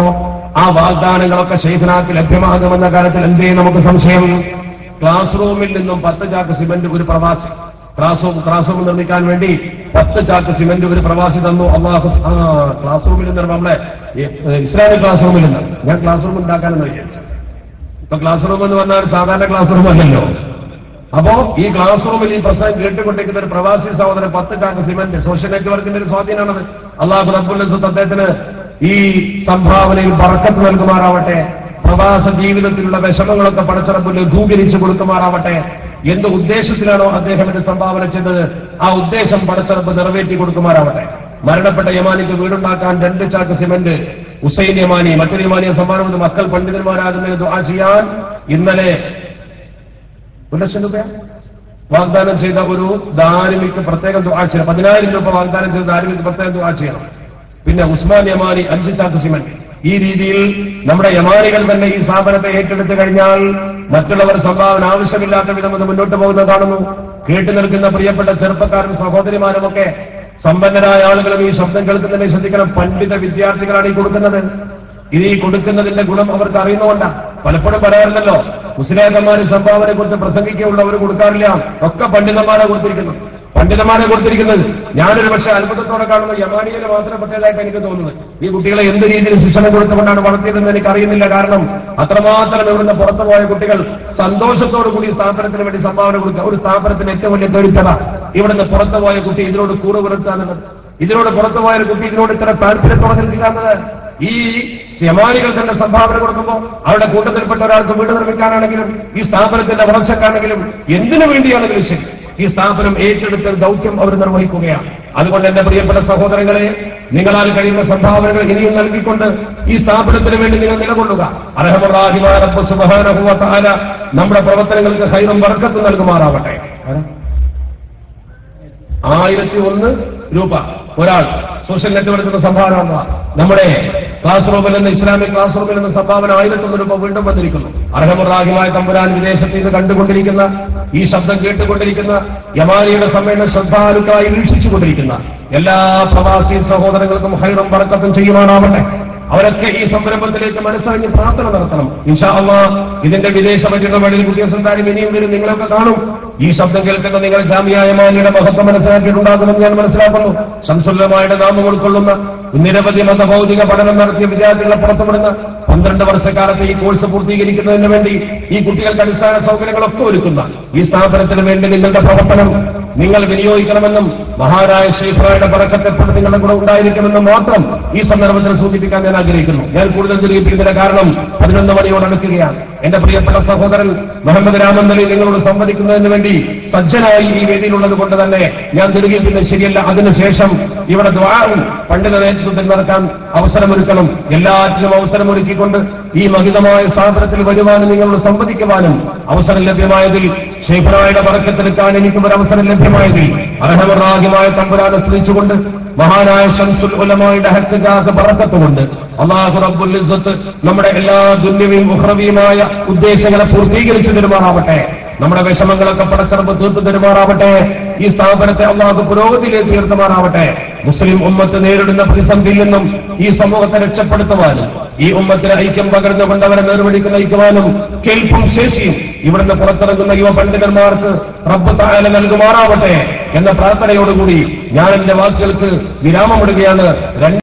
ആ വാഗ്ദാനങ്ങളൊക്കെ ശൈഖിനാക്ക് ലഭ്യമാകുമെന്ന കാര്യത്തിൽ എന്തേ നമുക്ക് സംശയം? ക്ലാസ് റൂമിൽ നിന്നും 10 ചാക്ക് സിമന്റ് ഒരു പ്രവാസി, ക്ലാസ് റൂം നിർമ്മിക്കാൻ വേണ്ടി 10 ചാക്ക് സിമന്റ് ഒരു പ്രവാസി തന്നു. അള്ളാഹു ക്ലാസ് റൂമിൽ നിന്ന് നമ്മളെ ഇസ്ലാമിക് ക്ലാസ് റൂമിൽ നിന്ന് ഞാൻ ക്ലാസ് റൂം ഉണ്ടാക്കാനെന്ന് വിചാരിച്ചു. ഇപ്പൊ ക്ലാസ് റൂം എന്ന് പറഞ്ഞാൽ സാധാരണ ക്ലാസ് റൂം അല്ലല്ലോ. അപ്പോ ഈ ക്ലാസ് റൂമിൽ ഈ പ്രസംഗം കേട്ടുകൊണ്ടിരിക്കുന്ന ഒരു പ്രവാസി സഹോദരൻ 10 ചാക്ക് സിമന്റ്, സോഷ്യൽ നെറ്റ്വർക്കിന്റെ ഒരു സ്വാധീനമാണത്. അള്ളാഹു റബ്ബുൽ ഇസ്സത്ത് അദ്ദേഹത്തിന് ഈ സംഭാവനയിൽ ബർക്കത്ത് നൽകുമാറാവട്ടെ. പ്രവാസ ജീവിതത്തിലുള്ള വിഷമങ്ങളൊക്കെ പടച്ച റബ്ബ് ലഘൂകരിച്ചു കൊടുക്കുമാറാവട്ടെ. എന്ത് ഉദ്ദേശത്തിലാണോ അദ്ദേഹം ഇത് സംഭാവന ചെയ്തത്, ആ ഉദ്ദേശം പടച്ച റബ്ബ് നിറവേറ്റി കൊടുക്കുമാറാവട്ടെ. മരണപ്പെട്ട യമാനിക്ക് വീടുണ്ടാക്കാൻ 2 ചാക്ക് സിമന്റ് ഹുസൈൻ യമാനി, മറ്റൊരു യമാനിയെ സമ്മാനം മക്കൾ പണ്ഡിതന്മാരാകുന്നതിന് ദുആ ചെയ്യാൻ ഇന്നലെ 1 ലക്ഷം രൂപ വാഗ്ദാനം ചെയ്ത ഒരു ദാരിമിക്ക് പ്രത്യേകം ദുആ ചെയ്യണം. 10,000 രൂപ വാഗ്ദാനം ചെയ്ത ദാരിമിക്ക് പ്രത്യേകം ദുആ ചെയ്യണം. പിന്നെ ഉസ്മാൻ യമാനി 5 ചാക്ക് സിമന്റ്. ഈ രീതിയിൽ നമ്മുടെ യമാനികൾ തന്നെ ഈ സ്ഥാപനത്തെ ഏറ്റെടുത്തു കഴിഞ്ഞാൽ മറ്റുള്ളവർ സംഭാവന ആവശ്യമില്ലാത്ത വിധം അത് മുന്നോട്ട് പോകുന്നത് കാണുന്നു. കേട്ടു നിൽക്കുന്ന പ്രിയപ്പെട്ട ചെറുപ്പക്കാരും സഹോദരിമാരുമൊക്കെ സമ്പന്നരായ ആളുകളും ഈ ശബ്ദം കേൾക്കുന്നതിനെ ശ്രദ്ധിക്കണം. പണ്ഡിത വിദ്യാർത്ഥികളാണ് ഈ കൊടുക്കുന്നത്. ഇത് ഈ കൊടുക്കുന്നതിന്റെ ഗുണം അവർക്ക് അറിയുന്നതുകൊണ്ടാണ്. പലപ്പോഴും പറയാറില്ലല്ലോ, മുസ്ലിയാക്കന്മാര് സംഭാവനയെ കുറിച്ച് പ്രസംഗിക്കുകയുള്ളൂ, അവർ കൊടുക്കാറില്ല. ഒക്കെ പണ്ഡിതന്മാരെ കൊടുത്തിരിക്കുന്നത്. ഞാനൊരു പക്ഷേ അത്ഭുതത്തോടെ കാണുന്ന യമാനികളെ മാത്രം പ്രത്യേകമായിട്ട് എനിക്ക് തോന്നുന്നത്. ഈ കുട്ടികളെ എന്ത് രീതിയിൽ ശിക്ഷണം കൊടുത്തുകൊണ്ടാണ് വളർത്തിയതെന്ന് എനിക്കറിയുന്നില്ല. കാരണം അത്രമാത്രം ഇവിടുന്ന് പുറത്തുപോയ കുട്ടികൾ സന്തോഷത്തോടുകൂടി സ്ഥാപനത്തിന് വേണ്ടി സംഭാവന കൊടുക്കുക. ഒരു സ്ഥാപനത്തിന് ഏറ്റവും വലിയ കരുത്തത ഇവിടുന്ന് പുറത്തുപോയ കുട്ടി ഇതിനോട് കൂറ് പുലർത്തുക എന്നുള്ളത്. ഇതിനോട് പുറത്തുപോയ കുട്ടി ഇതിനോട് ഇത്ര താല്പര്യത്തോടെ നിൽക്കുക എന്നത്. ഈ യമാനികൾ തന്നെ സംഭാവന കൊടുക്കുമ്പോൾ അവരുടെ കൂട്ടത്തിൽപ്പെട്ട ഒരാൾക്ക് വീട് നിർമ്മിക്കാനാണെങ്കിലും ഈ സ്ഥാപനത്തിന്റെ വളർച്ചക്കാണെങ്കിലും എന്തിനു വേണ്ടിയാണെങ്കിലും ശരി, ഈ സ്ഥാപനം ഏറ്റെടുത്ത ദൗത്യം അവർ നിർവഹിക്കുകയാണ്. അതുകൊണ്ട് എന്റെ പ്രിയപ്പെട്ട സഹോദരങ്ങളെ, നിങ്ങളാൽ കഴിയുന്ന സംഭാവനകൾ ഇനിയും നൽകിക്കൊണ്ട് ഈ സ്ഥാപനത്തിന് വേണ്ടി നിങ്ങൾ നിലകൊള്ളുക. അർഹമുറാഹിമായ റബ്ബ് സുബ്ഹാനഹു വ തആല നമ്മുടെ പ്രവർത്തനങ്ങൾക്ക് ഖൈറും ബർക്കത്തും നൽകുമാറാവട്ടെ. 1001 രൂപ ഒരാൾ സോഷ്യൽ നെറ്റ്വർക്കിന് സംഭാവന വന്നതാണ്. നമ്മുടെ ക്ലാസ് റൂമിൽ നിന്ന്, ഇസ്ലാമിക് ക്ലാസ് റൂമിൽ നിന്ന് സംഭാവന 1001 രൂപ വീണ്ടും വന്നിരിക്കുന്നു. അർഹമുറാഹിമായ തമ്പുരാൻ വിദേശത്ത് ഇത് കണ്ടുകൊണ്ടിരിക്കുന്ന, ഈ ശബ്ദം കേട്ടുകൊണ്ടിരിക്കുന്ന, യമാനിയുടെ സമ്മേളനം ശ്രദ്ധാലുക്കളായി വീക്ഷിച്ചുകൊണ്ടിരിക്കുന്ന എല്ലാ പ്രവാസി സഹോദരങ്ങൾക്കും ഖൈറും ബർക്കത്തും ചെയ്യുവാനാവട്ടെ. അവരൊക്കെ ഈ സംരംഭത്തിലേക്ക് മനസ്സറിഞ്ഞ് പ്രാർത്ഥന നടത്തണം. ഇൻഷാ അല്ലാഹ് ഇതിന്റെ വിദേശ പര്യടനം വഴി പുതിയ സന്താനം ഇനിയും വരും. നിങ്ങളൊക്കെ കാണും. ഈ ശബ്ദം കേൾക്കുന്ന നിങ്ങൾ ജാമിയ യമാനിയുടെ മഹത്വം മനസ്സിലാക്കിയിട്ടുണ്ടാകുമെന്ന് ഞാൻ മനസ്സിലാക്കുന്നു. ശംസുല്ലമായുടെ നാമം ഉൾക്കൊള്ളുന്ന നിരവധി മതഭൗതിക പഠനം നടത്തിയ വിദ്യാർത്ഥികളെ പുറത്തുവിടുന്ന 12 വർഷക്കാലത്ത് ഈ കോഴ്സ് പൂർത്തീകരിക്കുന്നതിന് വേണ്ടി ഈ കുട്ടികൾക്ക് അടിസ്ഥാന സൗകര്യങ്ങളൊക്കെ ഒരുക്കുന്ന ഈ സ്ഥാപനത്തിന് വേണ്ടി നിങ്ങളുടെ പ്രവർത്തനം നിങ്ങൾ വിനിയോഗിക്കണമെന്നും മഹാനായ ശൈഖുനായുടെ ബറക്കത്ത് എപ്പോഴും നിങ്ങളുടെ കൂടെ ഉണ്ടായിരിക്കുമെന്നും മാത്രം ഈ സന്ദർഭത്തിൽ സൂചിപ്പിക്കാൻ ഞാൻ ആഗ്രഹിക്കുന്നു. ഞാൻ കൂടുതൽ ദീർഘിപ്പിക്കുന്നതിന്റെ കാരണം 11 മണിയോട് അടുക്കുകയാണ്. എന്റെ പ്രിയപ്പെട്ട സഹോദരൻ മുഹമ്മദ് രാമന്തലി നിങ്ങളോട് സംവദിക്കുന്നതിന് വേണ്ടി സജ്ജനായി ഈ വേദിയിലുള്ളത് കൊണ്ട് തന്നെ ഞാൻ ദീർഘിപ്പിക്കുന്നത് ശരിയല്ല. അതിനുശേഷം ഇവിടെ ദുആഉം പണ്ഡിത നേതൃത്വത്തിൽ നടക്കാൻ അവസരമൊരുക്കണം. എല്ലാറ്റിനും അവസരമൊരുക്കിക്കൊണ്ട് ഈ മഹിതമായ സ്ഥാപനത്തിൽ വരുവാനും നിങ്ങളോട് സംവദിക്കുവാനും അവസരം ലഭ്യമായതിൽ, ശൈഖുനായുടെ ബറക്കത്തെടുക്കാൻ എനിക്കും ഒരു അവസരം ലഭ്യമായതിൽ അർഹമുറാഹിമായ തമ്പുരാനെ സ്തുതിച്ചുകൊണ്ട് മഹാനായ ശംസുൽ ഉലമായുടെ ഹഖ്ഖാക്ക് ബറക്കത്തുകൊണ്ട് അല്ലാഹു റബ്ബുൽ ഇസ്സത്ത് നമ്മുടെ എല്ലാ ദുന്യവിയും ഉഖ്റവിയുമായ ഉദ്ദേശങ്ങളെ പൂർത്തീകരിച്ചു തരുമാറാവട്ടെ. നമ്മുടെ വിഷമങ്ങളൊക്കെ പടച്ചറബ് തീർത്തു തരുമാറാവട്ടെ. ഈ സ്ഥാപനത്തെ അല്ലാഹു പുരോഗതിയിലേക്ക് ഉയർത്തുമാറാവട്ടെ. മുസ്ലിം ഉമ്മത്ത് നേരിടുന്ന പ്രതിസന്ധിയിൽ നിന്നും ഈ സമൂഹത്തെ രക്ഷപ്പെടുത്തുവാനും ഈ ഉമ്മത്തിന് ഐക്യം പകർന്നുകൊണ്ട് അവരെ നേർവഴിക്ക് നയിക്കുവാനും കേൾപ്പും ശേഷിയും ഇവിടുന്ന് പുറത്തിറങ്ങുന്ന യുവ പണ്ഡിതന്മാർക്ക് റബ്ബ് തആല നൽകുമാറാവട്ടെ എന്ന പ്രാർത്ഥനയോടുകൂടി ഞാൻ എന്റെ വാക്കുകൾക്ക് വിരാമമിടുകയാണ്.